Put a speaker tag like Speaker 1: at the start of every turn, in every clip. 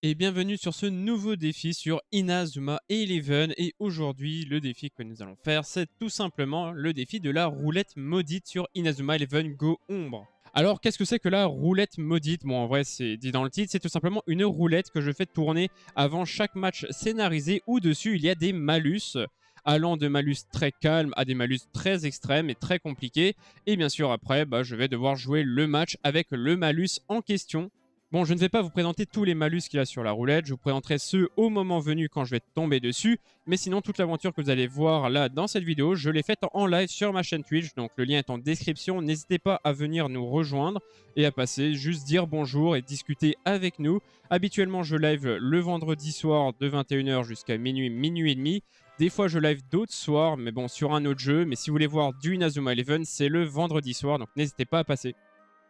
Speaker 1: Et bienvenue sur ce nouveau défi sur Inazuma Eleven. Et aujourd'hui, le défi que nous allons faire, c'est tout simplement le défi de la roulette maudite sur Inazuma Eleven Go Ombre. Alors, qu'est-ce que c'est que la roulette maudite? Bon, en vrai, c'est dit dans le titre, c'est tout simplement une roulette que je fais tourner avant chaque match scénarisé où dessus il y a des malus, allant de malus très calmes à des malus très extrêmes et très compliqués. Et bien sûr, après, je vais devoir jouer le match avec le malus en question. Bon, je ne vais pas vous présenter tous les malus qu'il y a sur la roulette, je vous présenterai ceux au moment venu quand je vais tomber dessus, mais sinon toute l'aventure que vous allez voir là dans cette vidéo, je l'ai faite en live sur ma chaîne Twitch, donc le lien est en description, n'hésitez pas à venir nous rejoindre et à passer, juste dire bonjour et discuter avec nous. Habituellement je live le vendredi soir de 21h jusqu'à minuit, minuit et demi. Des fois je live d'autres soirs, mais bon sur un autre jeu, mais si vous voulez voir du Inazuma Eleven, c'est le vendredi soir, donc n'hésitez pas à passer.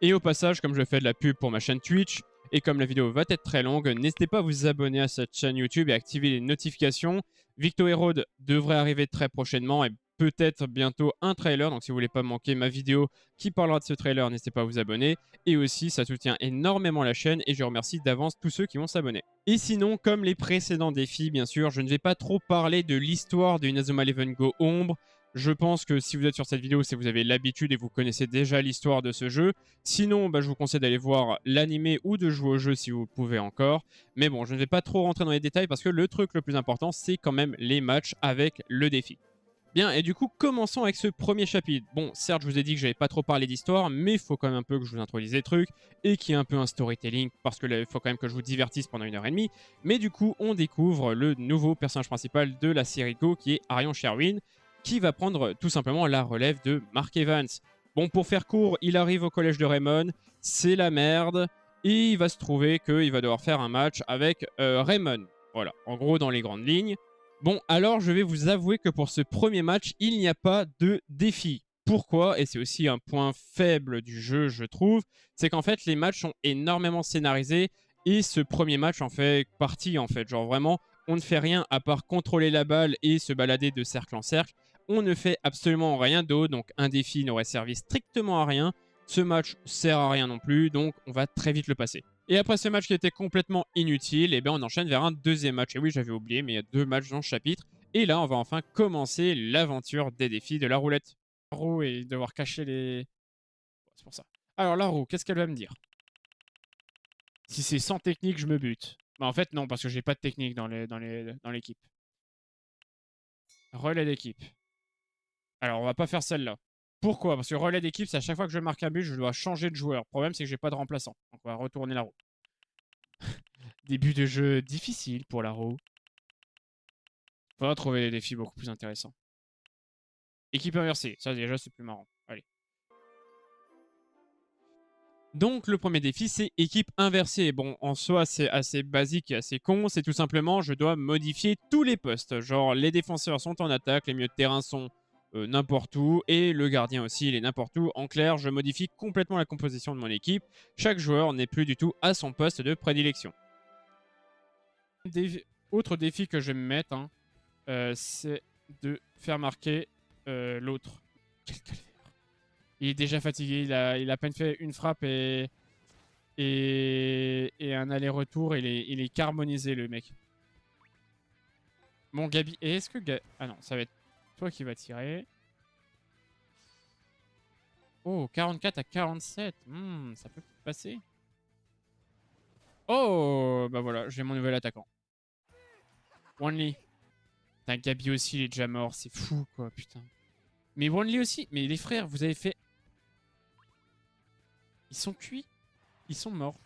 Speaker 1: Et au passage, comme je fais de la pub pour ma chaîne Twitch, et comme la vidéo va être très longue, n'hésitez pas à vous abonner à cette chaîne YouTube et activer les notifications. Victo Road devrait arriver très prochainement et peut-être bientôt un trailer. Donc si vous voulez pas manquer ma vidéo qui parlera de ce trailer, n'hésitez pas à vous abonner. Et aussi, ça soutient énormément la chaîne et je remercie d'avance tous ceux qui vont s'abonner. Et sinon, comme les précédents défis, bien sûr, je ne vais pas trop parler de l'histoire de Inazuma Eleven Go Ombre. Je pense que si vous êtes sur cette vidéo, c'est que vous avez l'habitude et vous connaissez déjà l'histoire de ce jeu. Sinon, je vous conseille d'aller voir l'animé ou de jouer au jeu si vous pouvez encore. Mais bon, je ne vais pas trop rentrer dans les détails parce que le truc le plus important, c'est quand même les matchs avec le défi. Bien, et du coup, commençons avec ce premier chapitre. Bon, certes, je vous ai dit que j'avais pas trop parlé d'histoire, mais il faut quand même un peu que je vous introduise des trucs et qu'il y ait un peu un storytelling parce qu'il faut quand même que je vous divertisse pendant 1h30. Mais du coup, on découvre le nouveau personnage principal de la série Go qui est Arion Sherwin, qui va prendre tout simplement la relève de Mark Evans. Bon, pour faire court, il arrive au collège de Raymond, c'est la merde, et il va se trouver qu'il va devoir faire un match avec Raymond. Voilà, en gros, dans les grandes lignes. Bon, alors je vais vous avouer que pour ce premier match, il n'y a pas de défi. Pourquoi? Et c'est aussi un point faible du jeu, je trouve, c'est qu'en fait, les matchs sont énormément scénarisés et ce premier match en fait partie, en fait. Genre vraiment, on ne fait rien à part contrôler la balle et se balader de cercle en cercle. On ne fait absolument rien d'autre, donc un défi n'aurait servi strictement à rien. Ce match sert à rien non plus, donc on va très vite le passer. Et après ce match qui était complètement inutile, et bien on enchaîne vers un deuxième match. Et oui, j'avais oublié, mais il y a deux matchs dans ce chapitre. Et là, on va enfin commencer l'aventure des défis de la roulette. La roue et devoir cacher les... C'est pour ça. Alors la roue, qu'est-ce qu'elle va me dire? Si c'est sans technique, je me bute. En fait, non, parce que j'ai pas de technique dans l'équipe. Relais d'équipe. Alors, on va pas faire celle-là. Pourquoi? Parce que relais d'équipe, c'est à chaque fois que je marque un but, je dois changer de joueur. Le problème, c'est que j'ai pas de remplaçant. Donc, on va retourner la roue. Début de jeu difficile pour la roue. Faudra trouver des défis beaucoup plus intéressants. Équipe inversée. Ça, déjà, c'est plus marrant. Allez. Donc, le premier défi, c'est équipe inversée. Bon, en soi, c'est assez basique et assez con. C'est tout simplement, je dois modifier tous les postes. Genre, les défenseurs sont en attaque, les milieux de terrain sont n'importe où, et le gardien aussi, il est n'importe où. En clair, je modifie complètement la composition de mon équipe. Chaque joueur n'est plus du tout à son poste de prédilection. Autre défi que je vais me mettre, hein, c'est de faire marquer l'autre. Quel calvaire. Il est déjà fatigué, il a à peine fait une frappe et un aller-retour, il est carbonisé le mec. Bon, Gabi, et est-ce que... Ah non, ça va être toi qui va tirer. Oh, 44 à 47. Ça peut passer. Oh, bah voilà, j'ai mon nouvel attaquant. Wanley. Putain, Gabi aussi, il est déjà mort. C'est fou, quoi, putain. Mais Wanley aussi. Mais les frères, vous avez fait... Ils sont cuits. Ils sont morts.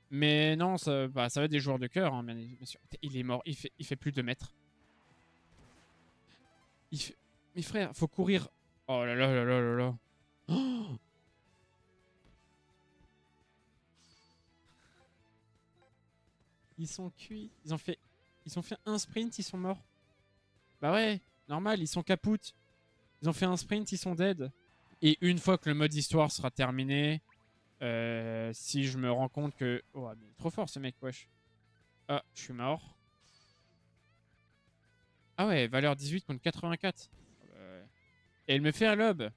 Speaker 1: Mais non, ça va être des joueurs de cœur, hein, bien sûr. Il est mort. Il fait plus de mètres. Mes frères, faut courir. Oh là là là là là là. Oh, ils sont cuits. Ils ont fait un sprint, ils sont morts. Bah ouais, normal, ils sont capoutes. Ils ont fait un sprint, ils sont dead. Et une fois que le mode histoire sera terminé, si je me rends compte que... Oh, mais il est trop fort ce mec, wesh. Ah, je suis mort. Ah ouais, valeur 18 contre 84. Et elle me fait un lob.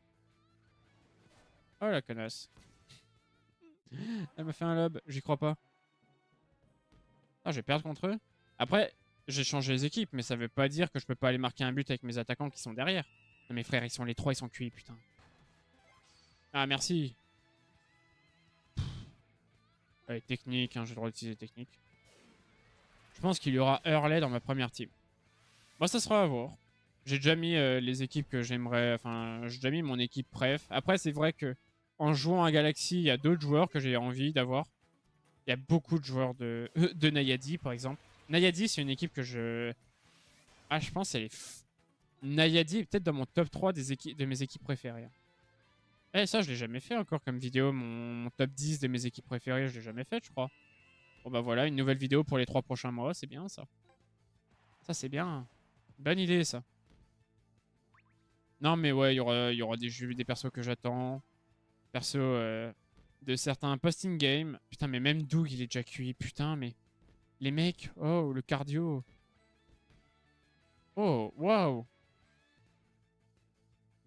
Speaker 1: Oh la connasse. Elle m'a fait un lob, j'y crois pas. Ah, je vais perdre contre eux. Après, j'ai changé les équipes, mais ça veut pas dire que je peux pas aller marquer un but avec mes attaquants qui sont derrière. Non, mes frères, ils sont les 3, ils sont cuits, putain. Ah, merci. Allez, technique, hein, j'ai le droit d'utiliser technique. Je pense qu'il y aura Hurley dans ma première team. Moi, ça sera à voir. J'ai déjà mis les équipes que j'aimerais. Enfin, j'ai déjà mis mon équipe préf. Après, c'est vrai que en jouant à Galaxy, il y a d'autres joueurs que j'ai envie d'avoir. Il y a beaucoup de joueurs de Nayadi, par exemple. Nayadi, c'est une équipe que je. Ah, je pense qu'elle est. Nayadi est peut-être dans mon top 3 de mes équipes préférées. Eh, ça, je l'ai jamais fait encore comme vidéo. Mon top 10 de mes équipes préférées, je l'ai jamais fait, je crois. Bon, bah voilà, une nouvelle vidéo pour les 3 prochains mois. C'est bien, ça. Ça, c'est bien. Bonne idée, ça. Non, mais ouais, il y aura des persos que j'attends. Persos de certains posting game. Putain, mais même Doug, il est déjà cuit. Putain, mais les mecs. Oh, le cardio. Oh, waouh.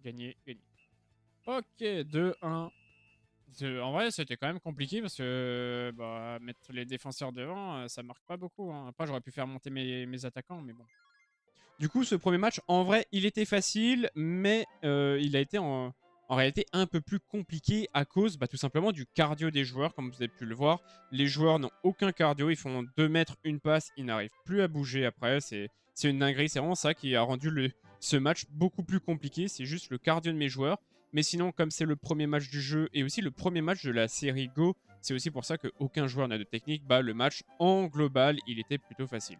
Speaker 1: Gagné, gagné. Ok, 2-1. En vrai, c'était quand même compliqué parce que bah, mettre les défenseurs devant, ça marque pas beaucoup. Hein. Après, j'aurais pu faire monter mes attaquants, mais bon. Du coup, ce premier match, en vrai, il était facile, mais il a été en réalité un peu plus compliqué à cause tout simplement du cardio des joueurs, comme vous avez pu le voir. Les joueurs n'ont aucun cardio, ils font 2 mètres, une passe, ils n'arrivent plus à bouger après. C'est une dinguerie, c'est vraiment ça qui a rendu ce match beaucoup plus compliqué. C'est juste le cardio de mes joueurs. Mais sinon, comme c'est le premier match du jeu et aussi le premier match de la série Go, c'est aussi pour ça qu'aucun joueur n'a de technique. Le match en global, il était plutôt facile.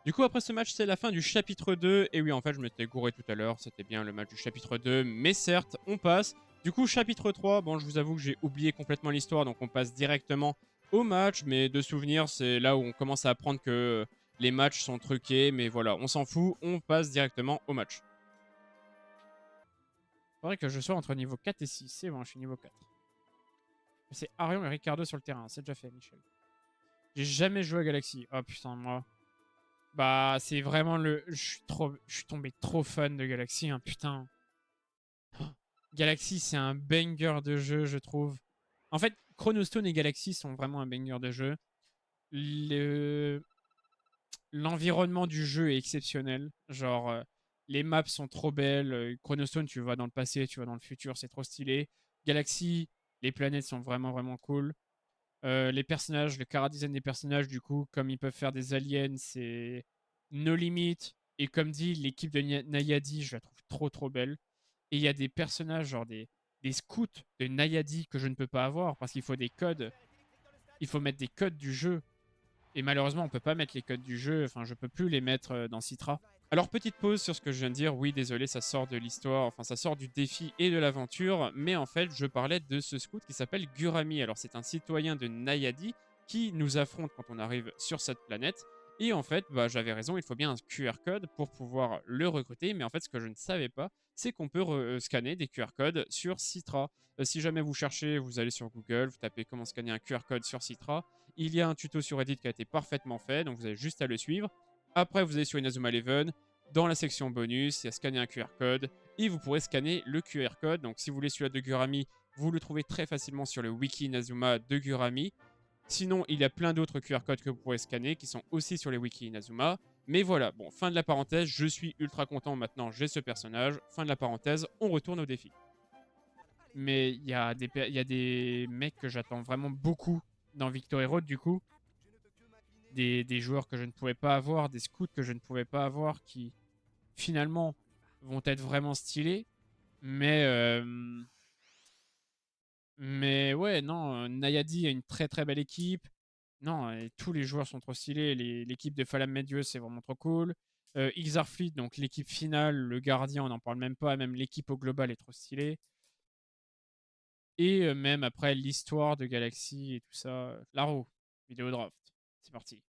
Speaker 1: Du coup, après ce match, c'est la fin du chapitre 2. Et oui, en fait, je m'étais gouré tout à l'heure. C'était bien le match du chapitre 2. Mais certes, on passe. Du coup, chapitre 3, bon, je vous avoue que j'ai oublié complètement l'histoire. Donc, on passe directement au match. Mais de souvenir, c'est là où on commence à apprendre que les matchs sont truqués. Mais voilà, on s'en fout. On passe directement au match. Il faudrait que je sois entre niveau 4 et 6. C'est bon, je suis niveau 4. C'est Arion et Ricardo sur le terrain. C'est déjà fait, Michel. J'ai jamais joué à Galaxy. Oh putain, moi. Bah, c'est vraiment le. Je suis tombé trop fan de Galaxy, hein, putain. Oh, Galaxy, c'est un banger de jeu, je trouve. En fait, Chronostone et Galaxy sont vraiment un banger de jeu. L'environnement du jeu est exceptionnel. Genre, les maps sont trop belles. Chronostone, tu vas dans le passé, tu vas dans le futur, c'est trop stylé. Galaxy, les planètes sont vraiment, vraiment cool. Les personnages, le chara-design des personnages, du coup, comme ils peuvent faire des aliens, c'est no limit. Et comme dit, l'équipe de Nayadi, je la trouve trop trop belle. Et il y a des personnages, genre des scouts de Nayadi que je ne peux pas avoir parce qu'il faut des codes. Il faut mettre des codes du jeu. Et malheureusement, on peut pas mettre les codes du jeu. Enfin, je peux plus les mettre dans Citra. Alors, petite pause sur ce que je viens de dire. Oui, désolé, ça sort de l'histoire. Enfin, ça sort du défi et de l'aventure. Mais en fait, je parlais de ce scout qui s'appelle Gurami. Alors, c'est un citoyen de Nayadi qui nous affronte quand on arrive sur cette planète. Et en fait, j'avais raison, il faut bien un QR code pour pouvoir le recruter. Mais en fait, ce que je ne savais pas, c'est qu'on peut scanner des QR codes sur Citra. Si jamais vous cherchez, vous allez sur Google, vous tapez comment scanner un QR code sur Citra. Il y a un tuto sur Reddit qui a été parfaitement fait, donc vous avez juste à le suivre. Après, vous allez sur Inazuma Eleven. Dans la section bonus, il y a scanner un QR code et vous pourrez scanner le QR code. Donc, si vous voulez celui-là de Gurami, vous le trouvez très facilement sur le wiki Inazuma de Gurami. Sinon, il y a plein d'autres QR codes que vous pourrez scanner qui sont aussi sur les wiki Inazuma. Mais voilà, bon, fin de la parenthèse, je suis ultra content maintenant, j'ai ce personnage. Fin de la parenthèse, on retourne au défi. Mais il y a des mecs que j'attends vraiment beaucoup dans Victory Road, du coup. Des joueurs que je ne pouvais pas avoir, des scouts que je ne pouvais pas avoir qui finalement vont être vraiment stylés. Mais ouais, non, Nayadi a une très très belle équipe. Non, et tous les joueurs sont trop stylés. L'équipe de Falam Medieux, c'est vraiment trop cool. Xarfleet, donc l'équipe finale, le gardien, on n'en parle même pas. Même l'équipe au global est trop stylée. Et même après l'histoire de Galaxy et tout ça. La roue, vidéo draft. C'est parti.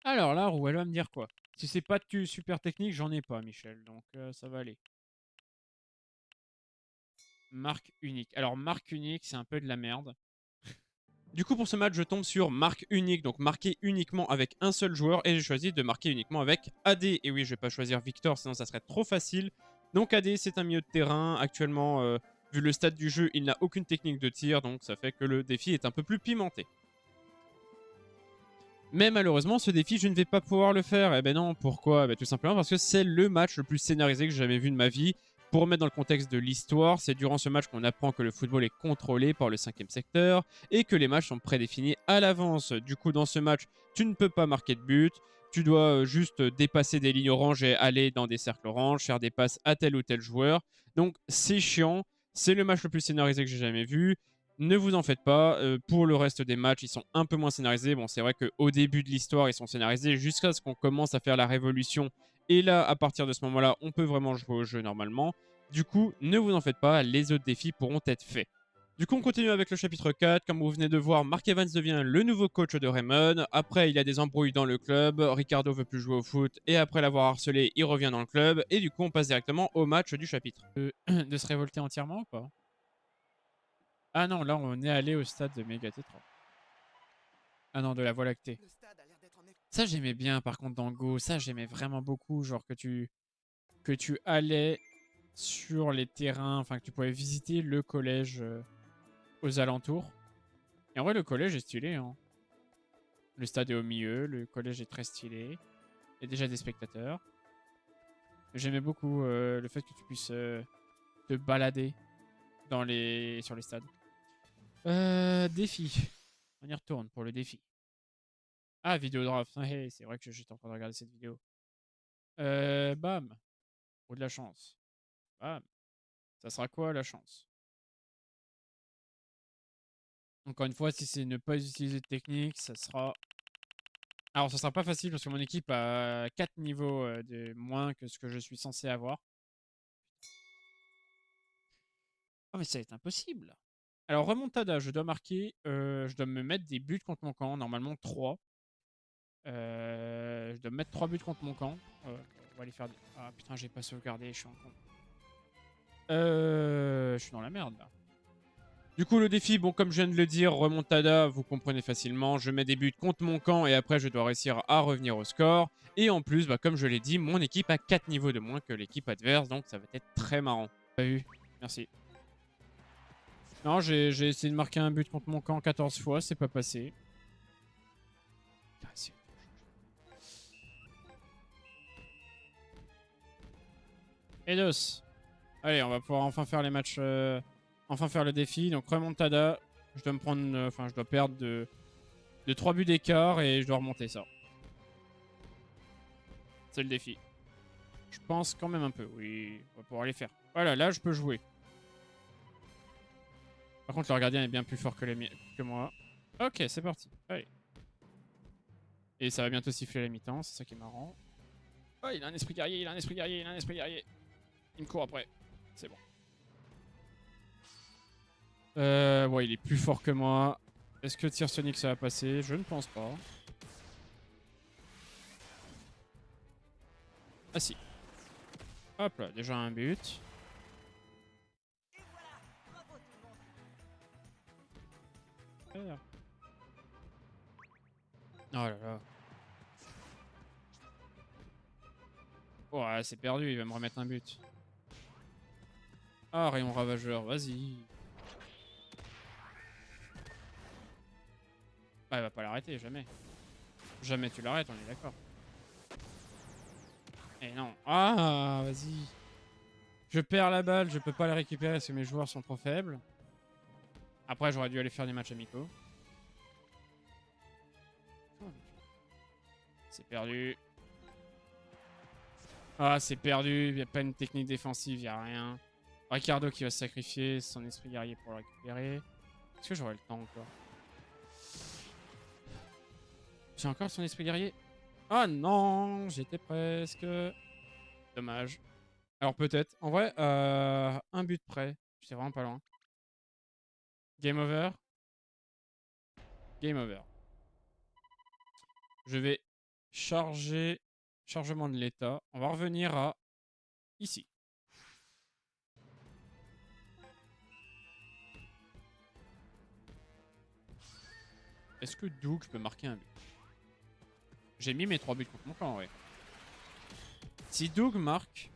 Speaker 1: Alors, la roue, elle va me dire quoi? Si c'est pas de super technique, j'en ai pas, Michel. Donc, ça va aller. Marque unique. Alors, marque unique, c'est un peu de la merde. Du coup, pour ce match, je tombe sur marque unique, donc marqué uniquement avec un seul joueur, et j'ai choisi de marquer uniquement avec AD. Et oui, je vais pas choisir Victor, sinon ça serait trop facile. Donc AD, c'est un milieu de terrain. Actuellement, vu le stade du jeu, il n'a aucune technique de tir, donc ça fait que le défi est un peu plus pimenté. Mais malheureusement, ce défi, je ne vais pas pouvoir le faire. Eh ben non, pourquoi? Tout simplement parce que c'est le match le plus scénarisé que j'ai jamais vu de ma vie. Pour remettre dans le contexte de l'histoire, c'est durant ce match qu'on apprend que le football est contrôlé par le 5e secteur et que les matchs sont prédéfinis à l'avance. Du coup, dans ce match, tu ne peux pas marquer de but. Tu dois juste dépasser des lignes oranges et aller dans des cercles oranges, faire des passes à tel ou tel joueur. Donc c'est chiant. C'est le match le plus scénarisé que j'ai jamais vu. Ne vous en faites pas, pour le reste des matchs, ils sont un peu moins scénarisés. Bon, c'est vrai qu'au début de l'histoire, ils sont scénarisés jusqu'à ce qu'on commence à faire la révolution. Et là, à partir de ce moment-là, on peut vraiment jouer au jeu normalement. Du coup, ne vous en faites pas, les autres défis pourront être faits. Du coup, on continue avec le chapitre 4. Comme vous venez de voir, Mark Evans devient le nouveau coach de Raymond. Après, il y a des embrouilles dans le club. Ricardo veut plus jouer au foot. Et après l'avoir harcelé, il revient dans le club. Et du coup, on passe directement au match du chapitre. De se révolter entièrement ou pas? Ah non, là on est allé au stade de Mégatétra. Ah non, de la Voie lactée. Ça j'aimais bien par contre dans Go, ça j'aimais vraiment beaucoup, genre que tu allais sur les terrains, enfin que tu pouvais visiter le collège aux alentours. Et en vrai le collège est stylé, hein. Le stade est au milieu, le collège est très stylé. Il y a déjà des spectateurs. J'aimais beaucoup le fait que tu puisses te balader sur les stades. Défi. On y retourne pour le défi. Ah, vidéo draft. Ouais, c'est vrai que j'étais en train de regarder cette vidéo. Bam. Ou de la chance. Bam. Ça sera quoi la chance? Encore une fois, si c'est ne pas utiliser de technique, ça sera... Alors, ça sera pas facile parce que mon équipe a 4 niveaux de moins que ce que je suis censé avoir. Oh, mais ça va être impossible. Alors, remontada, je dois marquer... je dois me mettre des buts contre mon camp. Normalement, 3. Je dois me mettre 3 buts contre mon camp. On va aller faire... Ah, putain, j'ai pas sauvegardé, je suis en con. Je suis dans la merde, là. Du coup, le défi, bon, comme je viens de le dire, remontada, vous comprenez facilement. Je mets des buts contre mon camp et après, je dois réussir à revenir au score. Et en plus, bah, comme je l'ai dit, mon équipe a 4 niveaux de moins que l'équipe adverse, donc ça va être très marrant. Pas vu. Merci. Non, j'ai essayé de marquer un but contre mon camp 14 fois, c'est pas passé. Eidos. Allez, on va pouvoir enfin faire les matchs... enfin faire le défi. Donc remontada, je dois me prendre... Enfin, je dois perdre de 3 buts d'écart et je dois remonter ça. C'est le défi. Je pense quand même un peu. Oui, on va pouvoir les faire. Voilà, là, je peux jouer. Par contre, leur gardien est bien plus fort que moi. Ok, c'est parti. Allez. Et ça va bientôt siffler la mi-temps, c'est ça qui est marrant. Oh, il a un esprit guerrier, il a un esprit guerrier, il a un esprit guerrier. Il me court après. C'est bon. Ouais, il est plus fort que moi. Est-ce que tir Sonic ça va passer? Je ne pense pas. Ah si. Hop là, déjà un but. Oh là là. Oh, c'est perdu, il va me remettre un but. Ah, rayon ravageur, vas-y. Ah, il va pas l'arrêter, jamais. Jamais tu l'arrêtes, on est d'accord. Eh non. Ah, vas-y. Je perds la balle, je peux pas la récupérer parce que mes joueurs sont trop faibles. Après, j'aurais dû aller faire des matchs amicaux. C'est perdu. Ah, c'est perdu. Il n'y a pas une technique défensive, il n'y a rien. Ricardo qui va se sacrifier son esprit guerrier pour le récupérer. Est-ce que j'aurai le temps encore? J'ai encore son esprit guerrier. Ah non, j'étais presque. Dommage. Alors peut-être. En vrai, un but près. J'étais vraiment pas loin. Game over. Game over. Je vais charger. Chargement de l'état. On va revenir à ici. Est-ce que Doug peut marquer un but? J'ai mis mes 3 buts contre mon camp, ouais. Si Doug marque,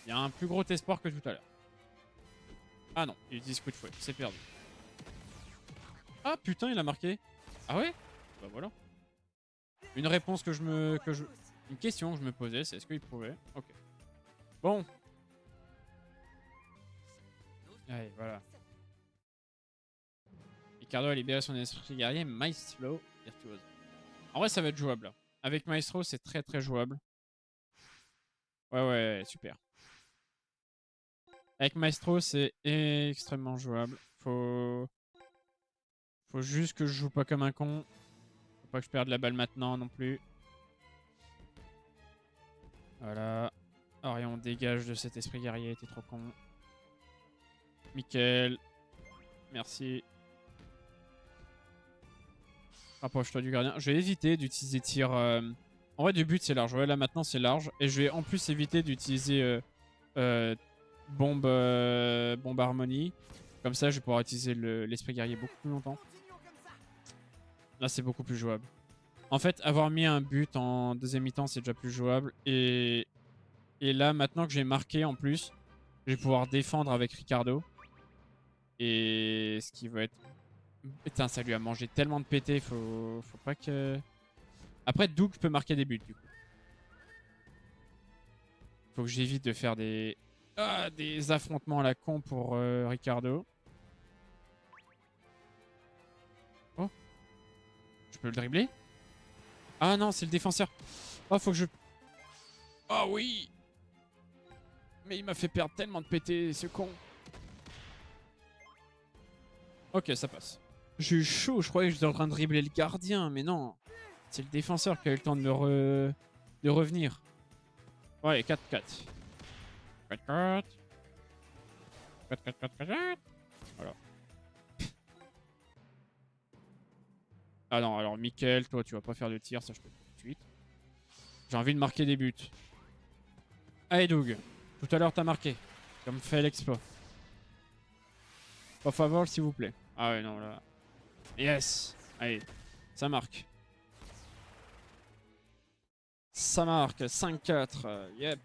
Speaker 1: il y a un plus gros espoir que tout à l'heure. Ah non, il utilise coup de fouet, c'est perdu. Ah putain, il a marqué. Ah ouais? Bah voilà. Une réponse que une question que je me posais, c'est est-ce qu'il pouvait? Ok. Bon. Allez, voilà. Ricardo a libéré son esprit guerrier, Maestro virtuose. En vrai, ça va être jouable. Là. Avec Maestro, c'est très très jouable. Ouais, ouais, super. Avec Maestro, c'est extrêmement jouable. Faut juste que je joue pas comme un con. Faut pas que je perde la balle maintenant non plus. Voilà. Orion, dégage de cet esprit guerrier, t'es trop con. Mickaël. Merci. Rapproche-toi du gardien. Je vais éviter d'utiliser tir... En vrai, du but, c'est large. Ouais, là, maintenant, c'est large. Et je vais en plus éviter d'utiliser bombe harmonie. Comme ça, je vais pouvoir utiliser l'esprit guerrier beaucoup plus longtemps. Là, c'est beaucoup plus jouable. En fait, avoir mis un but en deuxième mi-temps, c'est déjà plus jouable. Et là, maintenant que j'ai marqué en plus, je vais pouvoir défendre avec Ricardo. Et ce qui va être... Putain, ça lui a mangé tellement de PT, faut pas que... Après, Doug peut marquer des buts, du coup. Faut que j'évite de faire des affrontements à la con pour Ricardo. Oh, je peux le dribbler? Ah non, c'est le défenseur. Oh, faut que je... Oh oui! Mais il m'a fait perdre tellement de PT, ce con. Ok, ça passe. J'ai eu chaud, je croyais que j'étais en train de dribbler le gardien, mais non. C'est le défenseur qui a eu le temps de revenir. Ouais, 4-4. 4-4. 4-4-4-4. Voilà. Ah non, alors Mickaël, toi tu vas pas faire de tir, ça je te le dis tout de suite. J'ai envie de marquer des buts. Allez Doug, tout à l'heure t'as marqué. Comme fait l'exploit. Por favor, s'il vous plaît. Ah ouais, non, là. Yes. Allez, ça marque. Ça marque, 5-4. Yep.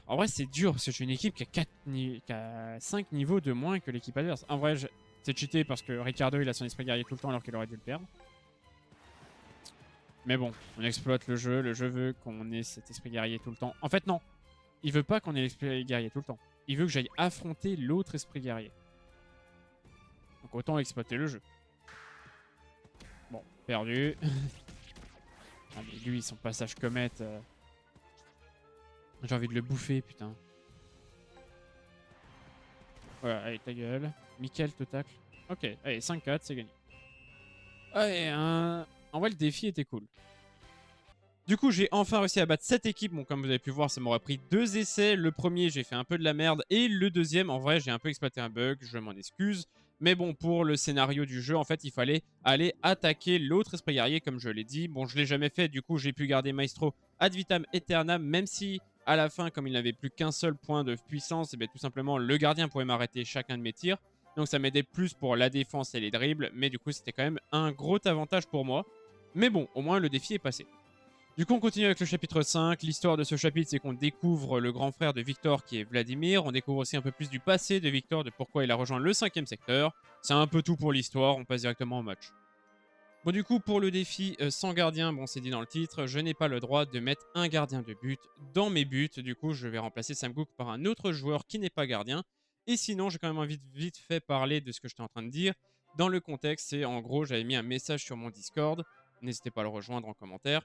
Speaker 1: En vrai, c'est dur parce que j'ai une équipe qui a 5 niveaux de moins que l'équipe adverse. En vrai, c'est cheaté parce que Ricardo il a son esprit guerrier tout le temps alors qu'il aurait dû le perdre. Mais bon, on exploite le jeu. Le jeu veut qu'on ait cet esprit guerrier tout le temps. En fait, non. Il veut pas qu'on ait l'esprit guerrier tout le temps. Il veut que j'aille affronter l'autre esprit guerrier. Donc autant exploiter le jeu. Bon, perdu. Ah mais lui, son passage comète... J'ai envie de le bouffer, putain. Voilà, allez, ta gueule. Mickaël te tacle. Ok, allez, 5-4, c'est gagné. Allez, en vrai, le défi était cool. Du coup, j'ai enfin réussi à battre cette équipe. Bon, comme vous avez pu voir, ça m'aurait pris 2 essais. Le premier, j'ai fait un peu de la merde. Et le deuxième, en vrai, j'ai un peu exploité un bug. Je m'en excuse. Mais bon, pour le scénario du jeu, en fait, il fallait aller attaquer l'autre esprit guerrier, comme je l'ai dit. Bon, je l'ai jamais fait. Du coup, j'ai pu garder Maestro ad vitam aeternam, même si à la fin, comme il n'avait plus qu'un seul point de puissance, et bien tout simplement, le gardien pouvait m'arrêter chacun de mes tirs. Donc ça m'aidait plus pour la défense et les dribbles. Mais du coup, c'était quand même un gros avantage pour moi. Mais bon, au moins, le défi est passé. Du coup, on continue avec le chapitre 5. L'histoire de ce chapitre, c'est qu'on découvre le grand frère de Victor qui est Vladimir. On découvre aussi un peu plus du passé de Victor, de pourquoi il a rejoint le 5e secteur. C'est un peu tout pour l'histoire, on passe directement au match. Bon, du coup, pour le défi sans gardien, bon, c'est dit dans le titre, je n'ai pas le droit de mettre un gardien de but dans mes buts. Du coup, je vais remplacer Sam Cook par un autre joueur qui n'est pas gardien. Et sinon, j'ai quand même envie de vite fait parler de ce que j'étais en train de dire. Dans le contexte, c'est en gros, j'avais mis un message sur mon Discord. N'hésitez pas à le rejoindre en commentaire.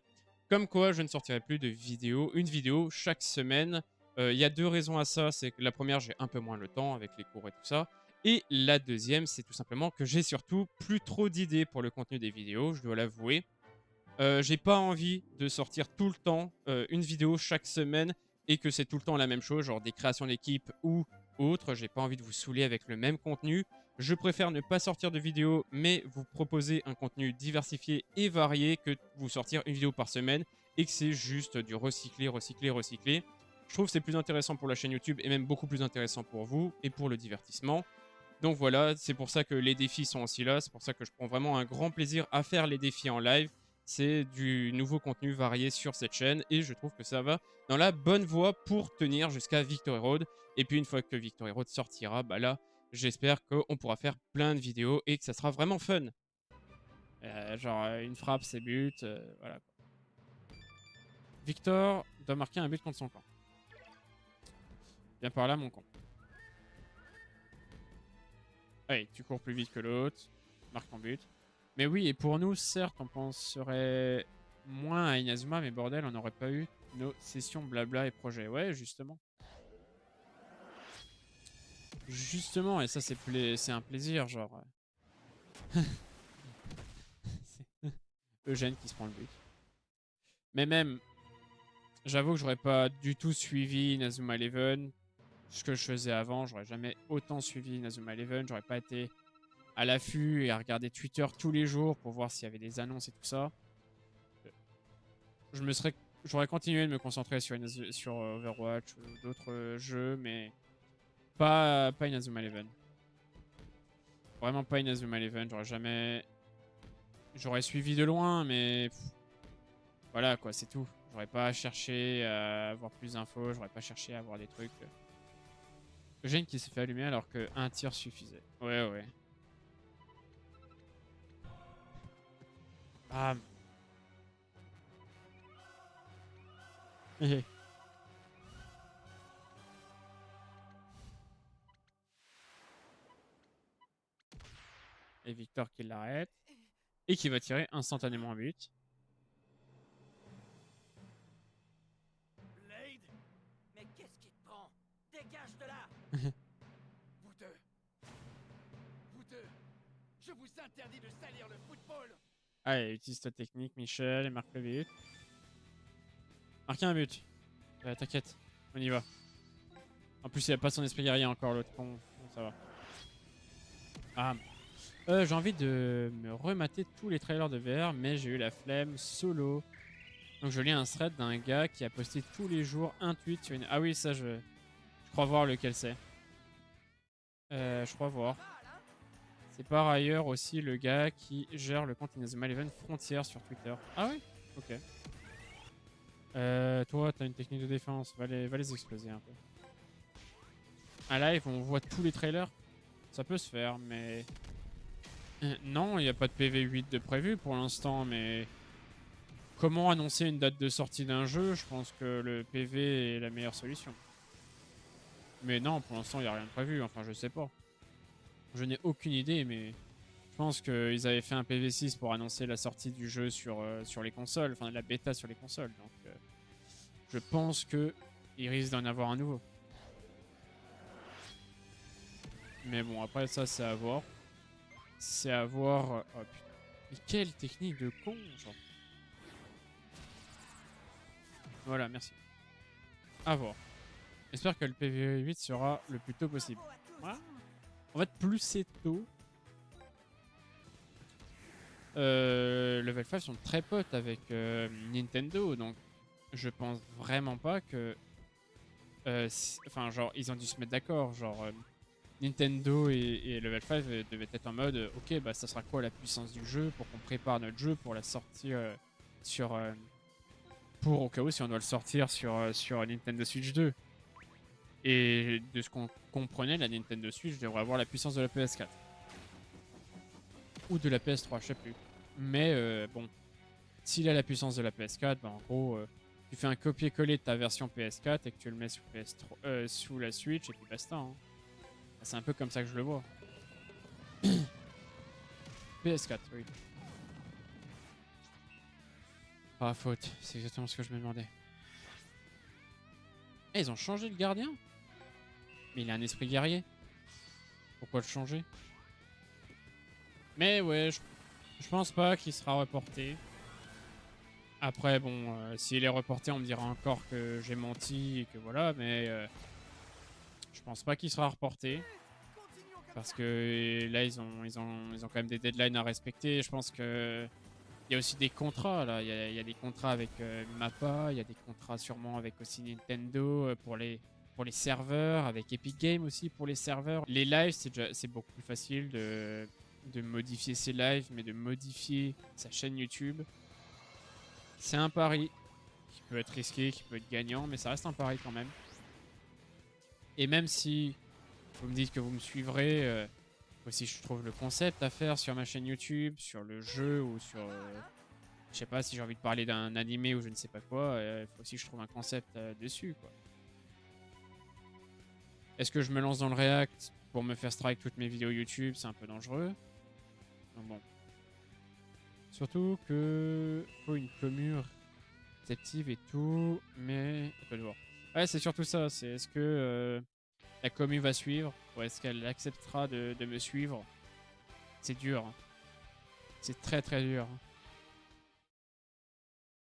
Speaker 1: Comme quoi, je ne sortirai plus de vidéos, une vidéo chaque semaine. Il y a 2 raisons à ça. C'est que la première, j'ai un peu moins le temps avec les cours et tout ça. Et la deuxième, c'est tout simplement que j'ai surtout plus trop d'idées pour le contenu des vidéos, je dois l'avouer. J'ai pas envie de sortir tout le temps une vidéo chaque semaine et que c'est tout le temps la même chose, genre des créations d'équipe ou autre. J'ai pas envie de vous saouler avec le même contenu. Je préfère ne pas sortir de vidéo, mais vous proposer un contenu diversifié et varié que vous sortir une vidéo par semaine et que c'est juste du recycler, recycler, recycler. Je trouve que c'est plus intéressant pour la chaîne YouTube et même beaucoup plus intéressant pour vous et pour le divertissement. Donc voilà, c'est pour ça que les défis sont aussi là. C'est pour ça que je prends vraiment un grand plaisir à faire les défis en live. C'est du nouveau contenu varié sur cette chaîne et je trouve que ça va dans la bonne voie pour tenir jusqu'à Victory Road. Et puis une fois que Victory Road sortira, bah là, j'espère qu'on pourra faire plein de vidéos et que ça sera vraiment fun. Genre, une frappe, c'est but. Voilà. Victor doit marquer un but contre son camp. Viens par là, mon camp. Allez, tu cours plus vite que l'autre. Marque ton but. Mais oui, et pour nous, certes, on penserait moins à Inazuma, mais bordel, on n'aurait pas eu nos sessions blabla et projets. Ouais, justement. Justement, et ça, c'est un plaisir, genre. C'est Eugène qui se prend le but. Mais même, j'avoue que j'aurais pas du tout suivi Inazuma Eleven. Ce que je faisais avant, j'aurais jamais autant suivi Inazuma Eleven. J'aurais pas été à l'affût et à regarder Twitter tous les jours pour voir s'il y avait des annonces et tout ça. J'aurais continué de me concentrer sur Overwatch ou d'autres jeux, mais pas Inazuma Eleven. Vraiment pas Inazuma Eleven. J'aurais suivi de loin, mais voilà quoi, c'est tout. J'aurais pas cherché à avoir plus d'infos, j'aurais pas cherché à avoir des trucs. Eugène qui s'est fait allumer alors qu'un tir suffisait. Ouais, ouais. Ah. Et Victor qui l'arrête. Et qui va tirer instantanément un but.
Speaker 2: Blade, mais qu'est-ce qui te prend? Dégage de là! Vous deux! Vous deux! Je vous interdis de salir le football!
Speaker 1: Allez, utilise ta technique, Michel, et marque le but. Marquez un but. T'inquiète, on y va. En plus, il a pas son esprit guerrier encore, l'autre con. Bon, ça va. Ah. J'ai envie de me remater tous les trailers de VR, mais j'ai eu la flemme solo. Donc je lis un thread d'un gars qui a posté tous les jours un tweet sur une... Ah oui, ça, je crois voir lequel c'est. Je crois voir. C'est par ailleurs aussi le gars qui gère le compte Inazuma Eleven Frontier sur Twitter. Ah oui. Ok. Toi, t'as une technique de défense. Va les exploser un peu. Un live, on voit tous les trailers. Ça peut se faire, mais... non, il n'y a pas de PV8 de prévu pour l'instant, mais... Comment annoncer une date de sortie d'un jeu? Je pense que le PV est la meilleure solution. Mais non, pour l'instant, il n'y a rien de prévu. Enfin, je sais pas. Je n'ai aucune idée, mais... Je pense qu'ils avaient fait un PV6 pour annoncer la sortie du jeu sur les consoles. Enfin, la bêta sur les consoles. Donc, je pense qu'ils risquent d'en avoir un nouveau. Mais bon, après, ça, c'est à voir. C'est à voir... Oh putain. Mais quelle technique de con, genre. Voilà, merci. À voir. J'espère que le PV8 sera le plus tôt possible. Voilà. En fait, plus c'est tôt... Level 5 sont très potes avec Nintendo, donc je pense vraiment pas que... Enfin, genre, ils ont dû se mettre d'accord. Genre, Nintendo et Level 5 devaient être en mode ok, bah ça sera quoi la puissance du jeu pour qu'on prépare notre jeu pour la sortie sur... pour au cas où si on doit le sortir sur Nintendo Switch 2. Et de ce qu'on comprenait, la Nintendo Switch devrait avoir la puissance de la PS4. Ou de la PS3, je sais plus. Mais bon, s'il a la puissance de la PS4, bah en gros, tu fais un copier-coller de ta version PS4 et que tu le mets sous, PS3, sous la Switch et puis basta. Hein. C'est un peu comme ça que je le vois. PS4, oui. Pas faute, c'est exactement ce que je me demandais. Eh, ils ont changé le gardien? Mais il a un esprit guerrier. Pourquoi le changer? Mais ouais, je pense pas qu'il sera reporté. Après, bon, s'il est reporté, on me dira encore que j'ai menti et que voilà, mais je pense pas qu'il sera reporté. Parce que là, ils ont quand même des deadlines à respecter. Je pense que il y a aussi des contrats là. Il y a des contrats avec Mappa, il y a des contrats sûrement avec aussi Nintendo pour les serveurs, avec Epic Games aussi pour les serveurs. Les lives, c'est beaucoup plus facile de modifier ses lives, mais de modifier sa chaîne YouTube, c'est un pari qui peut être risqué, qui peut être gagnant, mais ça reste un pari quand même. Et même si vous me dites que vous me suivrez, Aussi, je trouve le concept à faire sur ma chaîne YouTube, sur le jeu ou sur... je sais pas si j'ai envie de parler d'un animé ou je ne sais pas quoi. Il faut aussi que je trouve un concept dessus, quoi. Est-ce que je me lance dans le React pour me faire strike toutes mes vidéos YouTube? C'est un peu dangereux. Donc bon. Surtout que faut une commune réceptive et tout, mais à toi de voir. Ouais, c'est surtout ça. C'est est-ce que la commu va suivre ou est-ce qu'elle acceptera de me suivre? C'est dur, hein. C'est très très dur.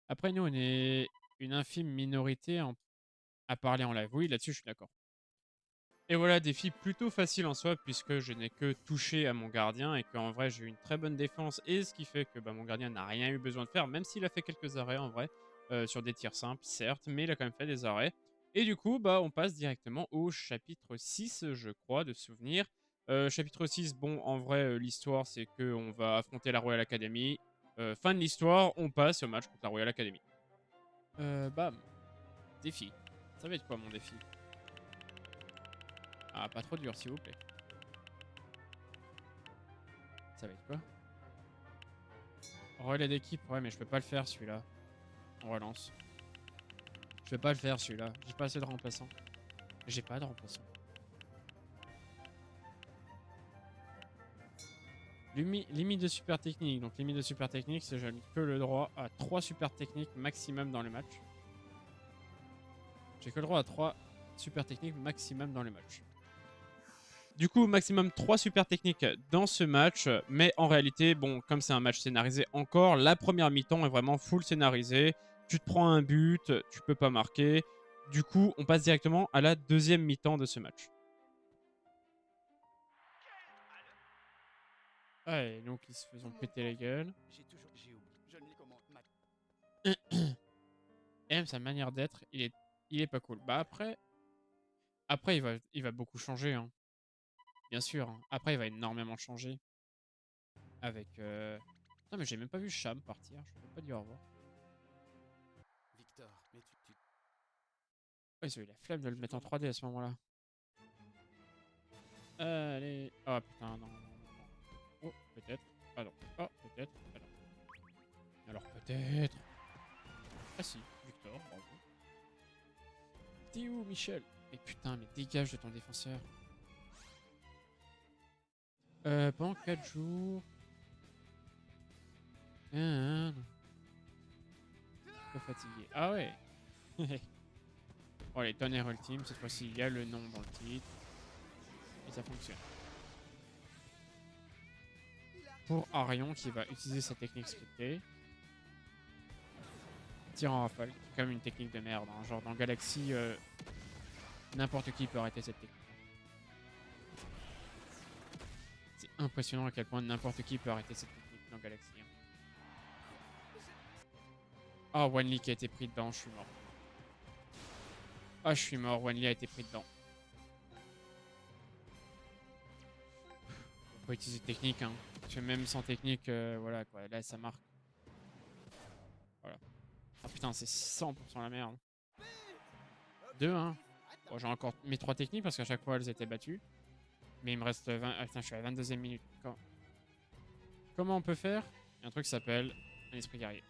Speaker 1: Après, nous, on est une infime minorité à parler en live. Oui, là-dessus, je suis d'accord. Et voilà, défi plutôt facile en soi, puisque je n'ai que touché à mon gardien et qu'en vrai, j'ai eu une très bonne défense. Et ce qui fait que bah, mon gardien n'a rien eu besoin de faire, même s'il a fait quelques arrêts en vrai, sur des tirs simples, certes, mais il a quand même fait des arrêts. Et du coup, bah, on passe directement au chapitre 6, je crois, de souvenirs. Chapitre 6, bon, en vrai, l'histoire, c'est qu'on va affronter la Royal Academy. Fin de l'histoire, on passe au match contre la Royal Academy. Bam. Défi. Ça va être quoi mon défi? Ah, pas trop dur, s'il vous plaît. Ça va être quoi? Relais d'équipe, ouais, mais je peux pas le faire celui-là. On relance. Je peux pas le faire celui-là. J'ai pas assez de remplaçants. J'ai pas de remplaçants. Limite de super technique. Donc, limite de super technique, c'est que j'ai que le droit à 3 super techniques maximum dans le match. J'ai que le droit à 3 super techniques maximum dans le match. Du coup, maximum 3 super techniques dans ce match. Mais en réalité, bon, comme c'est un match scénarisé encore, la première mi-temps est vraiment full scénarisée. Tu te prends un but, tu peux pas marquer. Du coup, on passe directement à la deuxième mi-temps de ce match. Ouais, donc ils se font péter la gueule.
Speaker 2: J'ai oublié. Je ne l'ai comment.
Speaker 1: Et même sa manière d'être, il est pas cool. Bah après il va beaucoup changer, hein. Bien sûr, hein. Après, il va énormément changer. Avec... Non, mais j'ai même pas vu Cham partir. Je peux pas dire au revoir.
Speaker 2: Victor, mais tu...
Speaker 1: Oh, ils ont eu la flemme de le mettre en 3D à ce moment-là. Allez. Oh putain, non, non, non, non. Oh, peut-être. Ah non. Oh, peut-être. Ah non. Alors peut-être. Ah si, Victor, bravo. T'es où, Michel? Mais putain, mais dégage de ton défenseur. Pendant 4 jours... Ah, non. Pas fatigué. Ah ouais. Bon, allez, Tonnerre Ultime, cette fois-ci, il y a le nom dans le titre. Et ça fonctionne. Pour Arion, qui va utiliser sa technique scriptée. Tir en rafale, qui est quand même une technique de merde. Hein. Genre dans Galaxy, n'importe qui peut arrêter cette technique. C'est impressionnant à quel point n'importe qui peut arrêter cette technique dans Galaxy. Hein. Oh, Wanli qui a été pris dedans, je suis mort. Ah, je suis mort, Wanli a été pris dedans. On peut utiliser technique, hein. Parce que même sans technique, voilà quoi, là ça marque. Voilà. Ah putain, c'est 100% la merde. 2-1. Bon, j'ai encore mes 3 techniques parce qu'à chaque fois elles étaient battues. Mais il me reste 20. Ah putain, je suis à la 22e minute. Comment on peut faire? Il y a un truc qui s'appelle un esprit guerrier.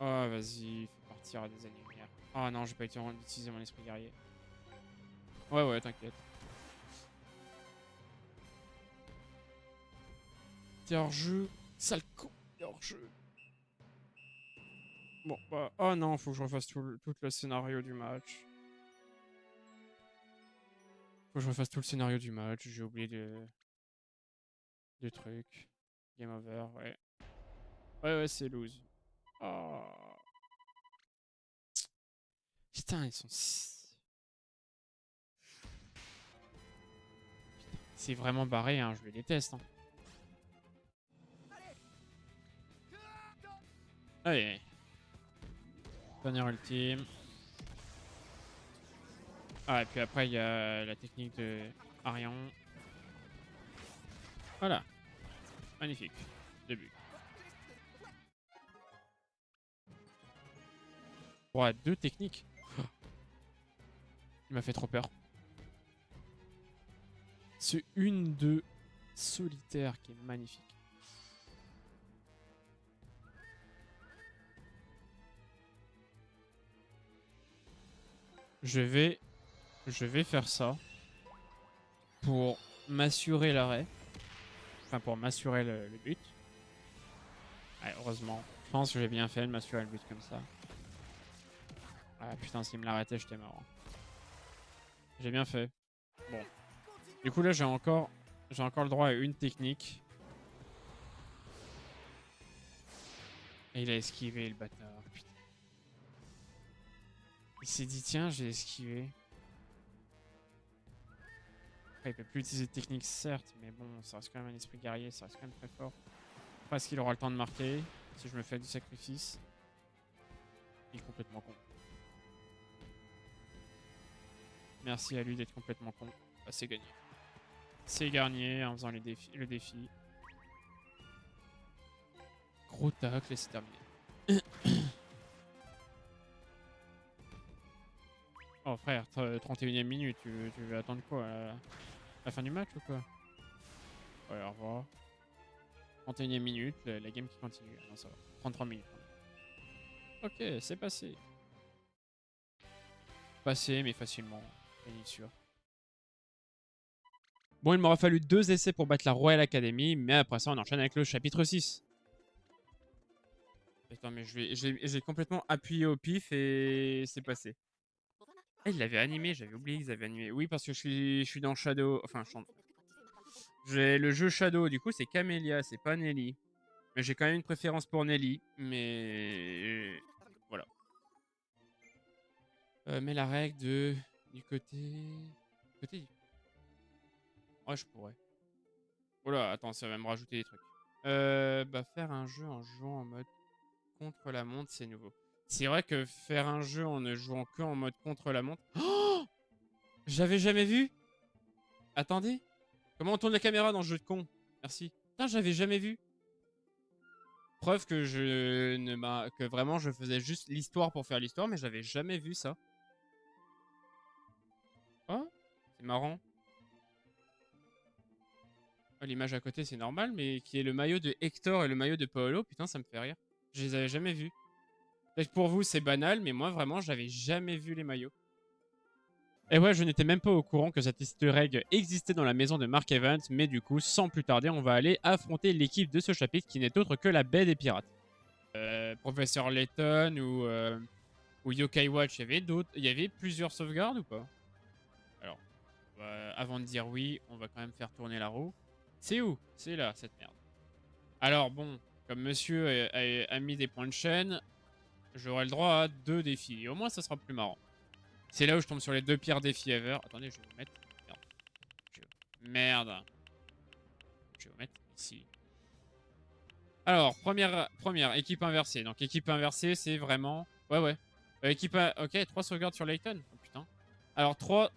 Speaker 1: Oh, vas-y, fais partir à des années-lumière. Oh non, j'ai pas utilisé mon esprit guerrier. Ouais, ouais, t'inquiète. T'es hors jeu. Sale con, t'es hors jeu. Bon, bah. Oh non, faut que je refasse tout le scénario du match. Faut que je refasse tout le scénario du match. J'ai oublié de trucs. Game over, ouais. Ouais, ouais, c'est lose. Oh. Putain, ils sont... C'est vraiment barré, hein. Je le déteste. Hein. Allez. Tonnerre ultime. Ah, et puis après, il y a la technique de Arion. Voilà. Magnifique. Début. Ouais, 2 techniques. Il m'a fait trop peur. Ce 1-2 solitaire qui est magnifique. Je vais faire ça pour m'assurer l'arrêt. Enfin, pour m'assurer le but. Ouais, heureusement. Je pense que j'ai bien fait de m'assurer le but comme ça. Ah putain, s'il me l'arrêtait, j'étais mort. J'ai bien fait. Bon. Du coup, là, j'ai encore le droit à une technique. Et il a esquivé, le bâtard. Putain. Il s'est dit, tiens, j'ai esquivé. Après, il peut plus utiliser de technique, certes, mais bon, ça reste quand même un esprit guerrier, ça reste quand même très fort. Après, est-ce qu'il aura le temps de marquer si je me fais du sacrifice? Il est complètement con. Merci à lui d'être complètement con. Bah, c'est gagné. C'est gagné en faisant le défi. Gros tacle et c'est terminé. Oh frère, 31ème minute, tu veux attendre quoi la fin du match ou quoi? Ouais, au revoir. 31ème minute, la game qui continue. Non, ça va. 33 minutes. Ok, c'est passé. Passé, mais facilement. Bien sûr. Bon, il m'aura fallu 2 essais pour battre la Royal Academy, mais après ça, on enchaîne avec le chapitre 6. Attends, mais j'ai complètement appuyé au pif et c'est passé. Ah, il l'avait animé, j'avais oublié qu'ils avaient animé. Oui, parce que je suis dans Shadow. Enfin, j'ai le jeu Shadow, du coup, c'est Camélia, c'est pas Nelly. Mais j'ai quand même une préférence pour Nelly, mais voilà. Mais la règle du côté... Ouais, je pourrais. Oula, attends, ça va me rajouter des trucs. Bah, faire un jeu en jouant en mode contre la montre, c'est nouveau. C'est vrai que faire un jeu en ne jouant que en mode contre la montre... Oh, j'avais jamais vu. Attendez. Comment on tourne la caméra dans ce jeu de con? Merci. Putain, j'avais jamais vu. Preuve que que vraiment je faisais juste l'histoire pour faire l'histoire, mais j'avais jamais vu ça. Oh, c'est marrant. Oh, l'image à côté, c'est normal, mais qui est le maillot de Hector et le maillot de Paolo, putain, ça me fait rire. Je les avais jamais vus. Peut-être que pour vous, c'est banal, mais moi, vraiment, j'avais jamais vu les maillots. Et ouais, je n'étais même pas au courant que cette easter egg existait dans la maison de Mark Evans, mais du coup, sans plus tarder, on va aller affronter l'équipe de ce chapitre qui n'est autre que la baie des pirates. Professeur Layton ou Yokai Watch, il y avait plusieurs sauvegardes ou pas? Alors, avant de dire oui, on va quand même faire tourner la roue. C'est où? C'est là, cette merde. Alors bon, comme monsieur a mis des points de chaîne, j'aurai le droit à 2 défis. Et au moins, ça sera plus marrant. C'est là où je tombe sur les 2 pires défis ever. Attendez, je vais vous mettre... Merde. Je vais vous mettre ici. Alors, première équipe inversée. Donc, équipe inversée, c'est vraiment... Ouais. Ok, 3 sauvegardes sur Layton. Oh putain. Alors, 3...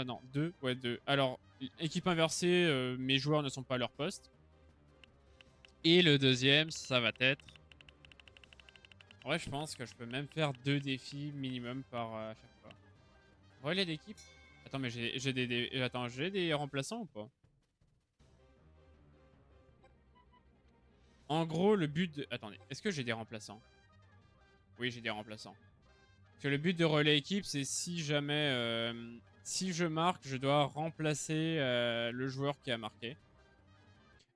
Speaker 1: non, 2. Ouais, 2. Alors, équipe inversée, mes joueurs ne sont pas à leur poste. Et le deuxième, ça va être... Ouais, je pense que je peux même faire 2 défis minimum par chaque fois. Relais d'équipe. Attends, mais j'ai des remplaçants ou pas? En gros, le but de... Attendez, est-ce que j'ai des remplaçants? Oui, j'ai des remplaçants. Parce que le but de relais équipe, c'est si jamais... si je marque, je dois remplacer le joueur qui a marqué.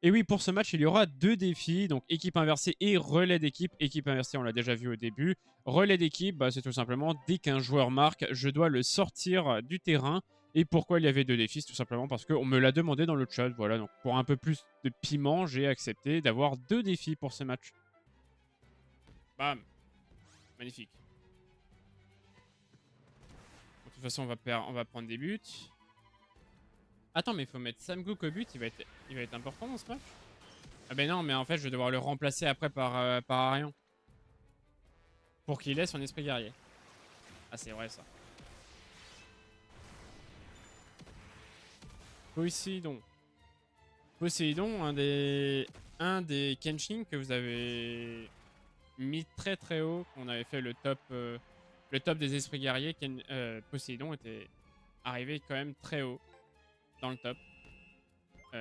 Speaker 1: Et oui, pour ce match, il y aura 2 défis, donc équipe inversée et relais d'équipe. Équipe inversée, on l'a déjà vu au début. Relais d'équipe, bah, c'est tout simplement, dès qu'un joueur marque, je dois le sortir du terrain. Et pourquoi il y avait 2 défis? Tout simplement parce qu'on me l'a demandé dans le chat. Voilà, donc pour un peu plus de piment, j'ai accepté d'avoir 2 défis pour ce match. Bam. Magnifique. De toute façon, on va prendre des buts. Attends, mais il faut mettre Sam Gook au but, il va être important dans ce match? Ah ben non, mais en fait, je vais devoir le remplacer après par Arion. Pour qu'il ait son esprit guerrier. Ah, c'est vrai, ça. Poséidon. Poséidon, un des Kenshin que vous avez mis très très haut, qu'on avait fait le top des esprits guerriers. Poséidon était arrivé quand même très haut. dans le top.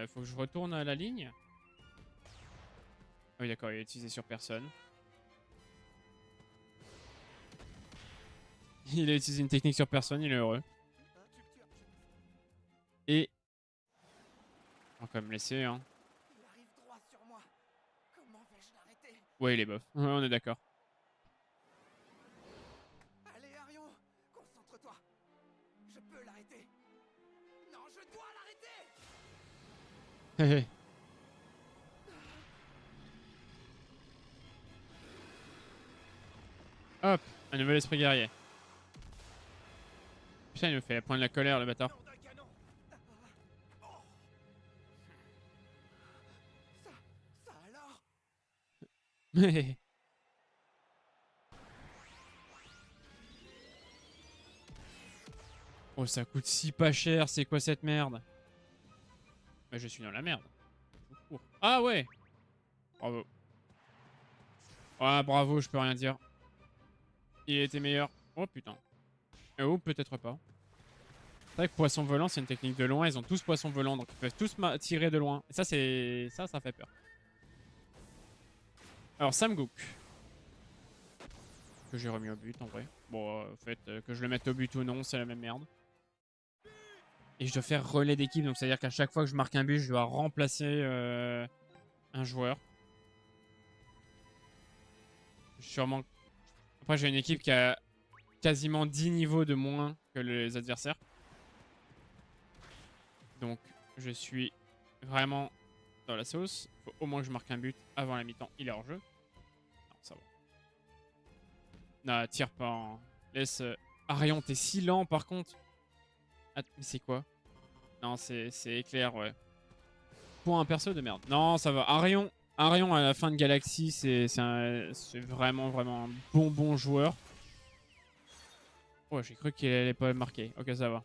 Speaker 1: Faut que je retourne à la ligne. Ah oui, d'accord, il est utilisé sur personne. Il a utilisé une technique sur personne, il est heureux. Et... on va quand même laisser, hein.
Speaker 2: Il arrive droit sur moi. Comment vais-je l'arrêter?
Speaker 1: Ouais, il est bof. On est d'accord.
Speaker 2: Allez, Arion, concentre-toi. Je peux l'arrêter. Non, je dois l'arrêter.
Speaker 1: Hop, un nouvel esprit guerrier. Putain, il me fait prendre la colère, le bâtard.
Speaker 2: Nom d'un canon. Oh. Ça alors?
Speaker 1: Oh, ça coûte si pas cher, c'est quoi cette merde? Bah, je suis dans la merde. Ah ouais! Bravo. Ah, bravo, je peux rien dire. Il était meilleur. Oh putain. Oh, peut-être pas. C'est vrai que poisson volant, c'est une technique de loin. Ils ont tous poisson volant, donc ils peuvent tous tirer de loin. Et ça, c'est... ça fait peur. Alors, Samgook. Que j'ai remis au but, en vrai. Bon, en fait, que je le mette au but ou non, c'est la même merde. Et je dois faire relais d'équipe, donc c'est-à-dire qu'à chaque fois que je marque un but, je dois remplacer un joueur. Sûrement. Après, j'ai une équipe qui a quasiment 10 niveaux de moins que les adversaires. Donc, je suis vraiment dans la sauce. Faut au moins que je marque un but avant la mi-temps. Il est hors jeu. Non, ça va. Non, tire pas. Hein. Laisse. Arion, t'es si lent par contre. Ah, mais c'est quoi? Non, c'est éclair, ouais. Pour un perso de merde. Non, ça va. Arion à la fin de Galaxy, c'est vraiment, vraiment un bon joueur. Ouais, j'ai cru qu'il allait pas marquer. Ok, ça va.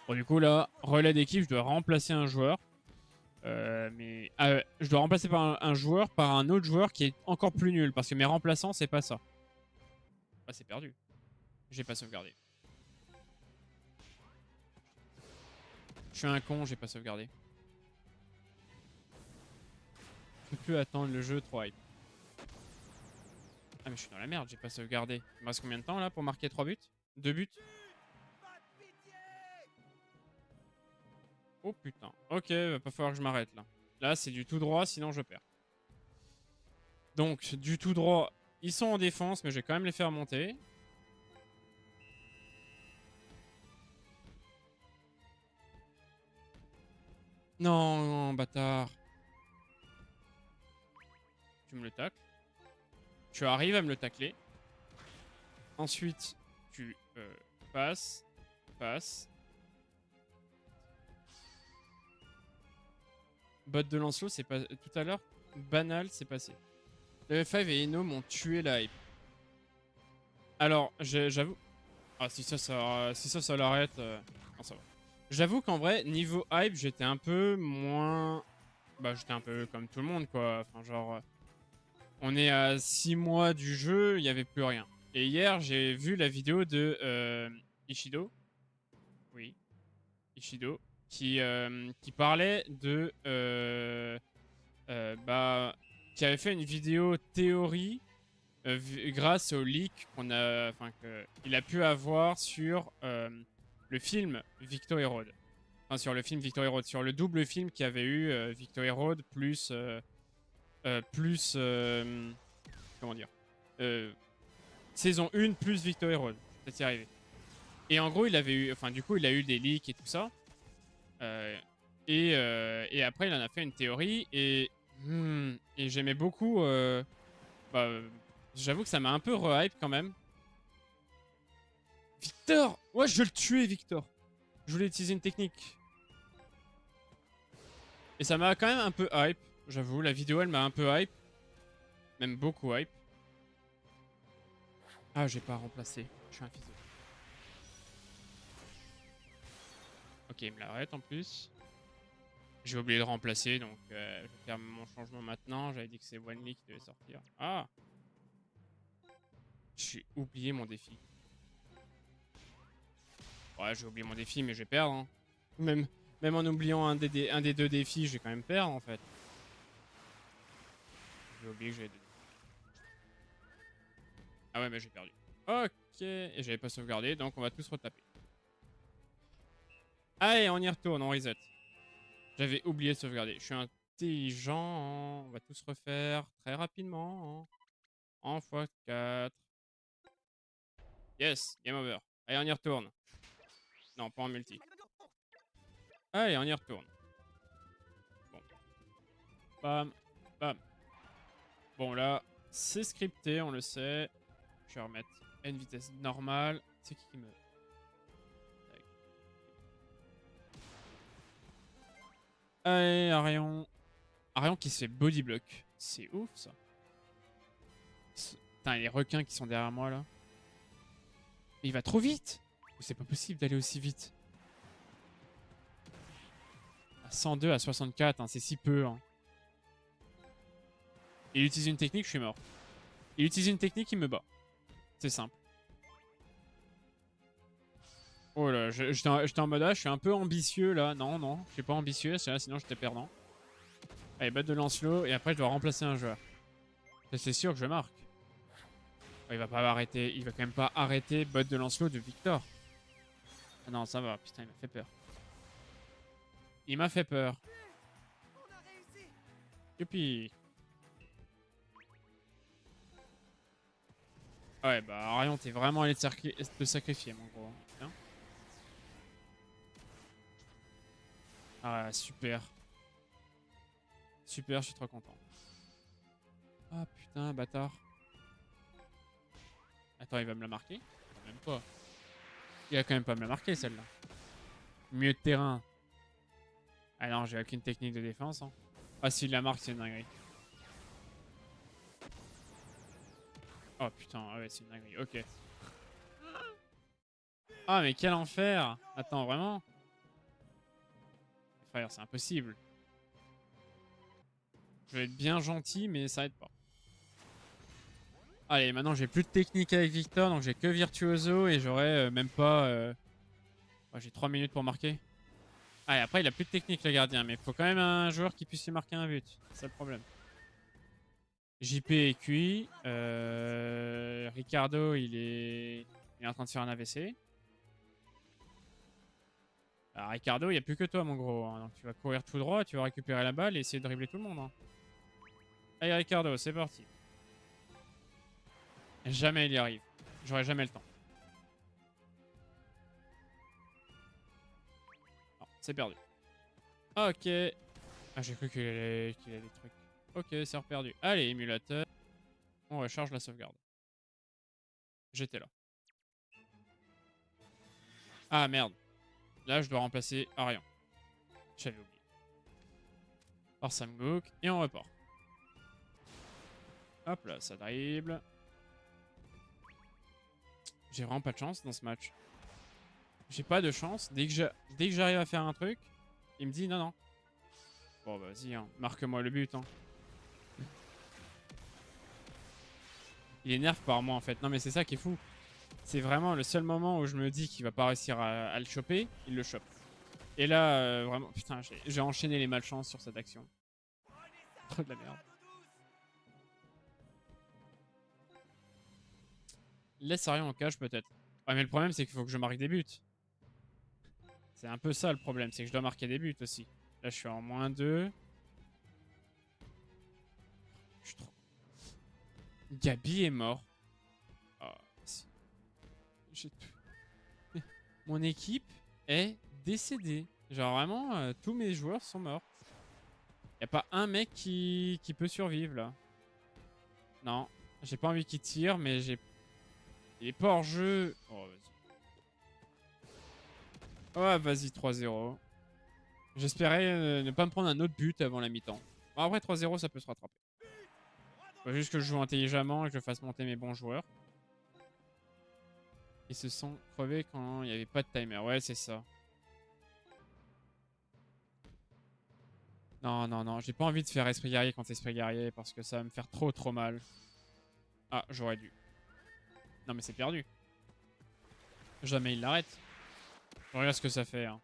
Speaker 1: Bon, du coup, là, relais d'équipe, je dois remplacer un joueur. Je dois remplacer par un joueur par un autre joueur qui est encore plus nul. Parce que mes remplaçants, c'est pas ça. Ah, c'est perdu. J'ai pas sauvegardé. Je suis un con, j'ai pas sauvegardé. Je peux plus attendre le jeu, trop hype. Ah, mais je suis dans la merde, j'ai pas sauvegardé. Il me reste combien de temps là pour marquer 3 buts? 2 buts? Oh putain. Ok, va pas falloir que je m'arrête là. Là, c'est du tout droit, sinon je perds. Donc, du tout droit, ils sont en défense, mais je vais quand même les faire monter. Non, non, bâtard. Tu me le tacles. Tu arrives à me le tacler. Ensuite, tu passes. Bot de Lancelot, c'est pas tout à l'heure. Banal, c'est passé. Le F5 et Eno m'ont tué la hype. Alors, j'avoue. Ah, si ça l'arrête. Non, ça va. J'avoue qu'en vrai, niveau hype, j'étais un peu moins. Bah, j'étais un peu comme tout le monde, quoi. Enfin, genre. On est à 6 mois du jeu, il n'y avait plus rien. Et hier, j'ai vu la vidéo de Ishido. Oui, Ishido. Qui parlait de. Bah. Qui avait fait une vidéo théorie grâce au leak qu'il a pu avoir sur le film Victory Road. Enfin, sur le film Victory Road. Sur le double film qu'il y avait eu Victory Road plus. Comment dire saison 1 plus Victory Road. C'est y arrivé. Et en gros, il avait eu. Enfin, du coup, il a eu des leaks et tout ça. Et après, il en a fait une théorie. Et j'aimais beaucoup. J'avoue que ça m'a un peu re-hype quand même. Victor! Ouais, je le tuais, Victor. Je voulais utiliser une technique. Et ça m'a quand même un peu hype. J'avoue, la vidéo, elle m'a un peu hype. Même beaucoup hype. Ah, j'ai pas remplacé. Je suis un fils de... Ok, il me l'arrête en plus. J'ai oublié de remplacer, donc je vais faire mon changement maintenant. J'avais dit que c'est Wanli qui devait sortir. Ah! J'ai oublié mon défi. Ouais, j'ai oublié mon défi, mais je vais perdre. Hein. Même, même en oubliant un des deux défis, je vais quand même perdre en fait. J'ai oublié que j'avais deux. Ah ouais, mais j'ai perdu. Ok, et j'avais pas sauvegardé, donc on va tous retaper. Allez, on y retourne, on reset. J'avais oublié de sauvegarder. Je suis intelligent, hein. On va tous refaire très rapidement. Hein. En x4. Yes, game over. Allez, on y retourne. Non, pas en multi. Allez, on y retourne. Bon. Bam, bam. Bon, là, c'est scripté, on le sait. Je vais remettre à une vitesse normale. C'est qui me... Tac. Allez, Arion. Arion qui se fait body block. C'est ouf, ça. Putain, les requins qui sont derrière moi, là. Mais il va trop vite. C'est pas possible d'aller aussi vite. À 102 à 64, hein, c'est si peu. Hein. Il utilise une technique, je suis mort. Il utilise une technique, il me bat. C'est simple. Oh là, j'étais en mode ah, je suis un peu ambitieux là. Non, non, je suis pas ambitieux, sinon j'étais perdant. Allez, batte de Lancelot, et après je dois remplacer un joueur. C'est sûr que je marque. Oh, il va pas arrêter, il va quand même pas arrêter botte de Lancelot de Victor. Ah non, ça va, putain, il m'a fait peur. Il m'a fait peur.
Speaker 2: On a réussi.
Speaker 1: Youpi. Ouais, bah Arion, t'es vraiment allé te sacrifier, mon gros. Tiens. Ah, super. Super, je suis trop content. Ah putain, bâtard. Attends, il va me la marquer? Même pas. Il va quand même pas me la marquer, celle-là. Mieux de terrain. Ah non, j'ai aucune technique de défense. Hein. Ah, s'il la marque, c'est une dinguerie. Oh putain, ah ouais, c'est une dinguerie. Ok. Ah, mais quel enfer! Attends, vraiment? Frère, c'est impossible. Je vais être bien gentil, mais ça aide pas. Allez, maintenant j'ai plus de technique avec Victor, donc j'ai que Virtuoso et j'aurai même pas... Oh, j'ai 3 minutes pour marquer. Ah, et après il a plus de technique le gardien, mais il faut quand même un joueur qui puisse lui marquer un but. C'est ça le problème. JP est cuit. Ricardo, il est en train de faire un AVC. Alors, Ricardo, il n'y a plus que toi, mon gros. Hein. Donc tu vas courir tout droit, tu vas récupérer la balle et essayer de dribbler tout le monde. Hein. Allez, Ricardo, c'est parti. Jamais il y arrive. J'aurai jamais le temps. Non, c'est perdu. Ok. Ah, j'ai cru qu'il allait des trucs. Ok, c'est reperdu. Allez, émulateur. On recharge la sauvegarde. J'étais là. Ah, merde. Là, je dois remplacer Arian. J'avais oublié. Par Sam Gook. Et on repart. Hop là, ça dribble. J'ai vraiment pas de chance dans ce match. J'ai pas de chance. Dès que j'arrive à faire un truc, il me dit non, non. Bon, bah, vas-y, hein. Marque-moi le but. Hein. Il énerve par moi en fait. Non, mais c'est ça qui est fou. C'est vraiment le seul moment où je me dis qu'il va pas réussir à le choper, il le chope. Et là, vraiment, putain, j'ai enchaîné les malchances sur cette action. Trop de la merde. Laisse rien en cage peut-être. Ouais, mais le problème c'est qu'il faut que je marque des buts. C'est un peu ça le problème, c'est que je dois marquer des buts aussi. Là, je suis en -2. Je suis trop... Gabi est mort. Oh, si. Mon équipe est décédée. Genre vraiment, tous mes joueurs sont morts. Y a pas un mec qui peut survivre là. Non, j'ai pas envie qu'il tire, mais j'ai... Il est pas hors jeu. Oh, vas-y. Oh, vas-y, 3-0. J'espérais ne pas me prendre un autre but avant la mi-temps. Bon, après 3-0, ça peut se rattraper. Faut juste que je joue intelligemment et que je fasse monter mes bons joueurs. Ils se sont crevés quand il n'y avait pas de timer. Ouais, c'est ça. Non, non, non. J'ai pas envie de faire esprit guerrier contre esprit guerrier parce que ça va me faire trop mal. Ah, j'aurais dû. Non, mais c'est perdu. Jamais il l'arrête. Je regarde ce que ça fait. Hein.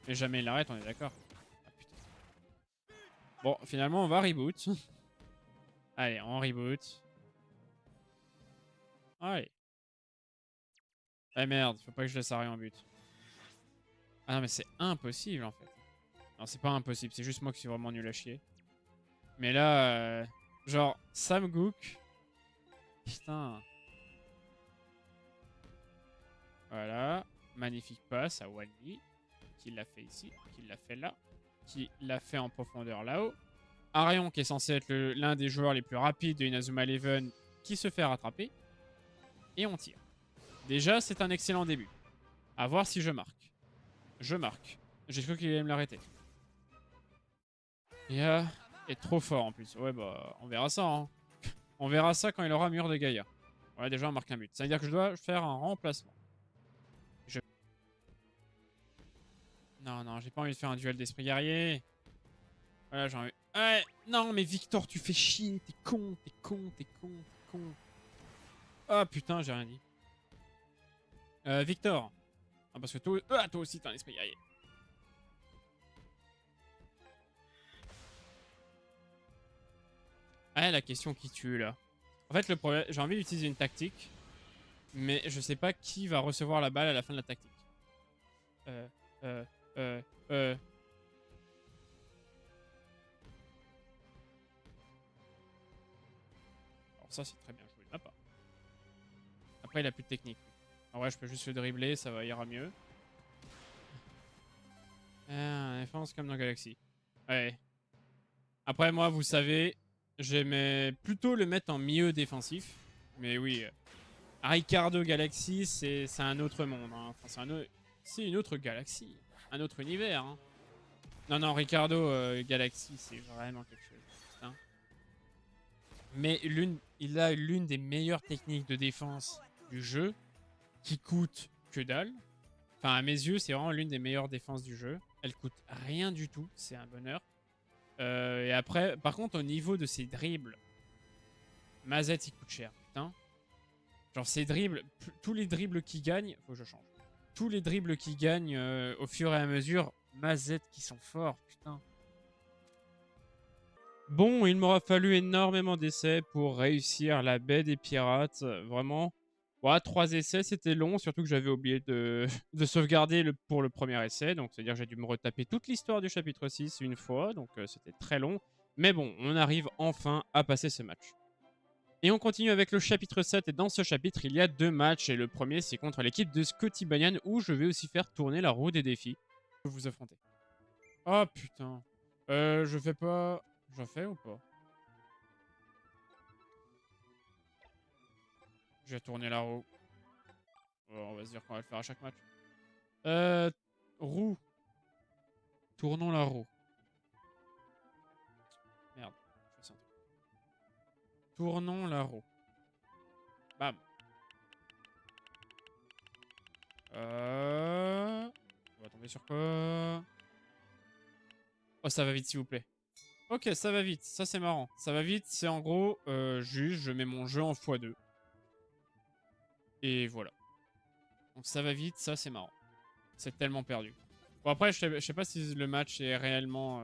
Speaker 1: Mais jamais il l'arrête, on est d'accord. Ah, putain. Bon, finalement, on va reboot. Allez, on reboot. Allez. Ah merde, faut pas que je laisse Harry en but. Ah non, mais c'est impossible en fait. Non, c'est pas impossible, c'est juste moi qui suis vraiment nul à chier. Mais là, genre, Sam Gook. Putain. Voilà. Magnifique passe à Wally. Qui l'a fait ici, qui l'a fait là, qui l'a fait en profondeur là-haut. Arion qui est censé être l'un des joueurs les plus rapides de Inazuma Eleven qui se fait rattraper. Et on tire. Déjà, c'est un excellent début. À voir si je marque. Je marque. J'ai cru qu'il allait me l'arrêter. Et est trop fort en plus. Ouais, bah, on verra ça. Hein. On verra ça quand il aura mur de Gaïa. Ouais, déjà, on marque un but. Ça veut dire que je dois faire un remplacement. Non, non, j'ai pas envie de faire un duel d'esprit guerrier. Voilà, j'ai envie... Ouais, non, mais Victor, tu fais chier. T'es con, t'es con, t'es con, t'es con. Ah, putain, j'ai rien dit. Victor. Ah, parce que toi aussi, t'as un esprit guerrier. Ah, la question qui tue, là. En fait, le problème... J'ai envie d'utiliser une tactique. Mais je sais pas qui va recevoir la balle à la fin de la tactique. Euh... Euh... Euh... Alors ça, c'est très bien joué de ma part. Après, il a plus de technique. En vrai, je peux juste le dribbler, ça va ira mieux. Défense comme dans Galaxy. Ouais. Après, moi, vous savez, j'aimais plutôt le mettre en milieu défensif. Mais oui, Ricardo Galaxy, c'est un autre monde. Hein. Enfin, c'est une autre galaxie. Un autre univers. Hein. Non, non, Ricardo Galaxy, c'est vraiment quelque chose. Putain. Mais il a l'une des meilleures techniques de défense du jeu, qui coûte que dalle. Enfin, à mes yeux, c'est vraiment l'une des meilleures défenses du jeu. Elle coûte rien du tout, c'est un bonheur. Et après, par contre, au niveau de ses dribbles, Mazette, il coûte cher, putain. Genre, ses dribbles, tous les dribbles qui gagnent, faut que je change. Tous les dribbles qui gagnent au fur et à mesure, Mazette qui sont forts, putain. Bon, il m'aura fallu énormément d'essais pour réussir la baie des pirates. Vraiment, ouais, 3 essais, c'était long, surtout que j'avais oublié de, de sauvegarder pour le premier essai. Donc, c'est-à-dire que j'ai dû me retaper toute l'histoire du chapitre 6 une fois. Donc, c'était très long. Mais bon, on arrive enfin à passer ce match. Et on continue avec le chapitre 7. Et dans ce chapitre, il y a 2 matchs. Et le premier, c'est contre l'équipe de Scotty Banyan, où je vais aussi faire tourner la roue des défis. Je vais vous affronter. Oh putain. Je fais pas... J'en fais ou pas? Je vais tourner la roue. On va se dire qu'on va le faire à chaque match. Roue. Tournons la roue. Merde. Je fais ça. Tournons la roue. Bam. On va tomber sur quoi? Oh, ça va vite, s'il vous plaît. Ok, ça va vite. Ça, c'est marrant. Ça va vite, c'est en gros, juste, je mets mon jeu en x2. Et voilà. Donc ça va vite, ça, c'est marrant. C'est tellement perdu. Bon, après, je sais pas si le match est réellement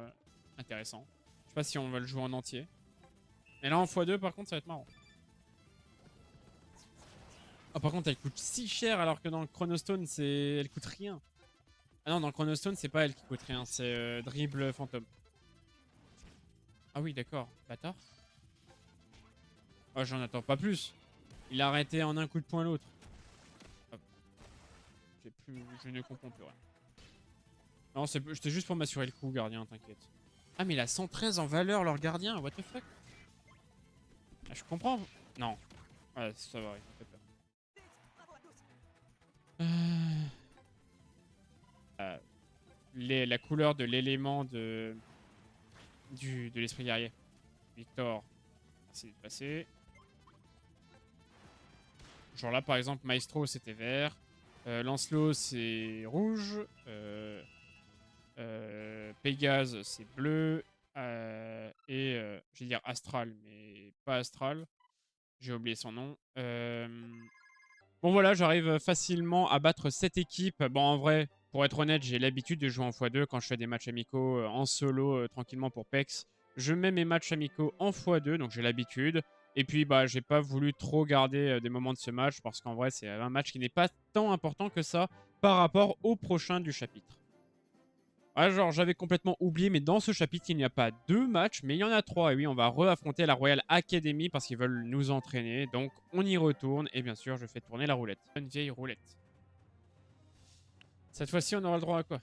Speaker 1: intéressant. Je sais pas si on va le jouer en entier. Mais là, en x2, par contre, ça va être marrant. Oh, par contre, elle coûte si cher alors que dans le Chronostone, elle coûte rien. Ah non, dans le Chronostone, c'est pas elle qui coûte rien, c'est Dribble Fantôme. Ah oui, d'accord. Bâtard. Oh, j'en attends pas plus. Il a arrêté en un coup de poing l'autre. Je ne comprends plus rien. Non, c'était juste pour m'assurer le coup, gardien, t'inquiète. Ah, mais il a 113 en valeur, leur gardien, what the fuck? Ah, je comprends. Non. Ouais, ça va, il me fait peur. La couleur de l'élément de l'esprit guerrier. Victor, c'est passé. Genre là, par exemple, Maestro, c'était vert. Lancelot, c'est rouge. Pégase, c'est bleu. Je vais dire Astral, mais pas Astral. J'ai oublié son nom. Bon voilà, j'arrive facilement à battre cette équipe. Bon, en vrai, Pour être honnête, j'ai l'habitude de jouer en x2 quand je fais des matchs amicaux en solo tranquillement pour PEX. Je mets mes matchs amicaux en x2, donc j'ai l'habitude. Et puis, bah, j'ai pas voulu trop garder des moments de ce match parce qu'en vrai, c'est un match qui n'est pas tant important que ça par rapport au prochain du chapitre. Ah, genre, j'avais complètement oublié, mais dans ce chapitre, il n'y a pas 2 matchs, mais il y en a 3. Et oui, on va re-affronter la Royal Academy parce qu'ils veulent nous entraîner. Donc, on y retourne. Et bien sûr, je fais tourner la roulette. Une vieille roulette. Cette fois-ci, on aura le droit à quoi?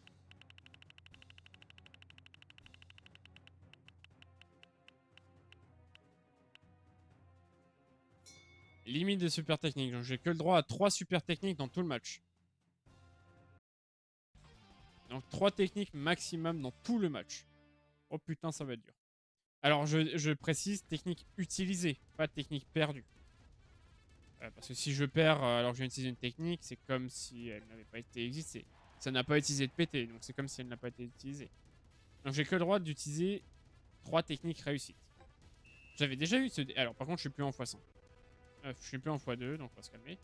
Speaker 1: Limite de super technique. Donc, j'ai que le droit à 3 super techniques dans tout le match. Donc 3 techniques maximum dans tout le match. Oh putain, ça va être dur. Alors je précise technique utilisée, pas technique perdue. Parce que si je perds alors que j'ai utilisé une technique, c'est comme si elle n'avait pas été existée. Ça n'a pas utilisé de PT, donc c'est comme si elle n'a pas été utilisée. Donc j'ai que le droit d'utiliser 3 techniques réussites. J'avais déjà eu ce... Alors par contre je suis plus en x100. Je suis plus en x2, donc on va se calmer.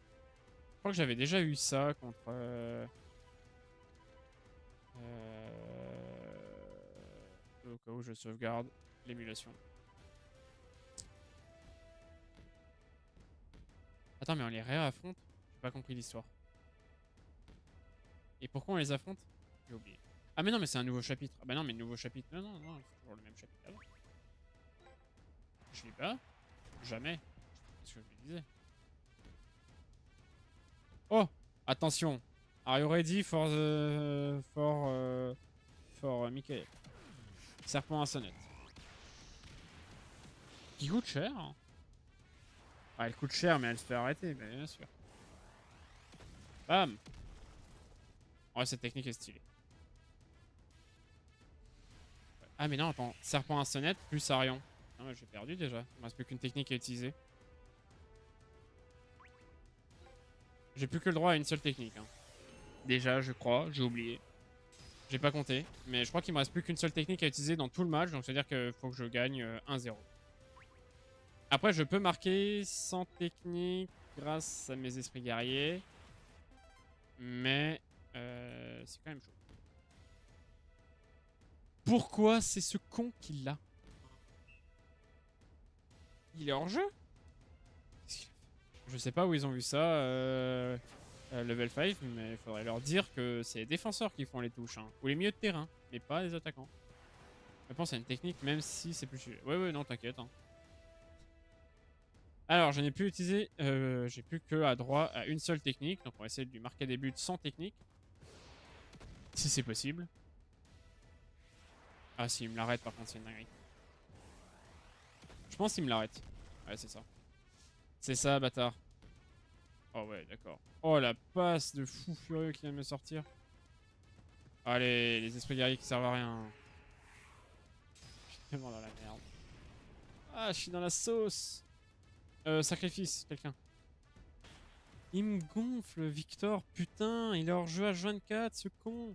Speaker 1: Je crois que j'avais déjà eu ça contre... au cas où je sauvegarde l'émulation. Attends, mais on les réaffronte? J'ai pas compris l'histoire. Et pourquoi on les affronte? J'ai oublié. Ah mais non, mais c'est un nouveau chapitre. Ah bah non, mais nouveau chapitre. Non, non, non, c'est toujours le même chapitre avant. Je l'ai pas? Jamais. C'est ce que je me disais. Oh! Attention! Are you ready for the... for Michael? Serpent à sonnette. Qui coûte cher? Hein. Ah, elle coûte cher, mais elle se fait arrêter, mais bien sûr. Bam! Ouais, cette technique est stylée. Ah, mais non, attends. Serpent à sonnette plus Arion. Ah, ouais, j'ai perdu déjà. Il me reste plus qu'une technique à utiliser. J'ai plus que le droit à une seule technique. Hein. Déjà, je crois. J'ai oublié. J'ai pas compté. Mais je crois qu'il me reste plus qu'une seule technique à utiliser dans tout le match. Donc, c'est-à-dire qu'il faut que je gagne 1-0. Après, je peux marquer sans technique grâce à mes esprits guerriers. Mais c'est quand même chaud. Pourquoi c'est ce con qui l'a? Il est hors jeu? Je sais pas où ils ont vu ça, level 5, mais il faudrait leur dire que c'est les défenseurs qui font les touches, hein, ou les milieux de terrain, mais pas les attaquants. Je pense à une technique, même si c'est plus... Ouais, non, t'inquiète. Hein. Alors, je n'ai plus utilisé... j'ai plus que à droit à une seule technique, donc on va essayer de lui marquer des buts sans technique. Si c'est possible. Ah, si, il me l'arrête, par contre, c'est une dinguerie. Je pense qu'il me l'arrête. Ouais, c'est ça. C'est ça, bâtard. Oh ouais, d'accord. Oh, la passe de fou furieux qui vient de me sortir. Allez, les esprits guerriers qui servent à rien. Je suis tellement dans la merde. Ah, je suis dans la sauce. Sacrifice, quelqu'un. Il me gonfle, Victor. Putain, il est hors jeu H24, ce con.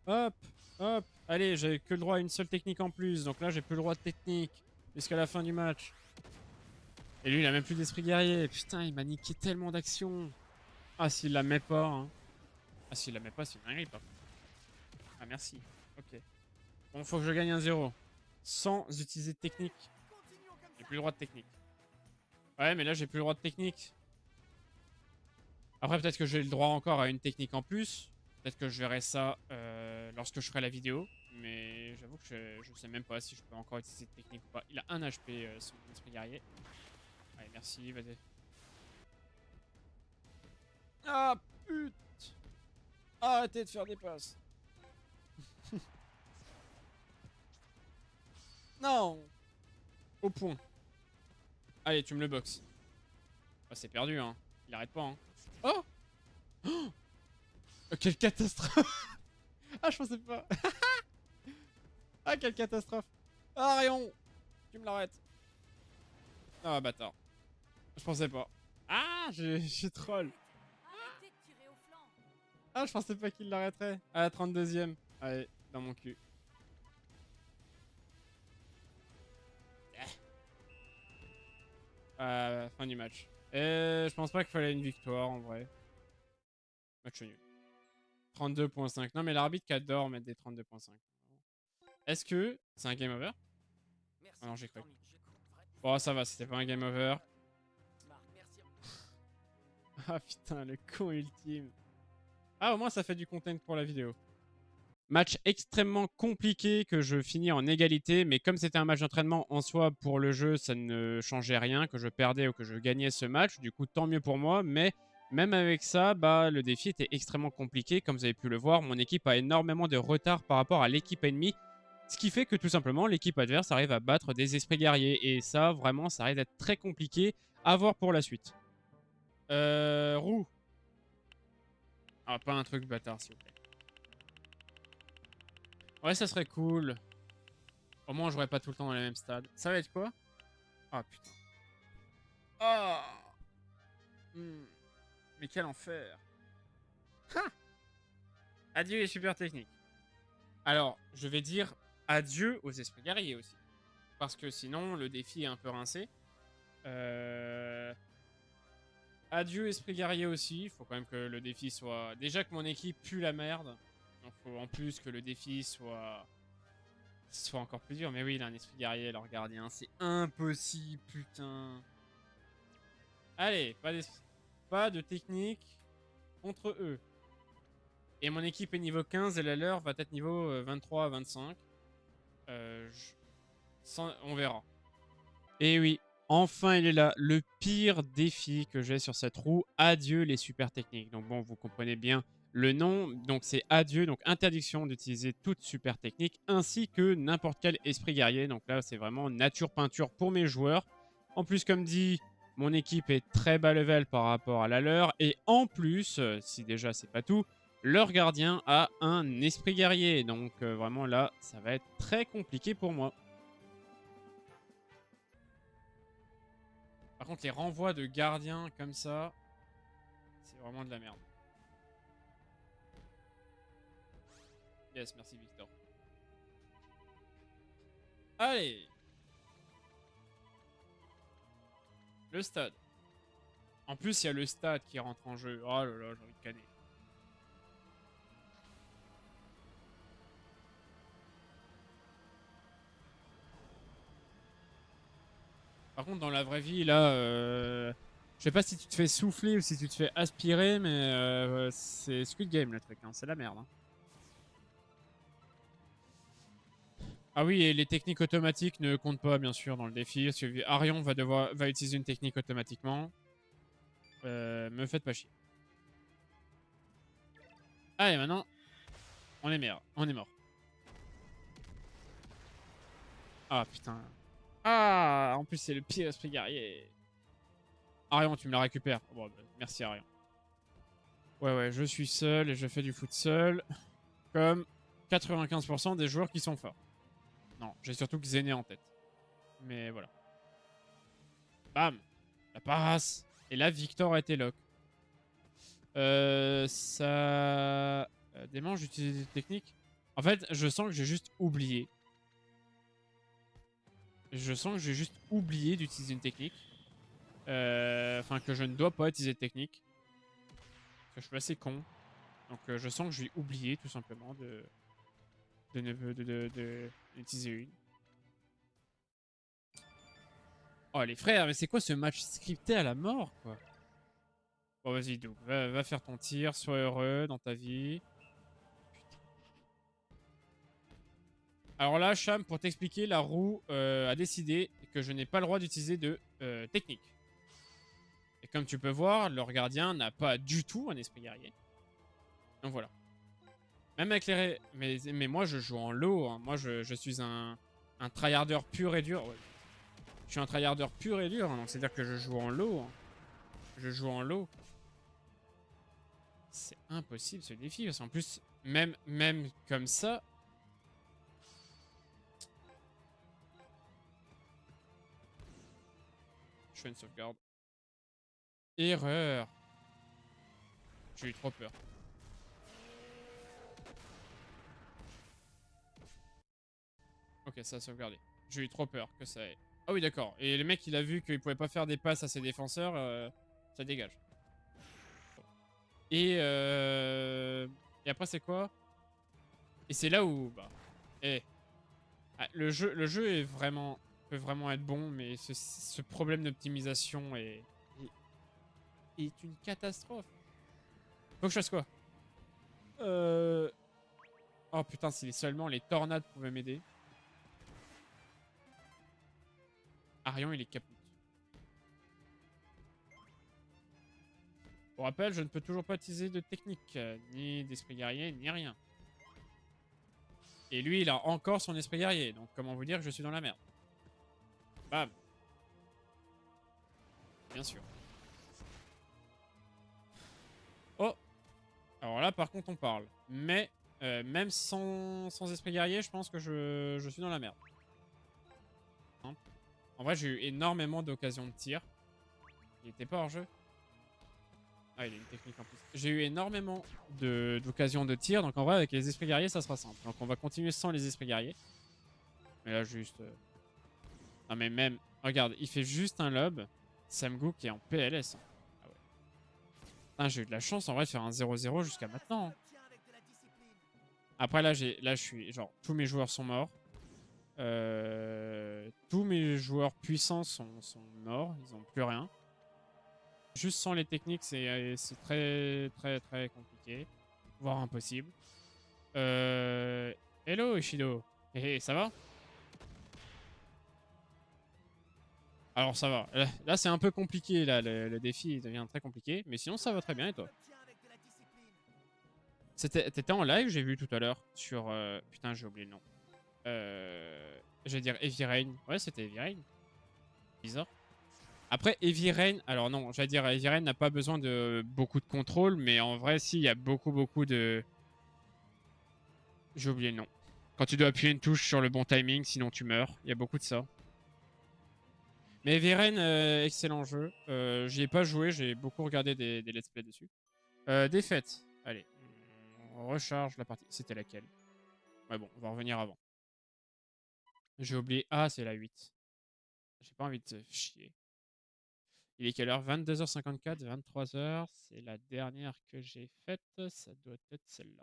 Speaker 1: Hop, hop. Allez, j'avais que le droit à une seule technique en plus. Donc là, j'ai plus le droit de technique. Jusqu'à la fin du match. Et lui, il a même plus d'esprit guerrier. Putain, il m'a niqué tellement d'actions. Ah, s'il la met pas, hein. Ah, s'il la met pas, c'est une dinguerie, pas. Ah, merci. Ok. Bon, faut que je gagne 1-0. Sans utiliser de technique. J'ai plus le droit de technique. Ouais, mais là, j'ai plus le droit de technique. Après, peut-être que j'ai le droit encore à une technique en plus. Peut-être que je verrai ça lorsque je ferai la vidéo. Mais j'avoue que je sais même pas si je peux encore utiliser de technique ou pas. Il a 1 HP, son esprit guerrier. Allez, merci, vas-y. Ah, putain. Arrêtez de faire des passes. Non. Au point. Allez, tu me le boxes. Ah, c'est perdu, hein. Il arrête pas, hein. Oh, oh, quelle catastrophe. Ah, je pensais pas. Ah, quelle catastrophe. Ah, Rayon. Tu me l'arrêtes. Ah, bâtard. Je pensais pas. Ah, j'ai troll. Ah, je pensais pas qu'il l'arrêterait. À la 32ème. Allez, dans mon cul. Fin du match. Et je pense pas qu'il fallait une victoire en vrai. Match nul. 32.5. Non, mais l'arbitre qui adore mettre des 32.5. Est-ce que c'est un game over?
Speaker 2: Merci.
Speaker 1: Ah non, j'ai cru.
Speaker 2: Tant mieux. Je compte vraiment.
Speaker 1: Bon, ça va, c'était pas un game over.
Speaker 2: Marc, merci.
Speaker 1: Ah putain, le con ultime. Ah, au moins, ça fait du content pour la vidéo. Match extrêmement compliqué que je finis en égalité, mais comme c'était un match d'entraînement en soi pour le jeu, ça ne changeait rien, que je perdais ou que je gagnais ce match. Du coup, tant mieux pour moi, mais même avec ça, bah, le défi était extrêmement compliqué. Comme vous avez pu le voir, mon équipe a énormément de retard par rapport à l'équipe ennemie, ce qui fait que tout simplement, l'équipe adverse arrive à battre des esprits guerriers. Et ça, vraiment, ça risque d'être très compliqué à voir pour la suite. Roux. Ah, pas un truc bâtard, s'il vous plaît. Ouais, ça serait cool. Au moins, on jouerait pas tout le temps dans les mêmes stades. Ça va être quoi? Ah, putain. Oh. Mais quel enfer. Ha. Adieu les super techniques. Alors, je vais dire adieu aux esprits guerriers aussi. Parce que sinon, le défi est un peu rincé. Adieu esprit guerrier aussi. Il faut quand même que le défi soit... Déjà que mon équipe pue la merde. Donc, faut en plus que le défi soit encore plus dur. Mais oui, il a un esprit guerrier, leur gardien. C'est impossible, putain. Allez, pas de technique contre eux. Et mon équipe est niveau 15 et la leur va être niveau 23 à 25. On verra. Et oui, enfin il est là. Le pire défi que j'ai sur cette roue. Adieu les super techniques. Donc bon, vous comprenez bien le nom. Donc c'est adieu, donc interdiction d'utiliser toute super technique ainsi que n'importe quel esprit guerrier. Donc là, c'est vraiment nature peinture pour mes joueurs. En plus, comme dit, mon équipe est très bas level par rapport à la leur. Et en plus, si déjà c'est pas tout, leur gardien a un esprit guerrier. Donc vraiment là, ça va être très compliqué pour moi. Par contre, les renvois de gardiens comme ça, c'est vraiment de la merde. Yes, merci Victor. Allez. Le stade. En plus, il y a le stade qui rentre en jeu. Oh là là, j'ai envie de canner. Par contre, dans la vraie vie, là, je sais pas si tu te fais souffler ou si tu te fais aspirer, mais c'est Squid Game le truc, hein. C'est la merde. Hein. Ah oui, et les techniques automatiques ne comptent pas, bien sûr, dans le défi. Parce que Arion va utiliser une technique automatiquement. Me faites pas chier. Allez, maintenant, on est merde. On est mort. Ah, putain. Ah, en plus, c'est le pire esprit guerrier. Arion, tu me la récupères. Bon, bah, merci, Arion. Ouais, ouais, je suis seul et je fais du foot seul. Comme 95% des joueurs qui sont forts. Non, j'ai surtout Xené en tête. Mais voilà. Bam. La passe. Et là, Victor a été lock. Ça... Dément, j'utilise des techniques. En fait, je sens que j'ai juste oublié. Je sens que j'ai juste oublié d'utiliser une technique. Enfin, que je ne dois pas utiliser de technique. Parce que je suis assez con. Donc, je sens que je vais oublier tout simplement d'utiliser une. Oh, les frères, mais c'est quoi ce match scripté à la mort, quoi? Bon, vas-y, Doug. Va faire ton tir. Sois heureux dans ta vie. Putain. Alors là, Cham, pour t'expliquer, la roue a décidé que je n'ai pas le droit d'utiliser de technique. Et comme tu peux voir, leur gardien n'a pas du tout un esprit guerrier. Donc voilà. Même avec les... Mais moi, je joue en low. Hein. Moi, je suis un tryharder pur et dur. Ouais. Je suis un tryharder pur et dur. Hein. Donc c'est-à-dire que je joue en low. Hein. Je joue en low. C'est impossible ce défi. Parce qu'en plus, même comme ça... Je fais une sauvegarde. Erreur. J'ai eu trop peur. Ok, ça a sauvegardé. J'ai eu trop peur que ça ait... Ah oui, d'accord. Et le mec, il a vu qu'il pouvait pas faire des passes à ses défenseurs. Ça dégage. Et Et après, c'est quoi? Et c'est là où... Bah, eh, le jeu est vraiment, peut vraiment être bon, mais ce problème d'optimisation est une catastrophe. Faut que je fasse quoi? Oh putain, si seulement les tornades pouvaient m'aider. Arion, il est caput. Pour rappel, je ne peux toujours pas utiliser de technique, ni d'esprit guerrier, ni rien. Et lui, il a encore son esprit guerrier, donc comment vous dire que je suis dans la merde. Bam. Bien sûr. Oh. Alors là, par contre, on parle. Mais, même sans esprit guerrier, je pense que je suis dans la merde. Hein. En vrai, j'ai eu énormément d'occasions de tir. Il était pas hors jeu. Ah, il a une technique en plus. J'ai eu énormément d'occasions de tir, donc en vrai, avec les esprits guerriers, ça sera simple. Donc on va continuer sans les esprits guerriers. Mais là, juste... Non, mais même... Regarde, il fait juste un lob. Samguk qui est en PLS. Hein. Ah ouais. Putain, j'ai eu de la chance, en vrai, de faire un 0-0 jusqu'à maintenant. Hein. Après, là, je suis... Genre, tous mes joueurs sont morts. Tous mes joueurs puissants sont morts. Ils n'ont plus rien. Juste sans les techniques, c'est très, très, très compliqué. Voire impossible. Hello, Ishido. Hé, ça va? Alors, ça va. Là, c'est un peu compliqué. Là, le défi devient très compliqué. Mais sinon, ça va très bien. Et toi? T'étais en live, j'ai vu tout à l'heure. Sur... Putain, j'ai oublié le nom. Je vais dire Heavy Rain. Ouais, c'était Heavy Rain. Bizarre. Après, Heavy Rain, alors non, j'allais dire Heavy Rain n'a pas besoin de beaucoup de contrôle, mais en vrai, si, il y a beaucoup de... J'ai oublié le nom. Quand tu dois appuyer une touche sur le bon timing, sinon tu meurs. Il y a beaucoup de ça. Mais Heavy Rain, excellent jeu. J'y ai pas joué, j'ai beaucoup regardé des let's play dessus. Défaite. Allez, on recharge la partie. C'était laquelle? Ouais, bon, on va revenir avant. J'ai oublié. Ah, c'est la 8. J'ai pas envie de te chier. Il est quelle heure? 22h54, 23h. C'est la dernière que j'ai faite. Ça doit être celle-là.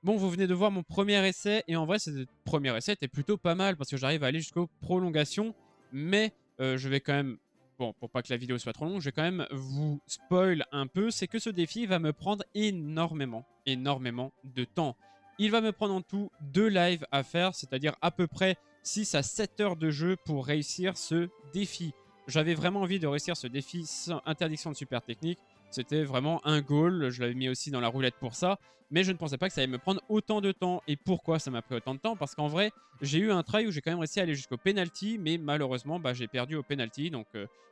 Speaker 1: Bon, vous venez de voir mon premier essai. Et en vrai, ce premier essai était plutôt pas mal. Parce que j'arrive à aller jusqu'aux prolongations. Mais je vais quand même... Bon, pour pas que la vidéo soit trop longue, je vais quand même vous spoil un peu. C'est que ce défi va me prendre énormément de temps. Il va me prendre en tout 2 lives à faire. C'est-à-dire à peu près 6 à 7 heures de jeu pour réussir ce défi. J'avais vraiment envie de réussir ce défi sans interdiction de super technique. C'était vraiment un goal. Je l'avais mis aussi dans la roulette pour ça. Mais je ne pensais pas que ça allait me prendre autant de temps. Et pourquoi ça m'a pris autant de temps? Parce qu'en vrai, j'ai eu un try où j'ai quand même réussi à aller jusqu'au penalty. Mais malheureusement, bah, j'ai perdu au penalty. Donc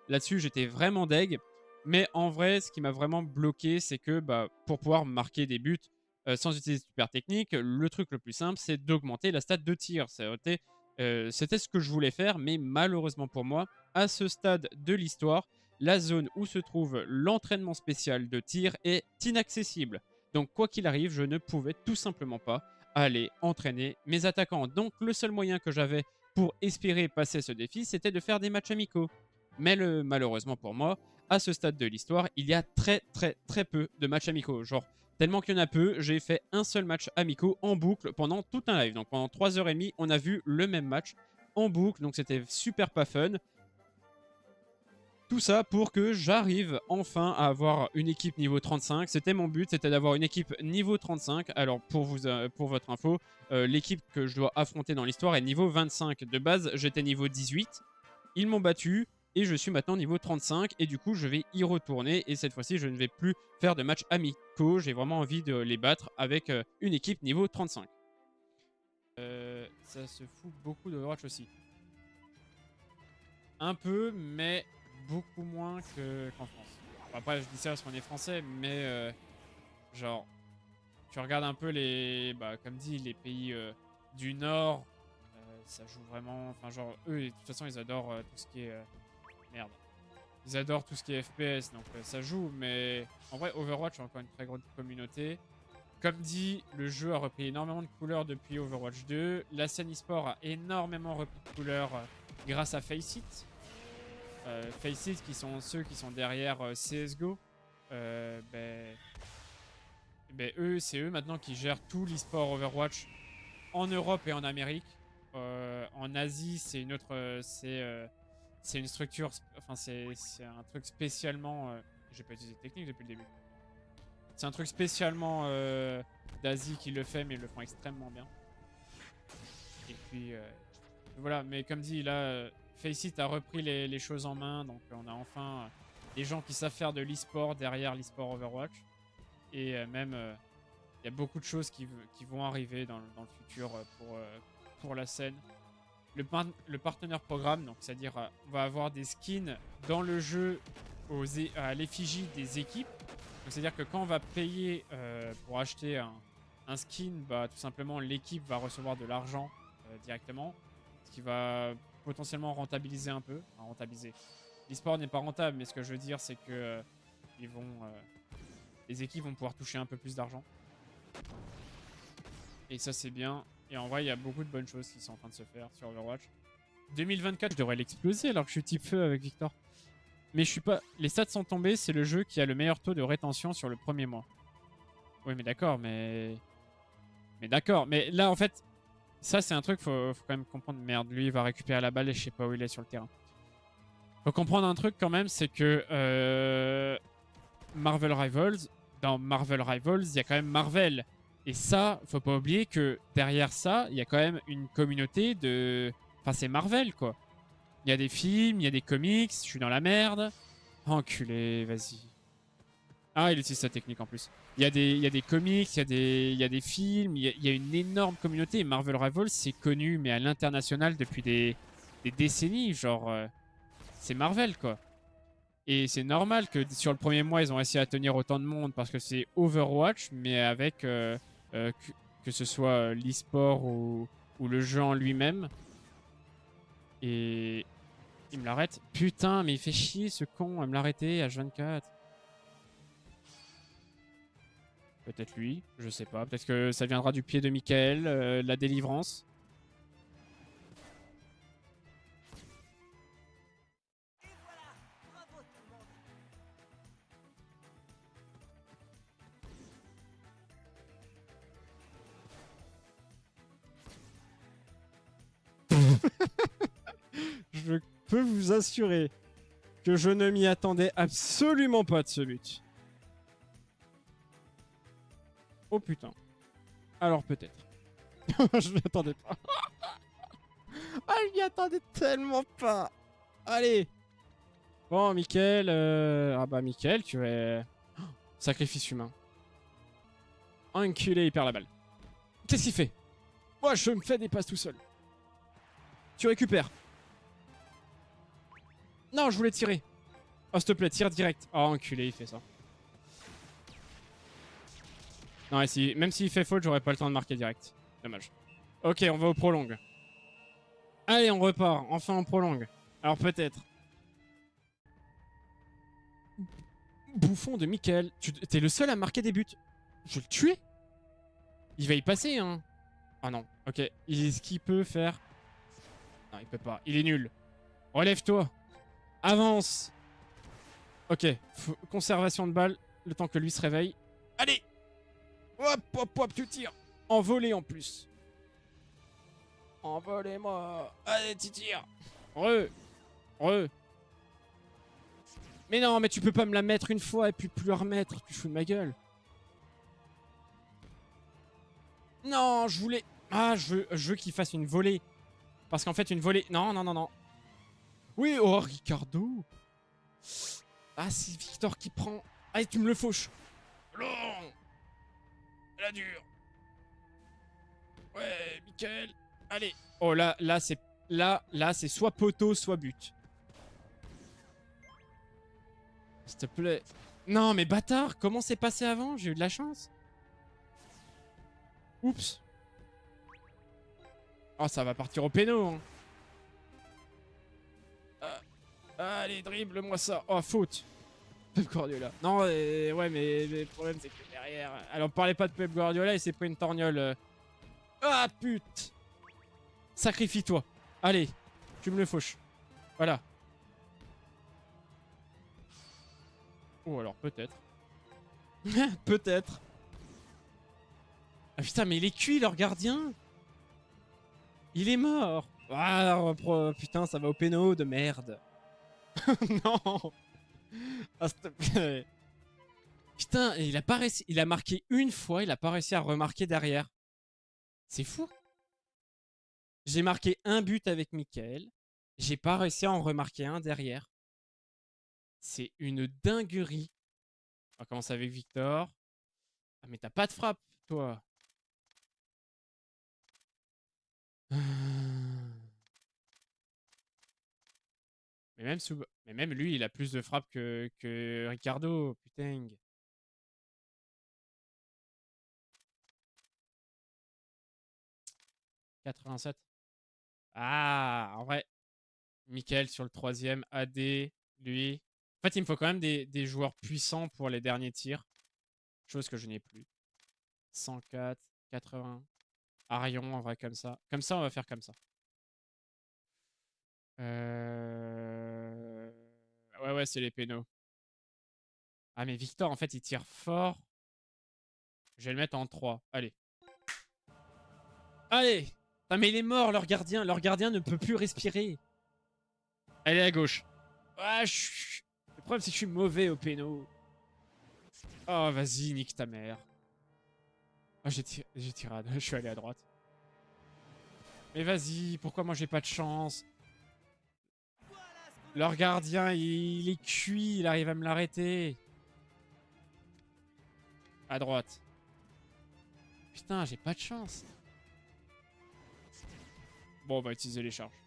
Speaker 1: là-dessus, j'étais vraiment deg. Mais en vrai, ce qui m'a vraiment bloqué, c'est que bah, pour pouvoir marquer des buts sans utiliser de super technique, le truc le plus simple, c'est d'augmenter la stat de tir. C'était ce que je voulais faire. Mais malheureusement pour moi, à ce stade de l'histoire, la zone où se trouve l'entraînement spécial de tir est inaccessible. Donc quoi qu'il arrive, je ne pouvais tout simplement pas aller entraîner mes attaquants. Donc le seul moyen que j'avais pour espérer passer ce défi, c'était de faire des matchs amicaux. Mais malheureusement pour moi, à ce stade de l'histoire, il y a très peu de matchs amicaux. Genre, tellement qu'il y en a peu, j'ai fait un seul match amicaux en boucle pendant tout un live. Donc pendant 3h30, on a vu le même match en boucle. Donc c'était super pas fun. Tout ça pour que j'arrive enfin à avoir une équipe niveau 35. C'était mon but, c'était d'avoir une équipe niveau 35. Alors pour votre info, l'équipe que je dois affronter dans l'histoire est niveau 25. De base, j'étais niveau 18. Ils m'ont battu et je suis maintenant niveau 35. Et du coup, je vais y retourner. Et cette fois-ci, je ne vais plus faire de matchs amicaux. J'ai vraiment envie de les battre avec une équipe niveau 35. Ça se fout beaucoup d'Overwatch aussi. Un peu, mais beaucoup moins qu'en France. Bon, après, je dis ça parce qu'on est français, mais genre, tu regardes un peu les, bah, comme dit, les pays du Nord, ça joue vraiment. Enfin, genre, eux, de toute façon, ils adorent tout ce qui est. Merde. Ils adorent tout ce qui est FPS, donc ça joue, mais en vrai, Overwatch a encore une très grande communauté. Comme dit, le jeu a repris énormément de couleurs depuis Overwatch 2. La scène e-sport a énormément repris de couleurs grâce à Faceit. Faceit qui sont ceux qui sont derrière CSGO. C'est eux maintenant qui gèrent tout l'e-sport Overwatch en Europe et en Amérique. En Asie, c'est une autre, c'est une structure, enfin c'est un truc spécialement. J'ai pas utilisé de technique depuis le début. C'est un truc spécialement d'Asie qui le fait, mais ils le font extrêmement bien. Et puis voilà, mais comme dit là, Faceit a repris les choses en main, donc on a enfin des gens qui savent faire de l'e-sport derrière l'e-sport Overwatch. Et même, il y a beaucoup de choses qui vont arriver dans le futur pour la scène. Le partenaire programme, donc c'est-à-dire on va avoir des skins dans le jeu à l'effigie des équipes. C'est-à-dire que quand on va payer pour acheter un skin, bah, tout simplement l'équipe va recevoir de l'argent directement, ce qui va potentiellement rentabiliser un peu. Enfin, rentabiliser. L'e-sport n'est pas rentable, mais ce que je veux dire, c'est que les équipes vont pouvoir toucher un peu plus d'argent. Et ça, c'est bien. Et en vrai, il y a beaucoup de bonnes choses qui sont en train de se faire sur Overwatch. 2024, je devrais l'exploser alors que je suis type feu avec Victor. Mais je suis pas... Les stats sont tombés, c'est le jeu qui a le meilleur taux de rétention sur le premier mois. Oui, mais d'accord, mais d'accord. Mais là, en fait, ça, c'est un truc, faut quand même comprendre. Merde, lui, il va récupérer la balle et je sais pas où il est sur le terrain. Faut comprendre un truc quand même, c'est que Marvel Rivals, dans Marvel Rivals, il y a quand même Marvel. Et ça, faut pas oublier que derrière ça, il y a quand même une communauté de... Enfin, c'est Marvel, quoi. Il y a des films, il y a des comics, je suis dans la merde. Enculé, vas-y. Ah, il utilise sa technique en plus. Il y a des comics, il y a des films, il y a une énorme communauté. Et Marvel Rivals, c'est connu, mais à l'international depuis des décennies. Genre, c'est Marvel, quoi. Et c'est normal que sur le premier mois, ils ont réussi à tenir autant de monde parce que c'est Overwatch, mais avec que ce soit l'e-sport ou le jeu en lui-même. Et il me l'arrête. Putain, mais il fait chier ce con à me l'arrêter H24. Peut-être lui, je sais pas. Peut-être que ça viendra du pied de Michael, la délivrance.
Speaker 2: Et voilà, bravo tout le monde.
Speaker 3: Je peux vous assurer que je ne m'y attendais absolument pas de ce but. Oh putain. Alors peut-être. Je m'y attendais pas. Ah, je m'y attendais tellement pas. Allez. Bon, Mickaël. Ah bah, Mickaël, tu es... Oh, sacrifice humain. Enculé, il perd la balle. Qu'est-ce qu'il fait? Moi, je me fais des passes tout seul. Tu récupères. Non, je voulais tirer. Oh, s'il te plaît, tire direct. Oh, enculé, il fait ça. Non, et même s'il fait faute, j'aurais pas le temps de marquer direct. Dommage. Ok, on va au prolong. Allez, on repart. Enfin, on prolongue. Alors, peut-être. Bouffon de Michael. T'es le seul à marquer des buts. Je vais le tuer. Il va y passer, hein. Ah non. Ok. Est-ce qu'il peut faire... Non, il peut pas. Il est nul. Relève-toi. Avance. Ok. Conservation de balle. Le temps que lui se réveille. Allez. Hop, hop, hop, tu tires. En volée en plus. Envolez-moi. Allez, tu tires. Re. Mais non, mais tu peux pas me la mettre une fois et puis plus la remettre. Tu fous de ma gueule. Non, je voulais... Ah, je veux qu'il fasse une volée. Parce qu'en fait, une volée... Non, non, non, non. Oui, oh, Ricardo. Ah, c'est Victor qui prend... Allez, tu me le fauches. Long. La dure. Ouais, Michael. Allez. Oh, là, c'est... Là, c'est soit poteau, soit but. S'il te plaît. Non, mais bâtard, comment c'est passé avant? J'ai eu de la chance. Oups. Oh, ça va partir au péno. Hein. Allez, dribble-moi ça. Oh, faute. Pep Guardiola. Non, ouais, mais le problème, c'est que derrière... Alors, parlez pas de Pep Guardiola, il s'est pris une torgnole. Ah, pute. Sacrifie-toi. Allez, tu me le fauches. Voilà. Oh, alors, peut-être. Peut-être. Ah putain, mais il est cuit, leur gardien. Il est mort. Ah, putain, ça va au péno de merde. Non. Ah, s'il te plaît. Putain, il a pas réussi. Il a marqué une fois, il a pas réussi à remarquer derrière. C'est fou. J'ai marqué un but avec Mickaël. J'ai pas réussi à en remarquer un derrière. C'est une dinguerie. On va commencer avec Victor. Ah, mais t'as pas de frappe, toi. Mais même lui, il a plus de frappe que Ricardo. Putain. « 87. Ah, en vrai. Mickaël sur le troisième. AD, lui. En fait, il me faut quand même des joueurs puissants pour les derniers tirs. Chose que je n'ai plus. 104, 80. Arion, en vrai, comme ça. Comme ça, on va faire comme ça. Ouais, ouais, c'est les pénaux. Ah, mais Victor, en fait, il tire fort. Je vais le mettre en 3. Allez. Allez! Ah, mais il est mort, leur gardien. Leur gardien ne peut plus respirer. Allez, à gauche. Ah, le problème, c'est que je suis mauvais au péno. Oh, vas-y, nique ta mère. Oh, j'ai tiré. Je suis allé à droite. Mais vas-y, pourquoi moi j'ai pas de chance? Leur gardien, il est cuit, il arrive à me l'arrêter. À droite. Putain, j'ai pas de chance. Bon, on va utiliser les charges.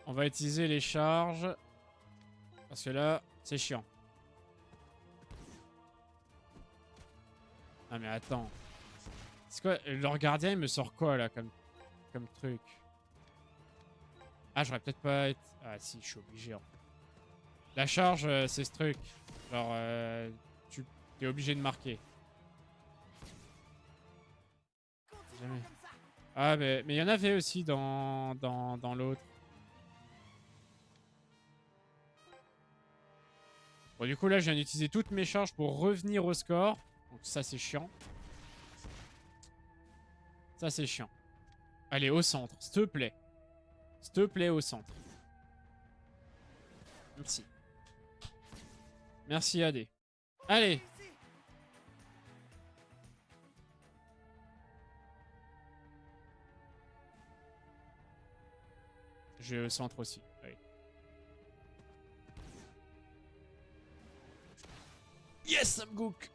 Speaker 3: On va utiliser les charges. Parce que là, c'est chiant. Ah mais attends. C'est quoi? Leur gardien, il me sort quoi là comme truc? Ah, j'aurais peut-être pas été... Ah si, je suis obligé. En fait. La charge, c'est ce truc. Genre, tu es obligé de marquer. Jamais. Ah, mais il y en avait aussi dans l'autre. Bon, du coup, là, je viens d'utiliser toutes mes charges pour revenir au score. Donc ça, c'est chiant. Ça, c'est chiant. Allez, au centre, s'il te plaît. S'il te plaît, au centre. Merci. Merci, AD. Allez. Je vais au centre aussi. Allez. Yes, Sam Gook.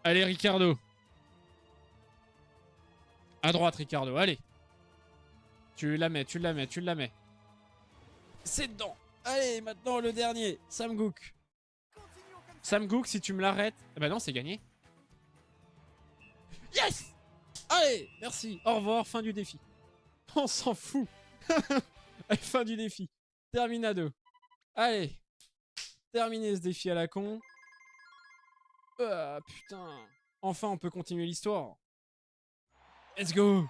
Speaker 3: Allez, Ricardo. À droite, Ricardo. Allez. Tu la mets, tu la mets, tu la mets. C'est dedans. Allez, maintenant le dernier. Sam Gook. Sam Gook, si tu me l'arrêtes... Eh ben non, c'est gagné. Yes. Allez, merci. Au revoir, fin du défi. On s'en fout. Allez, fin du défi. Terminado. Allez. Terminer ce défi à la con. Ah, putain. Enfin, on peut continuer l'histoire. Let's go.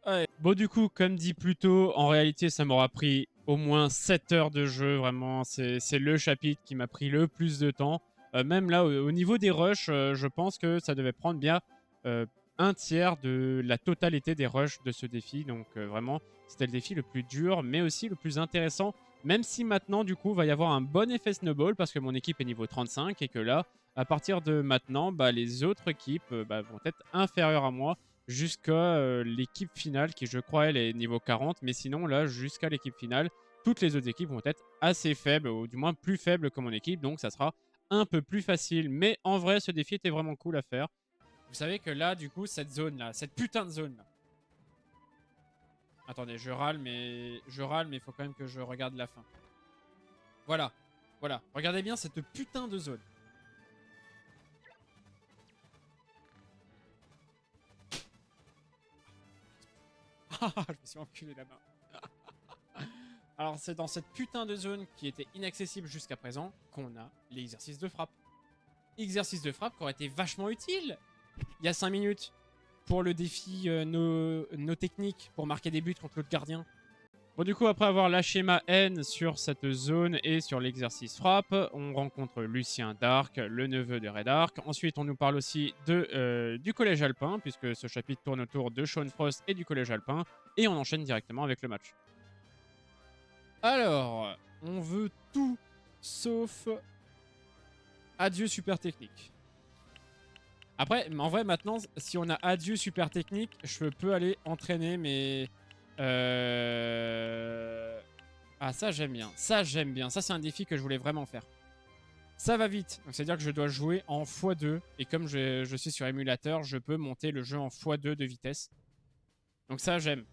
Speaker 3: Ouais. Bon, du coup, comme dit plus tôt, en réalité, ça m'aura pris au moins 7 heures de jeu. Vraiment, c'est le chapitre qui m'a pris le plus de temps. Même là, au niveau des rushs, je pense que ça devait prendre bien un tiers de la totalité des rushs de ce défi. Donc, vraiment, c'était le défi le plus dur, mais aussi le plus intéressant. Même si maintenant, du coup, va y avoir un bon effet snowball parce que mon équipe est niveau 35 et que là, à partir de maintenant, bah, les autres équipes vont être inférieures à moi jusqu'à l'équipe finale qui, je crois, elle est niveau 40. Mais sinon, là, jusqu'à l'équipe finale, toutes les autres équipes vont être assez faibles, ou du moins plus faibles que mon équipe. Donc, ça sera un peu plus facile. Mais en vrai, ce défi était vraiment cool à faire. Vous savez que là, du coup, cette zone-là, cette putain de zone-là. Attendez, je râle, mais il faut quand même que je regarde la fin. Voilà, voilà. Regardez bien cette putain de zone. Ah, je me suis enculé la main. Alors, c'est dans cette putain de zone qui était inaccessible jusqu'à présent qu'on a l'exercice de frappe. Exercice de frappe qui aurait été vachement utile il y a 5 minutes pour le défi nos techniques pour marquer des buts contre l'autre gardien.
Speaker 1: Bon, du coup, après avoir lâché ma haine sur cette zone et sur l'exercice frappe, on rencontre Lucien Dark, le neveu de Red Ark. Ensuite, on nous parle aussi du collège alpin, puisque ce chapitre tourne autour de Sean Frost et du collège alpin. Et on enchaîne directement avec le match. Alors, on veut tout sauf adieu super technique. Après, en vrai, maintenant, si on a adieu super technique, je peux aller entraîner mes... Ah, ça, j'aime bien. Ça, j'aime bien. Ça, c'est un défi que je voulais vraiment faire. Ça va vite. Donc, c'est-à-dire que je dois jouer en x2. Et comme je suis sur émulateur, je peux monter le jeu en x2 de vitesse. Donc, ça, j'aime.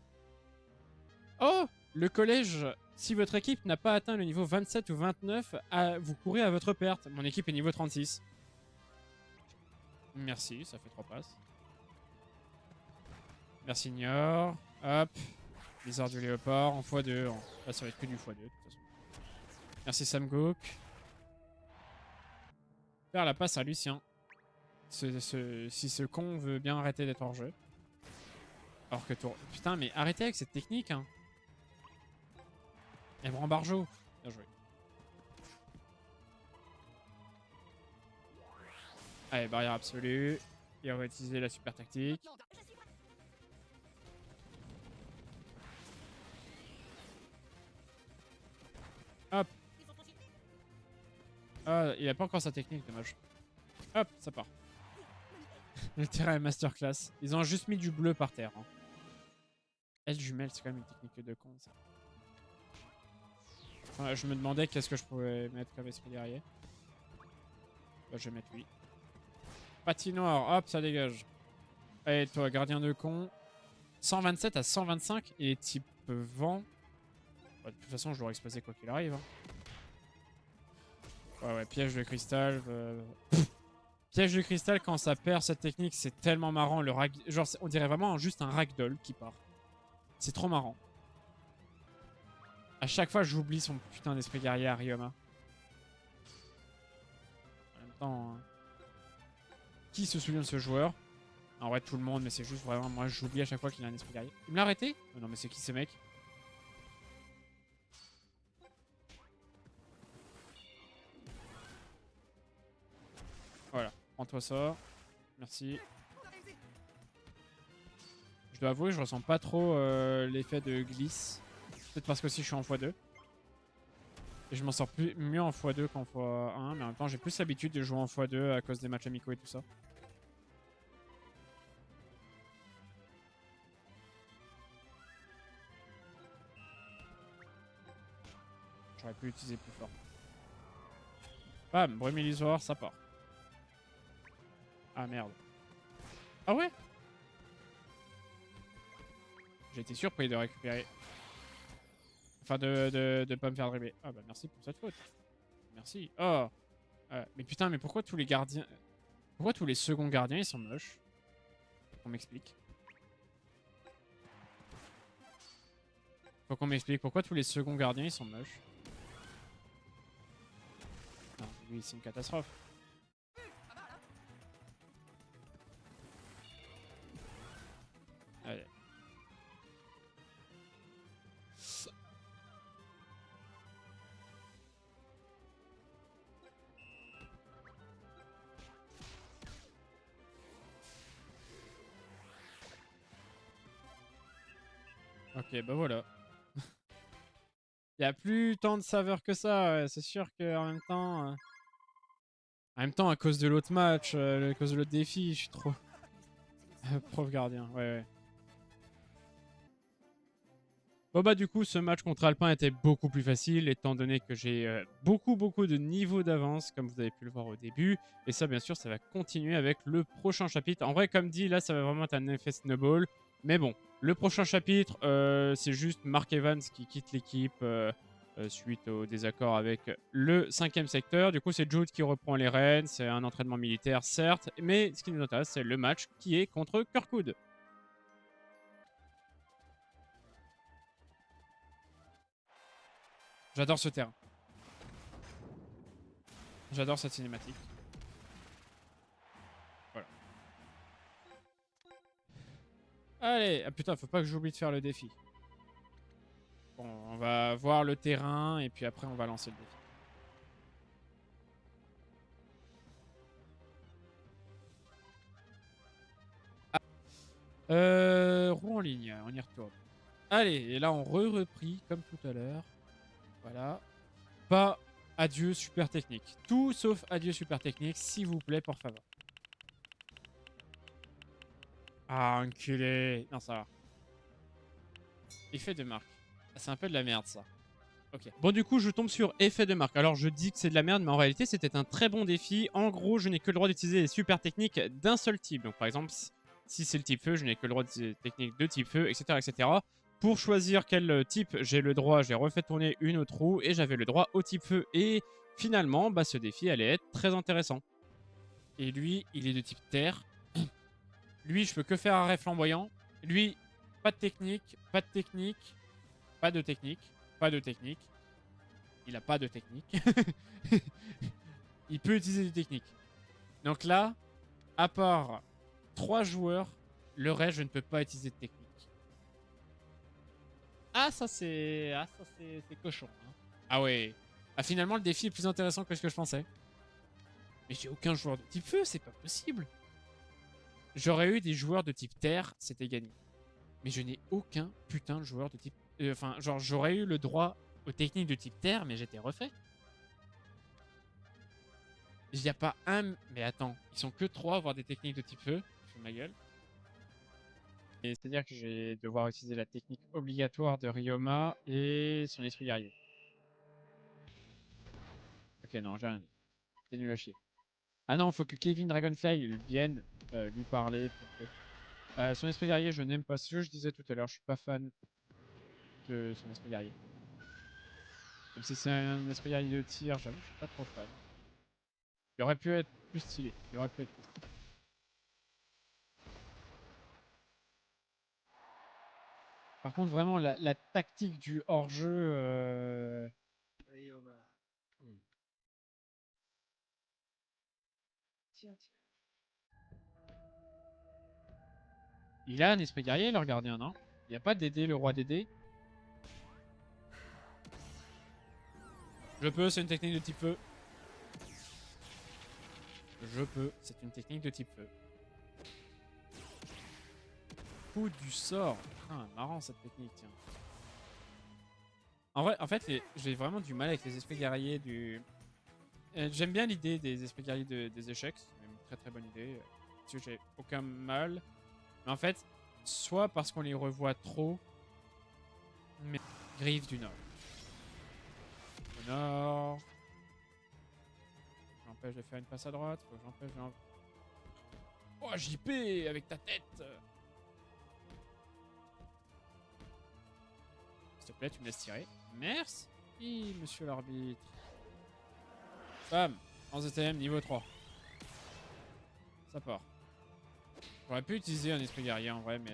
Speaker 1: Oh, le collège. Si votre équipe n'a pas atteint le niveau 27 ou 29, vous courez à votre perte. Mon équipe est niveau 36. Merci, ça fait 3 passes. Merci Nior. Hop. Blizzard du léopard en x2. Là, ça va être que du x2 de toute façon. Merci Samgook. Faire la passe à Lucien. Si ce con veut bien arrêter d'être hors jeu. Alors que tour. Putain, mais arrêtez avec cette technique, hein. Ebran Barjo. Bien joué. Allez, barrière absolue. Et on va utiliser la super tactique. Hop. Ah, il a pas encore sa technique, dommage. Hop, ça part. Le terrain est masterclass. Ils ont juste mis du bleu par terre. Hein. L jumelle, c'est quand même une technique de con, ça. Enfin, je me demandais qu'est-ce que je pouvais mettre comme esprit guerrier. Bah, je vais mettre lui. Patinoire, hop, ça dégage. Allez, toi, gardien de con. 127 à 125 et type vent. Bah, de toute façon, je dois exploser quoi qu'il arrive. Hein. Ouais, piège de cristal. Piège de cristal, quand ça perd cette technique, c'est tellement marrant. Genre, on dirait vraiment juste un ragdoll qui part. C'est trop marrant. À chaque fois, j'oublie son putain d'esprit guerrier à Ryoma. En même temps, hein. Qui se souvient de ce joueur? En vrai, tout le monde, mais c'est juste vraiment, moi, j'oublie à chaque fois qu'il a un esprit guerrier. Il me l'a arrêté? Oh non, mais c'est qui ce mec? Voilà, prends-toi ça. Merci. Je dois avouer, je ressens pas trop l'effet de glisse. Peut-être parce que aussi je suis en x2. Et je m'en sors mieux en x2 qu'en x1. Mais en même temps, j'ai plus l'habitude de jouer en x2 à cause des matchs amicaux et tout ça. J'aurais pu l'utiliser plus fort. Bam, brume illusoire, ça part. Ah merde. Ah ouais? J'ai été surpris de récupérer. Enfin, de pas me faire dribbler. Ah bah merci pour cette faute. Merci. Oh. Mais putain, mais pourquoi tous les gardiens... Pourquoi tous les seconds gardiens, ils sont moches? Faut qu'on m'explique. Faut qu'on m'explique pourquoi tous les seconds gardiens, ils sont moches. Non, lui, c'est une catastrophe. Allez. Ok, bah voilà. Il n'y a plus tant de saveur que ça. Ouais. C'est sûr qu'en même temps... En même temps, à cause de l'autre match, à cause de l'autre défi, je suis trop... Prof gardien, ouais. Bon bah du coup, ce match contre Alpin était beaucoup plus facile, étant donné que j'ai beaucoup de niveaux d'avance, comme vous avez pu le voir au début. Et ça, bien sûr, ça va continuer avec le prochain chapitre. En vrai, comme dit, là, ça va vraiment être un effet snowball. Mais bon, le prochain chapitre, c'est juste Mark Evans qui quitte l'équipe suite au désaccord avec le 5e secteur. Du coup, c'est Jude qui reprend les rênes. C'est un entraînement militaire, certes. Mais ce qui nous intéresse, c'est le match qui est contre Kirkwood. J'adore ce terrain. J'adore cette cinématique. Voilà. Allez, ah putain, faut pas que j'oublie de faire le défi. Bon,
Speaker 3: On va voir le terrain et puis après on va lancer le défi. Roue en ligne, on y retourne. Allez, et là on repris comme tout à l'heure. Voilà. Pas adieu super technique. Tout sauf adieu super technique, s'il vous plaît, pour favor. Ah, enculé. Non, ça va. Effet de marque. C'est un peu de la merde, ça. Ok.
Speaker 1: Bon, du coup, je tombe sur effet de marque. Alors, je dis que c'est de la merde, mais en réalité, c'était un très bon défi. En gros, je n'ai que le droit d'utiliser les super techniques d'un seul type. Donc, par exemple, si c'est le type feu, je n'ai que le droit d'utiliser les techniques de type feu, etc., etc. Pour choisir quel type j'ai le droit, j'ai refait tourner une autre roue et j'avais le droit au type feu. Et finalement, bah, ce défi allait être très intéressant.
Speaker 3: Et lui, il est de type terre. Lui, je peux que faire arrêt flamboyant. Lui, pas de technique, pas de technique, pas de technique, pas de technique. Il a pas de technique. Il peut utiliser du technique. Donc là, à part 3 joueurs, le reste, je ne peux pas utiliser de technique. Ah, ça c'est cochon. Hein. Ah ouais. Ah, finalement, le défi est plus intéressant que ce que je pensais. Mais j'ai aucun joueur de type feu, c'est pas possible. J'aurais eu des joueurs de type terre, c'était gagné. Mais je n'ai aucun putain de joueur de type... Enfin, genre, j'aurais eu le droit aux techniques de type terre, mais j'étais refait. Il n'y a pas un... Mais attends, ils sont que 3 à avoir des techniques de type feu. Je fais ma gueule. Et c'est-à-dire que je vais devoir utiliser la technique obligatoire de Ryoma et son esprit guerrier. Ok, non, j'ai rien dit. C'est nul à chier. Ah non, faut que Kevin Dragonfly vienne lui parler. Son esprit guerrier, je n'aime pas. Ce que je disais tout à l'heure, je suis pas fan de son esprit guerrier. Même si c'est un esprit guerrier de tir, j'avoue, je suis pas trop fan. Il aurait pu être plus stylé. Il aurait pu être plus stylé. Par contre, vraiment, la tactique du hors-jeu. Il a un esprit guerrier, leur gardien, non? Il n'y a pas Dédé, le roi Dédé? Je peux, c'est une technique de type feu. Je peux, c'est une technique de type feu. Coup du sort. Ah, marrant cette technique, tiens. En vrai, en fait, j'ai vraiment du mal avec les esprits guerriers du... J'aime bien l'idée des esprits guerriers des échecs. C'est une très très bonne idée. Dessus, j'ai aucun mal. Mais en fait, soit parce qu'on les revoit trop, mais Griffe du Nord. Du Nord. J'empêche de faire une passe à droite. Faut que j'empêche de... Oh, JP avec ta tête. S'il te plaît, tu me laisses tirer. Merci, monsieur l'arbitre. Bam. En ZTM niveau 3. Ça part. J'aurais pu utiliser un esprit guerrier en vrai, mais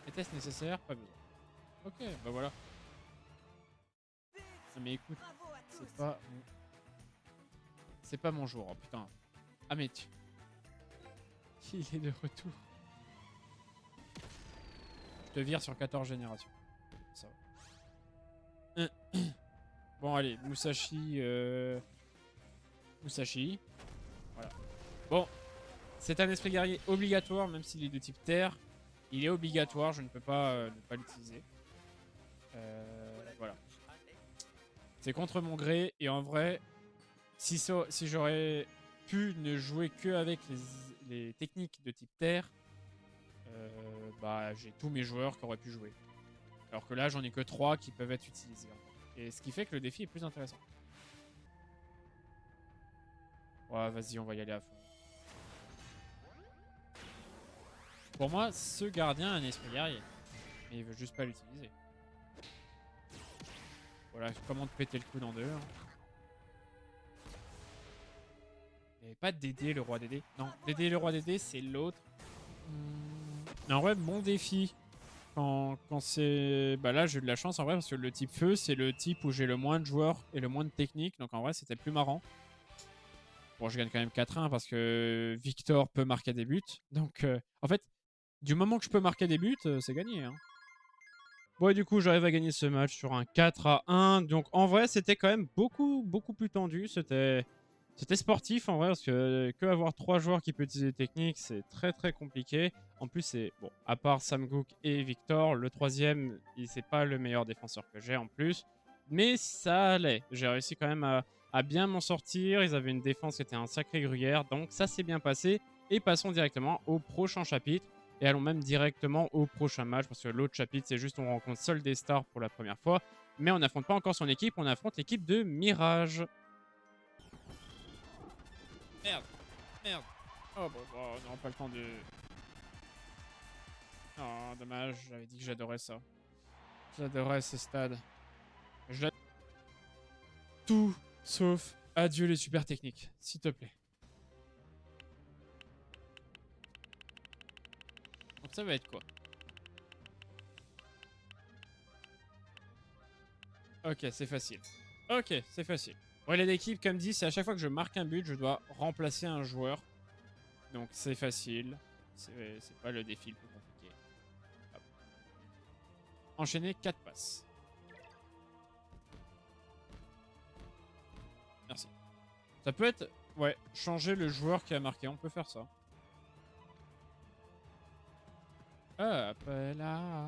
Speaker 3: était-ce nécessaire? Pas besoin. Ok, bah voilà. Mais écoute, c'est pas mon jour, oh, putain. Ah mais tu... Il est de retour. Je te vire sur 14 générations. Ça va. Bon allez, Musashi... Musashi. Voilà. Bon. C'est un esprit guerrier obligatoire, même s'il est de type terre. Il est obligatoire, je ne peux pas ne pas l'utiliser. Voilà. C'est contre mon gré, et en vrai, si j'aurais pu ne jouer que avec les techniques de type terre, bah j'ai tous mes joueurs qui auraient pu jouer. Alors que là, j'en ai que 3 qui peuvent être utilisés. Et ce qui fait que le défi est plus intéressant. Ouais, vas-y, on va y aller à fond. Pour moi, ce gardien a un esprit guerrier. Mais il veut juste pas l'utiliser. Voilà, comment te péter le coup dans deux. Hein. Il n'y avait pas de Dédé, le roi Dédé. Non, Dédé, le roi Dédé, c'est l'autre. En vrai, bon défi. Quand c'est... Bah là, j'ai eu de la chance en vrai, parce que le type feu, c'est le type où j'ai le moins de joueurs et le moins de technique. Donc en vrai, c'était plus marrant. Bon, je gagne quand même 4-1 parce que Victor peut marquer des buts. Donc, en fait, du moment que je peux marquer des buts, c'est gagné. Hein.
Speaker 1: Bon, et du coup, j'arrive à gagner ce match sur un 4-1. Donc, en vrai, c'était quand même beaucoup plus tendu. C'était sportif, en vrai, parce que avoir 3 joueurs qui peuvent utiliser des techniques, c'est très compliqué. En plus, c'est, bon, à part Sam Cook et Victor, le troisième, c'est pas le meilleur défenseur que j'ai, en plus. Mais ça allait. J'ai réussi quand même à bien m'en sortir. Ils avaient une défense qui était un sacré gruyère. Donc, ça s'est bien passé. Et passons directement au prochain chapitre. Et allons même directement au prochain match, parce que l'autre chapitre, c'est juste on rencontre seul des stars pour la première fois. Mais on n'affronte pas encore son équipe, on affronte l'équipe de Mirage. Merde, merde. Oh bon, on n'aura pas le temps de... Oh, dommage, j'avais dit que j'adorais ça. J'adorais ce stade. Tout sauf adieu les super techniques, s'il te plaît. Donc ça va être quoi? Ok, c'est facile. Ok, c'est facile. Relais d'équipe, comme dit, c'est à chaque fois que je marque un but, je dois remplacer un joueur. Donc c'est facile. C'est pas le défi le plus compliqué. Hop. Enchaîner 4 passes. Merci. Ça peut être... Ouais, changer le joueur qui a marqué. On peut faire ça. Hop là.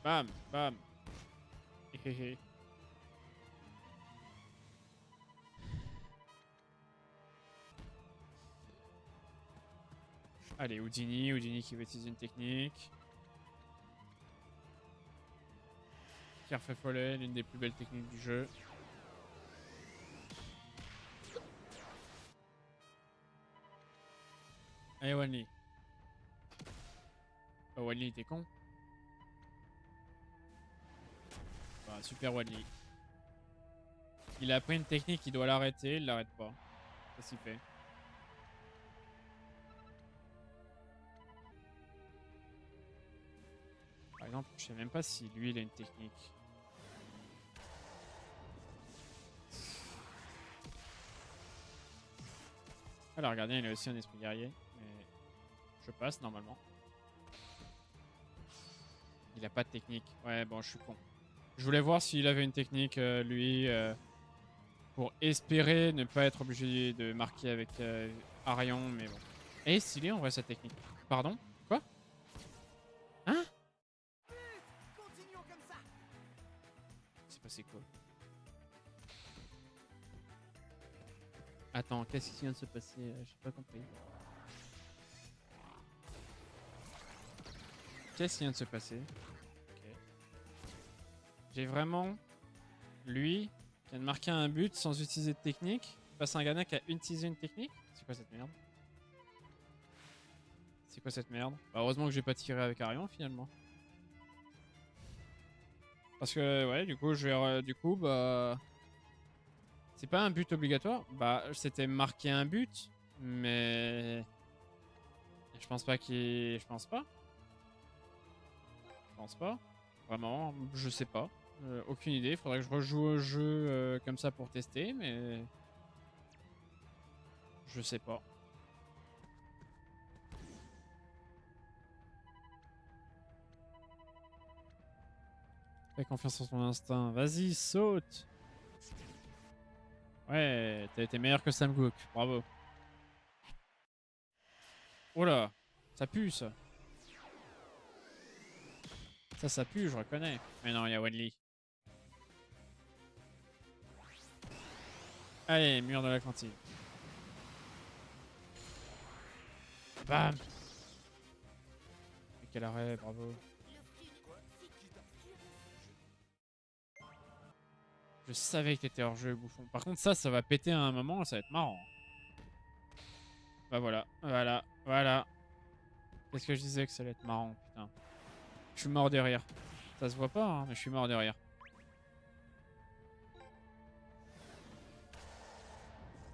Speaker 1: Bam, bam. Hehehe. Allez, Houdini qui va utiliser une technique. Carfait Follet, l'une des plus belles techniques du jeu. Allez, Wanli. Oh, Wanli, t'es con. Bah, super Wanli. Il a pris une technique, il doit l'arrêter, il l'arrête pas. Ça s'y fait. Par exemple, je sais même pas si lui il a une technique. Alors, regardez, il a aussi un esprit guerrier. Mais je passe normalement. Il a pas de technique. Ouais, bon, je suis con. Je voulais voir s'il avait une technique, lui, pour espérer ne pas être obligé de marquer avec Arion, mais bon. Et stylé en vrai sa technique. Pardon? Quoi? Hein?
Speaker 2: Continuons comme ça.
Speaker 1: C'est passé quoi? Attends, qu'est-ce qui vient de se passer? J'ai pas compris. Qu'est-ce qui vient de se passer? Ok. J'ai vraiment lui qui vient de marquer un but sans utiliser de technique face à un gars qui a utilisé une technique. C'est quoi cette merde? C'est quoi cette merde? Bah, heureusement que j'ai pas tiré avec Arion finalement. Parce que ouais, du coup, bah, c'est pas un but obligatoire. Bah, c'était marqué un but, mais je pense pas qu'il, je pense pas. Je pense pas. Vraiment, je sais pas. Aucune idée. Il faudrait que je rejoue au jeu comme ça pour tester, mais je sais pas. Fais confiance en ton instinct. Vas-y, saute. Ouais, t'as été meilleur que Sam Cook. Bravo. Oh là, ça pue ça. Ça pue, je reconnais. Mais non, il y a Wenli. Allez, mur de la cantine. Bam. Et quel arrêt, bravo. Je savais que t'étais hors jeu, bouffon. Par contre, ça va péter à un moment, ça va être marrant. Bah voilà. Qu'est-ce que je disais que ça allait être marrant, putain. Je suis mort de rire. Ça se voit pas, hein, mais je suis mort de rire.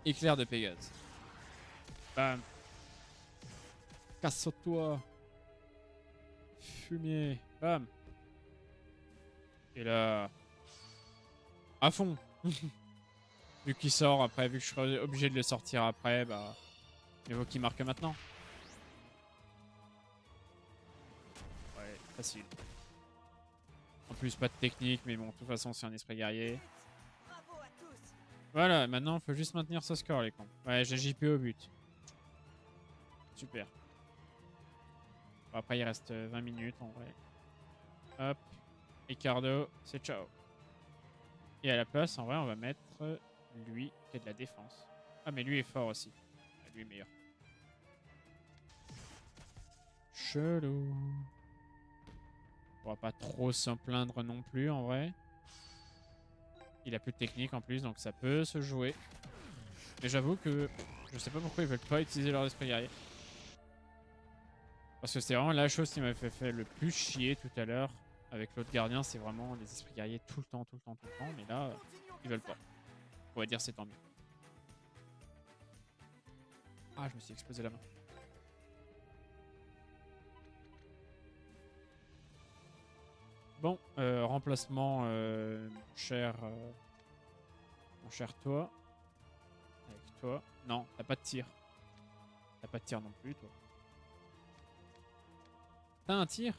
Speaker 1: Éclair de Pégase. Bam. Casse-toi. Fumier. Bam. Et là... À fond. Vu qu'il sort après, vu que je serai obligé de le sortir après, bah... Il vaut qu'il marque maintenant.
Speaker 3: Facile. En plus, pas de technique, mais bon, de toute façon, c'est un esprit guerrier.
Speaker 2: Bravo à tous.
Speaker 3: Voilà, maintenant, il faut juste maintenir ce score, les cons. Ouais, j'ai JP au but. Super. Bon, après, il reste 20 minutes, en vrai. Hop. Ricardo, c'est ciao. Et à la place, en vrai, on va mettre lui, qui est de la défense. Ah, mais lui est fort aussi. Lui est meilleur. Chelou. On va pas trop s'en plaindre non plus, en vrai. Il a plus de technique en plus, donc ça peut se jouer. Mais j'avoue que je sais pas pourquoi ils veulent pas utiliser leur esprit guerrier. Parce que c'est vraiment la chose qui m'a fait le plus chier tout à l'heure avec l'autre gardien, c'est vraiment les esprits guerriers tout le temps, tout le temps, tout le temps. Mais là, ils veulent pas. On va dire c'est tant mieux. Ah, je me suis explosé la main. Bon, remplacement, mon cher toi. Avec toi. Non, t'as pas de tir. T'as pas de tir non plus, toi. T'as un tir?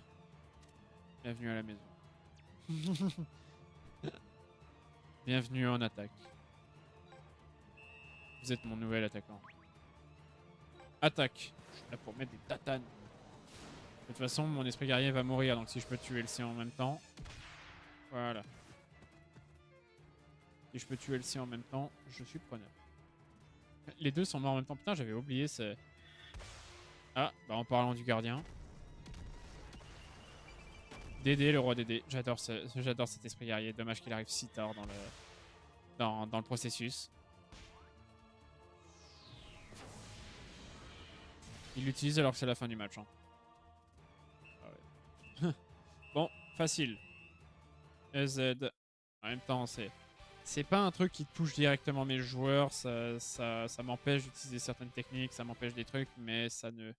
Speaker 3: Bienvenue à la maison. Bienvenue en attaque. Vous êtes mon nouvel attaquant. Attaque. Je suis là pour mettre des tatanes. De toute façon, mon esprit guerrier va mourir, donc si je peux tuer le sien en même temps. Voilà. Si je peux tuer le sien en même temps, je suis preneur. Les deux sont morts en même temps. Putain, j'avais oublié ce... Ah, bah en parlant du gardien. Dédé, le roi Dédé. J'adore cet esprit guerrier. Dommage qu'il arrive si tard dans le processus. Il l'utilise alors que c'est la fin du match. Hein. Ah ouais. Bon, facile. EZ. En même temps, c'est pas un truc qui touche directement mes joueurs. Ça m'empêche d'utiliser certaines techniques, ça m'empêche des trucs, mais ça ne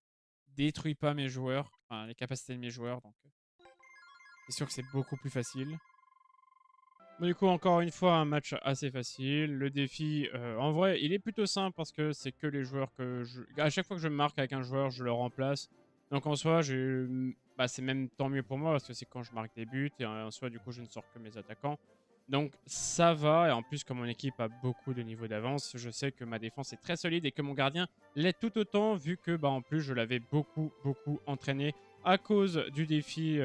Speaker 3: détruit pas mes joueurs. Enfin, les capacités de mes joueurs. Donc, c'est sûr que c'est beaucoup plus facile. Bon, du coup, encore une fois, un match assez facile. Le défi, en vrai, il est plutôt simple parce que c'est que les joueurs que je... À chaque fois que je me marque avec un joueur, je le remplace. Donc en soi, bah, c'est même tant mieux pour moi parce que c'est quand je marque des buts. Et en soi, du coup, je ne sors que mes attaquants. Donc ça va. Et en plus, comme mon équipe a beaucoup de niveaux d'avance, je sais que ma défense est très solide et que mon gardien l'est tout autant vu que, bah, en plus, je l'avais beaucoup entraîné à cause du défi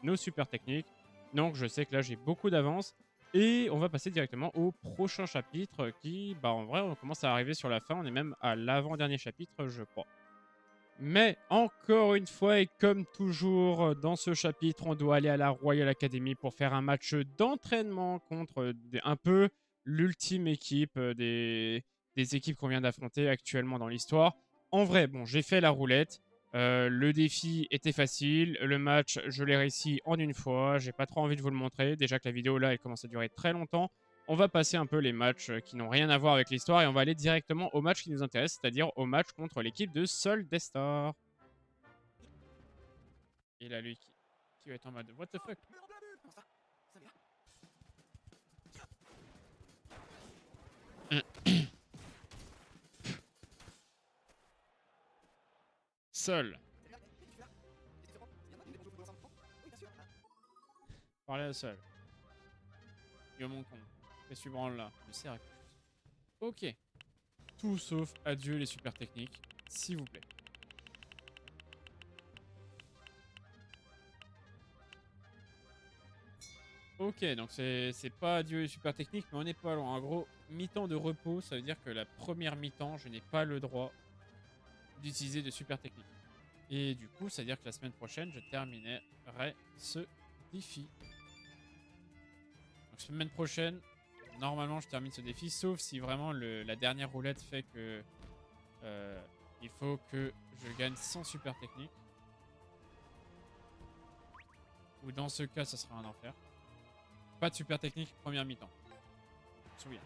Speaker 3: nos super techniques. Donc je sais que là, j'ai beaucoup d'avance. Et on va passer directement au prochain chapitre qui, bah en vrai, on commence à arriver sur la fin. On est même à l'avant-dernier chapitre, je crois. Mais encore une fois, et comme toujours dans ce chapitre, on doit aller à la Royal Academy pour faire un match d'entraînement contre un peu l'ultime équipe des équipes qu'on vient d'affronter actuellement dans l'histoire. En vrai, bon, j'ai fait la roulette. Le défi était facile. Le match, je l'ai réussi en une fois. J'ai pas trop envie de vous le montrer. Déjà que la vidéo là, elle commence à durer très longtemps. On va passer un peu les matchs qui n'ont rien à voir avec l'histoire et on va aller directement au match qui nous intéresse, c'est-à-dire au match contre l'équipe de Sol Destar. Et là, lui qui va être en mode what the fuck. Sol. Parlez à Sol. Yo mon con. Qu'est-ce que tu branles là? Le cercle. Ok. Tout sauf adieu les super techniques, s'il vous plaît. Ok, donc c'est pas adieu les super techniques, mais on n'est pas loin. En gros, mi-temps de repos, ça veut dire que la première mi-temps, je n'ai pas le droit d'utiliser de super techniques. Et du coup, ça veut dire que la semaine prochaine, je terminerai ce défi. Donc semaine prochaine, normalement, je termine ce défi, sauf si vraiment la dernière roulette fait que il faut que je gagne sans super technique. Ou dans ce cas, ça sera un enfer. Pas de super technique, première mi-temps. Je me souviens.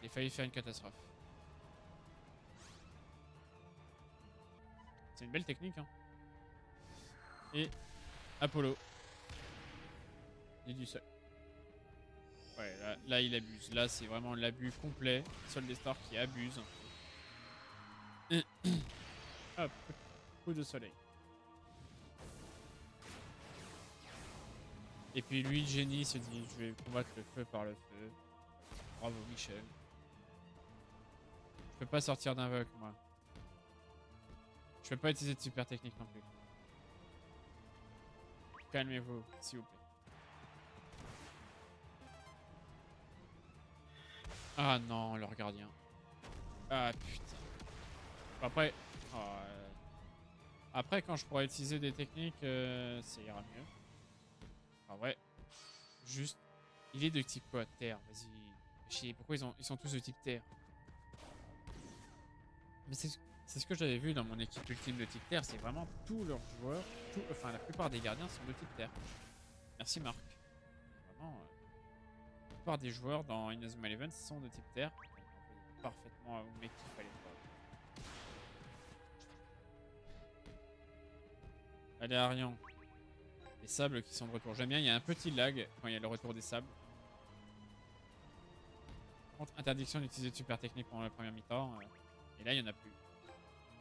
Speaker 3: Il a failli faire une catastrophe. C'est une belle technique, hein. Et Apollo. Il du seul. Ouais, là, il abuse. Là, c'est vraiment l'abus complet. Sol Destar qui abuse. Hop, coup de soleil. Et puis lui, le génie, se dit je vais combattre le feu par le feu. Bravo Michel. Je peux pas sortir d'invoque moi. Je peux pas utiliser de super technique non plus. Calmez-vous, s'il vous plaît. Ah non, leur gardien. Ah putain. Après, après quand je pourrais utiliser des techniques, ça ira mieux. Ah ouais. Juste, il est de type quoi? Terre, vas-y. Chier, pourquoi ils sont tous de type terre? Mais c'est ce que j'avais vu dans mon équipe ultime de type terre, c'est vraiment tous leurs joueurs, enfin la plupart des gardiens sont de type terre. Merci Marc. Vraiment, la plupart des joueurs dans Inazuma Eleven sont de type terre. Parfaitement au mec qu'il fallait pas. Allez Arian. Les sables qui sont de retour. J'aime bien, il y a un petit lag quand il y a le retour des sables. Par contre, interdiction d'utiliser de super technique pendant la première mi-temps. Et là, il n'y en a plus.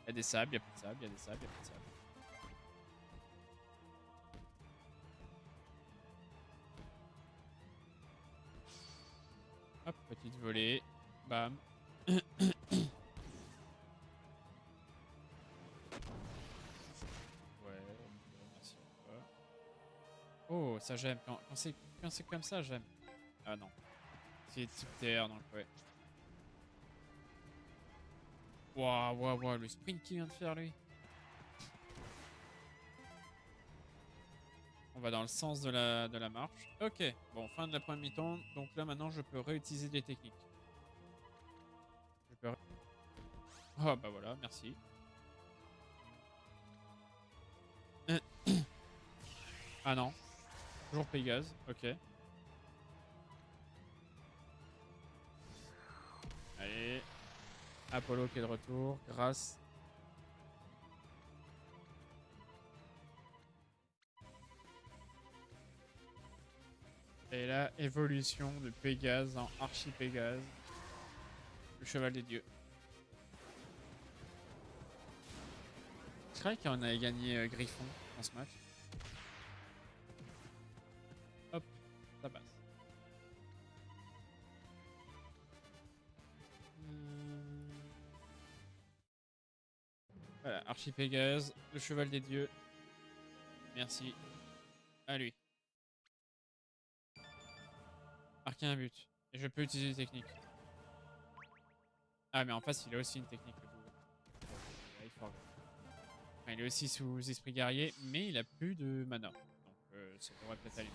Speaker 3: Il y a des sables, il n'y a plus de sables, il y a des sables, il n'y a plus de sables. Hop, petite volée. Bam. Merci. Oh, ça j'aime. Quand c'est comme ça, j'aime. Ah non. C'est type terre, donc ouais. Waouh, waouh, waouh, le sprint qu'il vient de faire lui. On va dans le sens de la marche. Ok, bon, fin de la première mi-temps. Donc là maintenant, je peux réutiliser des techniques. Je peux... Oh bah voilà, merci. Ah non. Toujours Pégase, ok. Allez. Apollo qui est de retour, grâce. Et là, évolution de Pégase en Archi-Pégase. Le cheval des dieux. Je croyais qu'on avait gagné Griffon dans ce match. Hop, ça passe. Voilà, Archi-Pégase, le cheval des dieux. Merci. À lui. Marquer un but. Et je peux utiliser des techniques. Ah, mais en face, il a aussi une technique. Il faut... enfin, il est aussi sous esprit guerrier, mais il a plus de mana. Donc, ça devrait peut-être aller.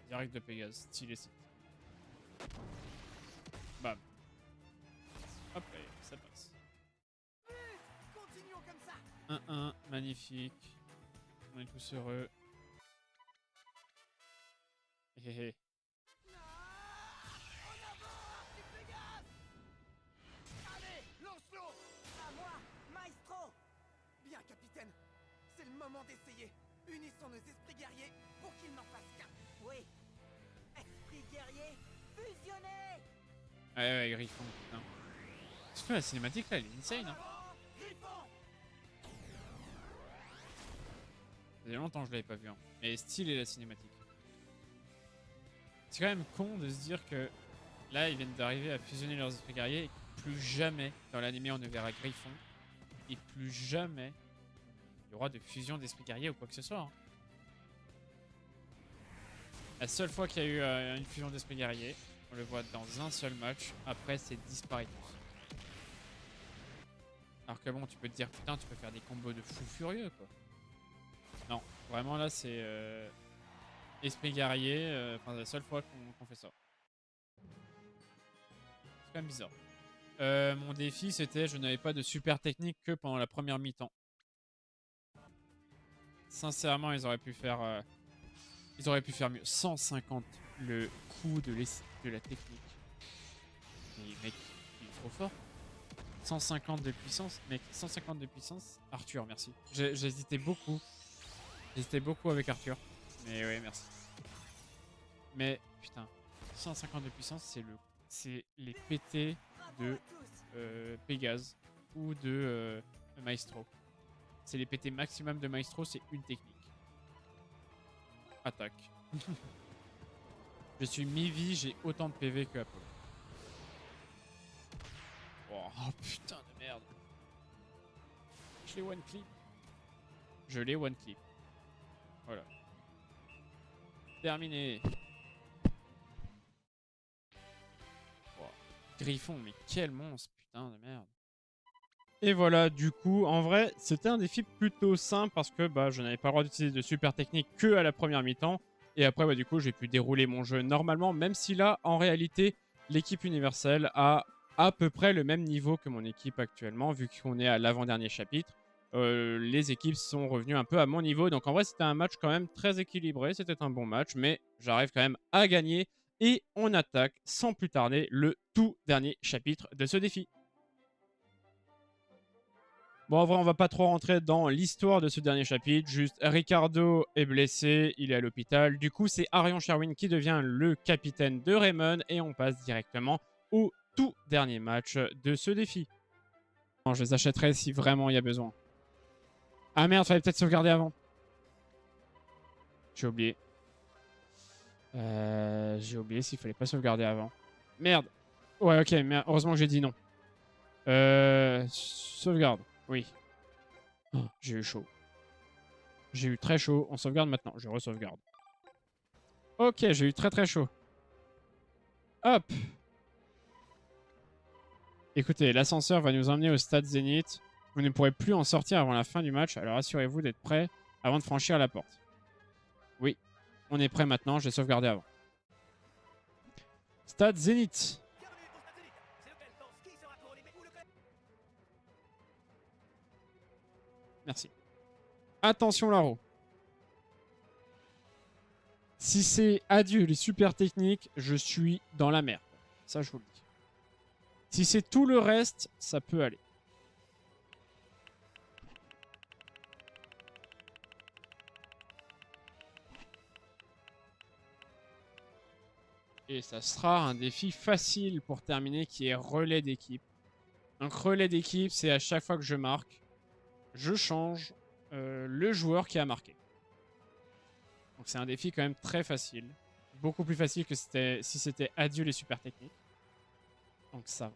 Speaker 3: Direct de Pégase, stylé site. Bam. Hop, allez, ça passe.
Speaker 2: Continuons comme ça.
Speaker 3: 1-1, magnifique. On est tous heureux. Hé hé.
Speaker 2: Allez, lance-le. À moi, Maestro. Bien, capitaine. C'est le moment d'essayer. Unissons nos esprits guerriers pour qu'ils n'en fassent qu'un. Oui. Esprit guerrier, fusionnez.
Speaker 3: Ouais, Griffon, putain. Surtout la cinématique là, elle est insane. Hein. Ça fait longtemps que je l'avais pas vu. Hein. Mais stylé la cinématique. C'est quand même con de se dire que là, ils viennent d'arriver à fusionner leurs esprits guerriers et plus jamais dans l'anime on ne verra Griffon. Et plus jamais il y aura de fusion d'esprits guerriers ou quoi que ce soit. Hein. La seule fois qu'il y a eu une fusion d'esprits guerriers, on le voit dans un seul match. Après, c'est disparu tous. Alors que bon, tu peux te dire, putain, tu peux faire des combos de fou furieux, quoi. Non, vraiment là, c'est esprit guerrier. Enfin, la seule fois qu'on fait ça. C'est quand même bizarre. Mon défi, c'était, je n'avais pas de super technique que pendant la première mi-temps. Sincèrement, ils auraient pu faire mieux. 150 le coup de la technique. Mais mec, il est trop fort. 150 de puissance, mec, 150 de puissance. Arthur, merci. J'hésitais beaucoup. J'hésitais beaucoup avec Arthur. Mais ouais, merci. Mais putain, 150 de puissance, c'est les PT de Pégase ou de Maestro. C'est les PT maximum de Maestro, c'est une technique. Attaque. Je suis mi-vie, j'ai autant de PV que Apollo. Oh putain de merde. Je l'ai one clip. Je l'ai one clip. Voilà. Terminé. Oh. Griffon, mais quel monstre, putain de merde.
Speaker 1: Et voilà, du coup, en vrai, c'était un défi plutôt simple parce que bah, je n'avais pas le droit d'utiliser de super technique que à la première mi-temps. Et après, bah, du coup, j'ai pu dérouler mon jeu normalement, même si là, en réalité, l'équipe universelle a à peu près le même niveau que mon équipe actuellement, vu qu'on est à l'avant-dernier chapitre. Les équipes sont revenues un peu à mon niveau. Donc en vrai, c'était un match quand même très équilibré. C'était un bon match, mais j'arrive quand même à gagner. Et on attaque sans plus tarder le tout dernier chapitre de ce défi. Bon, en vrai, on va pas trop rentrer dans l'histoire de ce dernier chapitre. Juste, Ricardo est blessé, il est à l'hôpital. Du coup, c'est Arion Sherwin qui devient le capitaine de Raymond. Et on passe directement au tout dernier match de ce défi. Bon, je les achèterai si vraiment il y a besoin. Ah merde, fallait peut-être sauvegarder avant. J'ai oublié. J'ai oublié s'il fallait pas sauvegarder avant. Merde. Ouais, ok, mais heureusement que j'ai dit non. Sauvegarde. Oui. Oh, j'ai eu chaud. J'ai eu très chaud. On sauvegarde maintenant. Je re-sauvegarde. Ok, j'ai eu très très chaud. Hop. Écoutez, l'ascenseur va nous emmener au stade Zénith. Vous ne pourrez plus en sortir avant la fin du match, alors assurez-vous d'être prêt avant de franchir la porte. Oui, on est prêt maintenant, j'ai sauvegardé avant. Stade Zénith. Merci. Attention Laro. Si c'est adieu les super techniques, je suis dans la merde. Ça, je vous le dis. Si c'est tout le reste, ça peut aller. Et ça sera un défi facile pour terminer qui est relais d'équipe. Donc relais d'équipe, c'est à chaque fois que je marque, je change le joueur qui a marqué. Donc c'est un défi quand même très facile. Beaucoup plus facile que si c'était adieu les super techniques. Donc ça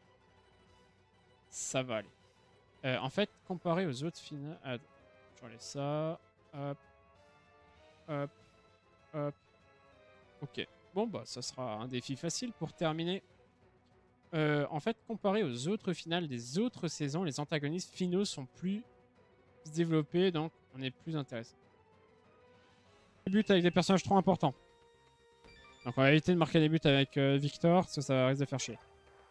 Speaker 1: va aller. En fait, comparé aux autres finales... J'enlève ça. Hop. Hop. Hop. Ok. Bon, bah ça sera un défi facile pour terminer. En fait, comparé aux autres finales des autres saisons, les antagonistes finaux sont plus développés, donc on est plus intéressé. Buts avec des personnages trop importants. Donc on va éviter de marquer des buts avec Victor, parce que ça risque de faire chier.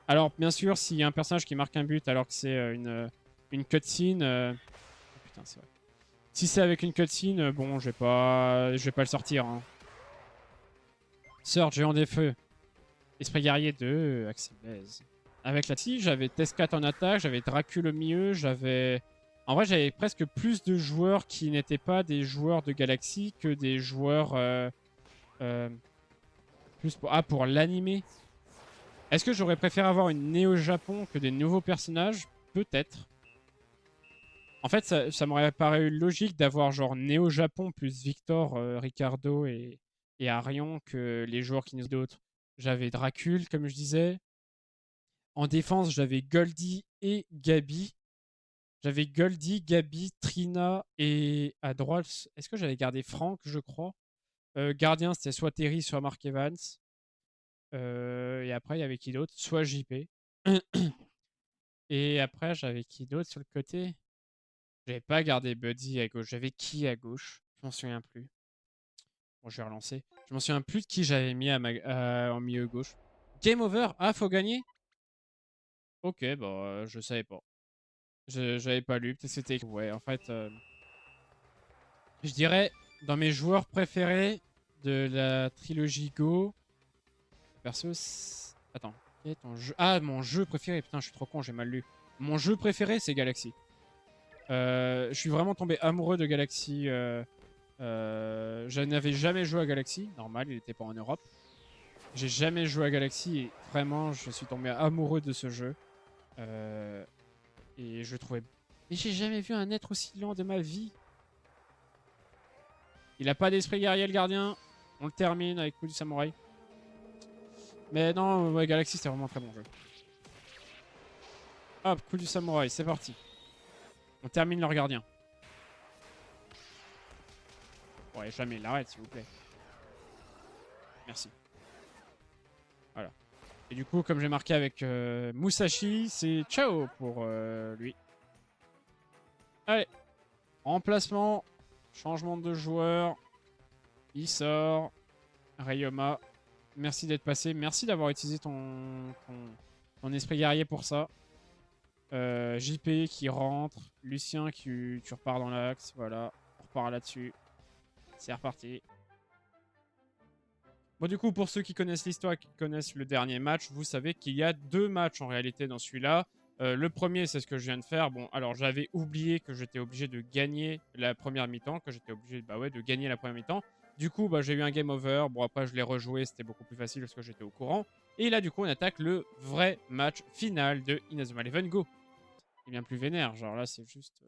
Speaker 1: Alors, bien sûr, s'il y a un personnage qui marque un but alors que c'est une cutscene... Oh, putain, c'est vrai. Si c'est avec une cutscene, bon, je vais pas le sortir. Hein. Surge, géant des feux. Esprit guerrier 2, Axel Blaze. Avec la TI, j'avais Tescat en attaque, j'avais Dracul au milieu, j'avais... En vrai, j'avais presque plus de joueurs qui n'étaient pas des joueurs de Galaxy que des joueurs... plus pour l'animé. Est-ce que j'aurais préféré avoir une Néo Japon que des nouveaux personnages? Peut-être. En fait, ça m'aurait paru logique d'avoir genre Néo Japon plus Victor, Ricardo et Arion que les joueurs qui nous d'autres. J'avais Dracul, comme je disais. En défense, j'avais Goldie et Gabi. J'avais Goldie, Gabi, Trina et à droite, est-ce que j'avais gardé Franck, je crois. Gardien, c'était soit Terry, soit Mark Evans. Et après, il y avait qui d'autre? Soit JP. Et après, j'avais qui d'autre sur le côté? J'avais pas gardé Buddy à gauche. J'avais qui à gauche? Je m'en souviens plus. Bon, je vais relancer. Je m'en souviens plus de qui j'avais mis en milieu gauche. Game over? Ah, faut gagner? Ok, bah, je savais pas. J'avais pas lu. Peut-être c'était... Ouais, en fait... je dirais, dans mes joueurs préférés de la trilogie Go... Perso... Attends. Quel est ton jeu... Ah, mon jeu préféré. Putain, je suis trop con, j'ai mal lu. Mon jeu préféré, c'est Galaxy. Je suis vraiment tombé amoureux de Galaxy. Je n'avais jamais joué à Galaxy. Normal, il n'était pas en Europe. J'ai jamais joué à Galaxy et vraiment, je suis tombé amoureux de ce jeu. Et je le trouvais
Speaker 3: Mais j'ai jamais vu un être aussi lent de ma vie. Il a pas d'esprit guerrier, le gardien. On le termine avec coup du samouraï. Mais non, ouais, Galaxy, c'était vraiment un très bon jeu. Hop, coup du samouraï, c'est parti. On termine leur gardien. Ouais, jamais il l'arrête, s'il vous plaît. Merci. Voilà. Et du coup, comme j'ai marqué avec Musashi, c'est ciao pour lui. Allez. Remplacement. Changement de joueur. Il sort. Ryoma. Merci d'être passé. Merci d'avoir utilisé ton esprit guerrier pour ça. JP qui rentre. Lucien, tu repars dans l'axe. Voilà. On repart là-dessus. C'est reparti. Bon, du coup, pour ceux qui connaissent l'histoire, qui connaissent le dernier match, vous savez qu'il y a 2 matchs en réalité dans celui-là. Le premier, c'est ce que je viens de faire. Bon, alors j'avais oublié que j'étais obligé de gagner la première mi-temps, que j'étais obligé de gagner la première mi-temps. Du coup, j'ai eu un game over. Bon, après, je l'ai rejoué, c'était beaucoup plus facile parce que j'étais au courant. Et là, du coup, on attaque le vrai match final de Inazuma Eleven Go. C'est bien plus vénère. Genre là, c'est juste...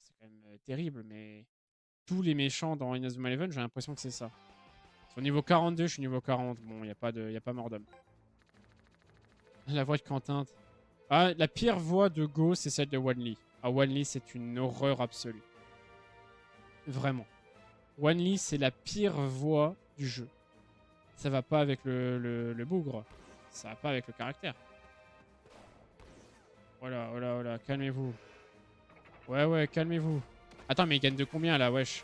Speaker 3: c'est quand même terrible, mais... Tous les méchants dans Inazuma Eleven, j'ai l'impression que c'est ça. Au niveau 42, je suis niveau 40. Bon, il n'y a pas mort d'homme. La voix de Quentin. Ah, la pire voix de Go, c'est celle de Wanli. Ah, Wanli, c'est une horreur absolue. Vraiment. Wanli, c'est la pire voix du jeu. Ça va pas avec le bougre. Ça va pas avec le caractère. Voilà, voilà, voilà. Calmez-vous. Ouais, calmez-vous. Attends, mais ils gagnent de combien, là, wesh?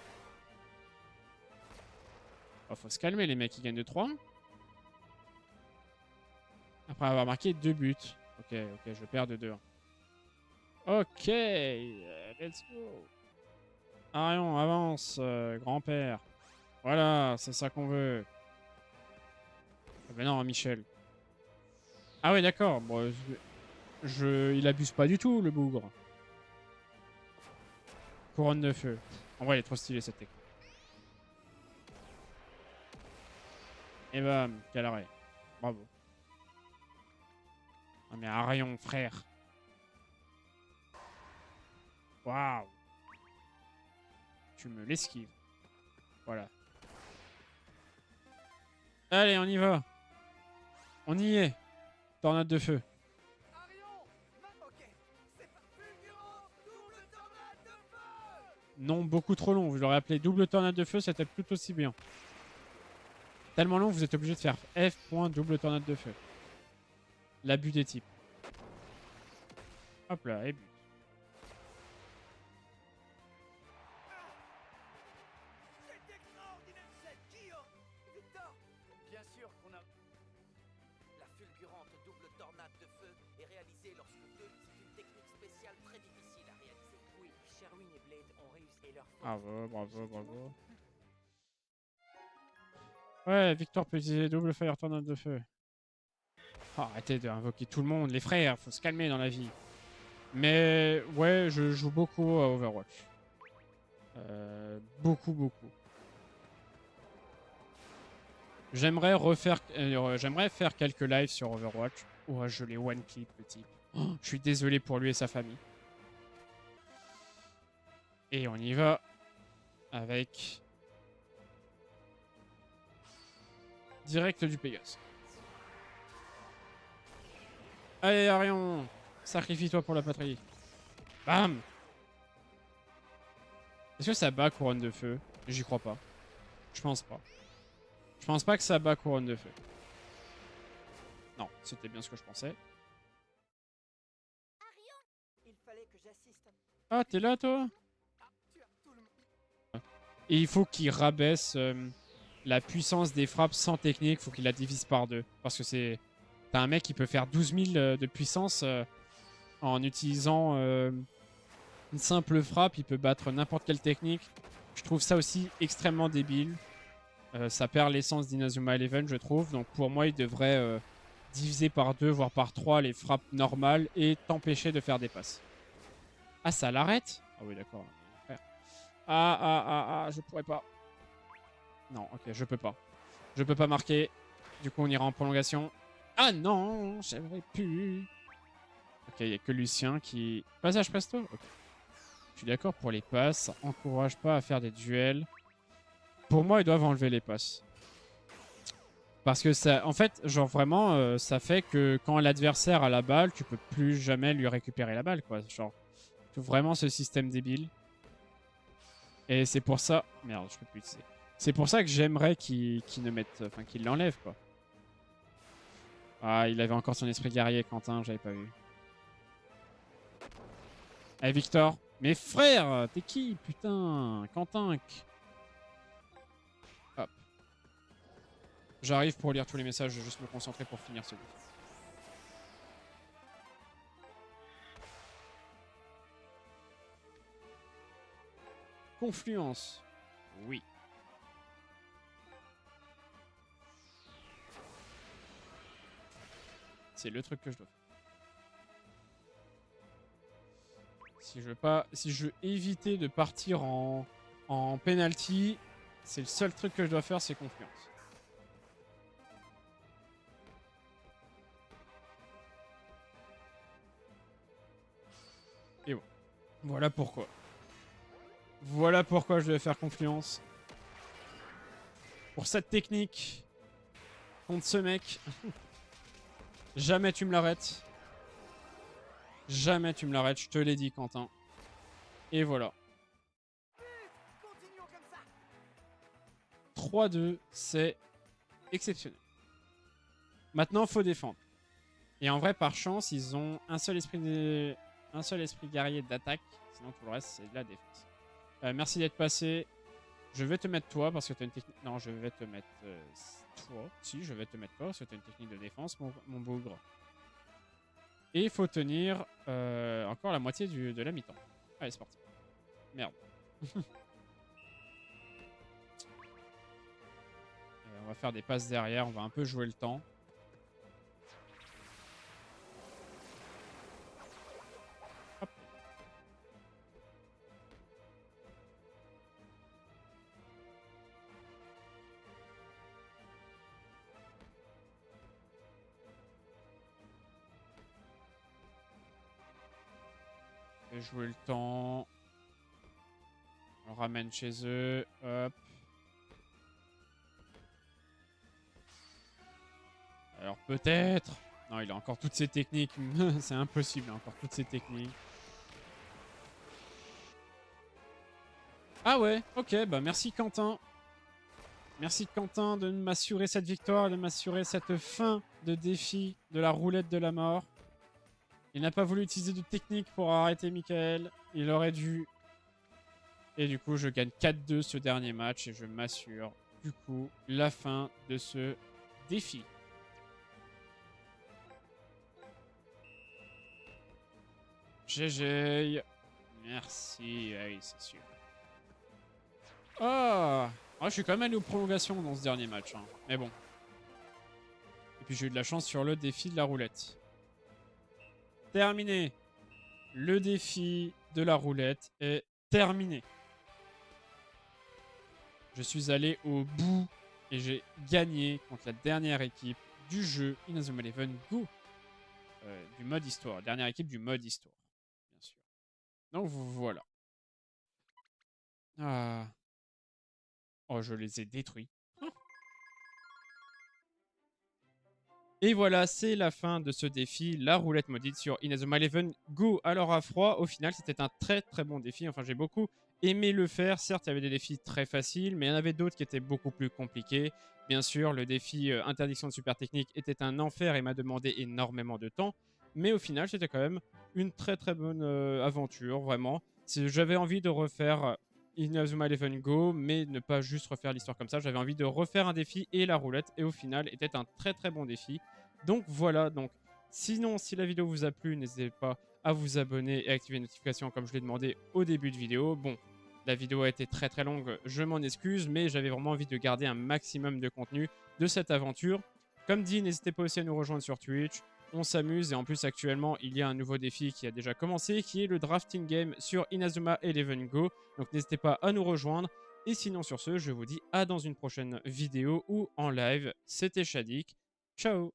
Speaker 3: Oh, faut se calmer, les mecs, ils gagnent de 3. Après avoir marqué 2 buts. Ok, je perds de 2. Ok, let's go. Arion, avance, grand-père. Voilà, c'est ça qu'on veut. Ah ben non, Michel. Ah ouais, d'accord. Bon, il abuse pas du tout, le bougre. Couronne de feu. En vrai, il est trop stylé, cette technique. Et bam, quel arrêt. Bravo. Ah mais Arion, frère. Waouh. Tu me l'esquives. Voilà. Allez, on y va. On y est. Tornade de feu. Non, beaucoup trop long. Je l'aurais appelé double tornade de feu, c'était tout aussi bien. Tellement long, vous êtes obligé de faire F. double tornade de feu. L'abus des types. Hop là, et but.
Speaker 2: C'est extraordinaire, c'est Kyo Victor. Bien sûr qu'on a... La fulgurante double tornade de feu est réalisée lorsque c'est une technique spéciale très difficile à réaliser. Oui, Sherwin et Blade ont réussi et leur...
Speaker 3: Bravo. Ouais, Victor peut utiliser double fire tornade de feu. Oh, arrêtez d'invoquer tout le monde, les frères, faut se calmer dans la vie. Mais ouais, je joue beaucoup à Overwatch. Beaucoup. J'aimerais faire quelques lives sur Overwatch. Oh, je l'ai one clip, le type. Oh, je suis désolé pour lui et sa famille. Et on y va avec direct du Pégase. Allez, Arion, sacrifie-toi pour la patrie. Bam! Est-ce que ça bat couronne de feu? J'y crois pas. Je pense pas. Je pense pas que ça bat couronne de feu. Non, c'était bien ce que je pensais.
Speaker 2: Il fallait que j'assiste.
Speaker 3: Ah, t'es là, toi? Et il faut qu'il rabaisse la puissance des frappes sans technique. Faut qu'il la divise par 2. Parce que c'est... T'as un mec qui peut faire 12 000 de puissance en utilisant une simple frappe. Il peut battre n'importe quelle technique. Je trouve ça aussi extrêmement débile. Ça perd l'essence d'Inazuma Eleven, je trouve. Donc pour moi, il devrait diviser par 2, voire par 3 les frappes normales et t'empêcher de faire des passes. Ah, ça l'arrête? Ah oui, d'accord. Je pourrais pas. Non, ok, je peux pas. Je peux pas marquer. Du coup, on ira en prolongation. Ah non, j'aimerais pu. Ok, il n'y a que Lucien qui... Passage presto. Ok. Je suis d'accord pour les passes. Ça encourage pas à faire des duels. Pour moi, ils doivent enlever les passes. Parce que ça, en fait, genre vraiment, ça fait que quand l'adversaire a la balle, tu peux plus jamais lui récupérer la balle, quoi. Genre, vraiment ce système débile. Et c'est pour ça... Merde, je peux plus utiliser. C'est pour ça que j'aimerais qu'ils ne mettent... Enfin, qu'ils l'enlèvent, quoi. Ah, il avait encore son esprit guerrier, Quentin, j'avais pas vu. Allez, Victor. Mais frère, t'es qui, putain? Quentin. Hop. J'arrive pour lire tous les messages, je vais juste me concentrer pour finir ce défi. Confluence. Oui. C'est le truc que je dois faire. Si je veux éviter de partir en penalty, c'est le seul truc que je dois faire, c'est confluence. Et bon. Voilà pourquoi. Voilà pourquoi je devais faire confluence. Pour cette technique. Contre ce mec. Jamais tu me l'arrêtes. Jamais tu me l'arrêtes, je te l'ai dit, Quentin. Et voilà. 3-2, c'est exceptionnel. Maintenant, faut défendre. Et en vrai, par chance, ils ont un seul esprit guerrier d'attaque. Sinon, tout le reste, c'est de la défense. Merci d'être passé. Je vais te mettre toi parce que tu as une technique... Non, je vais te mettre toi. Si, je vais te mettre toi parce que tu as une technique de défense, mon bougre. Et il faut tenir encore la moitié de la mi-temps. Allez, c'est parti. Merde. On va faire des passes derrière, on va un peu jouer le temps. Hop. On va jouer le temps. On le ramène chez eux. Hop. Alors peut-être... Non, il a encore toutes ses techniques. C'est impossible, il a encore toutes ses techniques. Ah ouais, ok, bah merci Quentin. Merci Quentin de m'assurer cette victoire, de m'assurer cette fin de défi de la roulette de la mort. Il n'a pas voulu utiliser de technique pour arrêter Michael. Il aurait dû. Et du coup, je gagne 4-2 ce dernier match et je m'assure, du coup, la fin de ce défi. GG. Merci. Oui, c'est sûr. Oh, je suis quand même allé aux prolongations dans ce dernier match. Hein. Mais bon. Et puis j'ai eu de la chance sur le défi de la roulette. Terminé. Le défi de la roulette est terminé. Je suis allé au bout et j'ai gagné contre la dernière équipe du jeu Inazuma Eleven Go. Du mode histoire. Dernière équipe du mode histoire. Bien sûr. Donc voilà. Ah. Oh, je les ai détruits. Et voilà, c'est la fin de ce défi, la roulette maudite sur Inazuma Eleven Go. Alors à froid, au final, c'était un très très bon défi. Enfin, j'ai beaucoup aimé le faire. Certes, il y avait des défis très faciles, mais il y en avait d'autres qui étaient beaucoup plus compliqués. Bien sûr, le défi interdiction de super technique était un enfer et m'a demandé énormément de temps. Mais au final, c'était quand même une très très bonne aventure, vraiment. J'avais envie de refaire Inazuma Eleven Go, mais ne pas juste refaire l'histoire comme ça. J'avais envie de refaire un défi et la roulette, et au final, était un très très bon défi. Donc voilà, donc sinon, si la vidéo vous a plu, n'hésitez pas à vous abonner et activer les notifications comme je l'ai demandé au début de vidéo. Bon, la vidéo a été très très longue, je m'en excuse, mais j'avais vraiment envie de garder un maximum de contenu de cette aventure. Comme dit, n'hésitez pas aussi à nous rejoindre sur Twitch. On s'amuse et en plus actuellement il y a un nouveau défi qui a déjà commencé qui est le drafting game sur Inazuma Eleven Go. Donc n'hésitez pas à nous rejoindre. Et sinon sur ce, je vous dis à dans une prochaine vidéo ou en live. C'était Shadik. Ciao.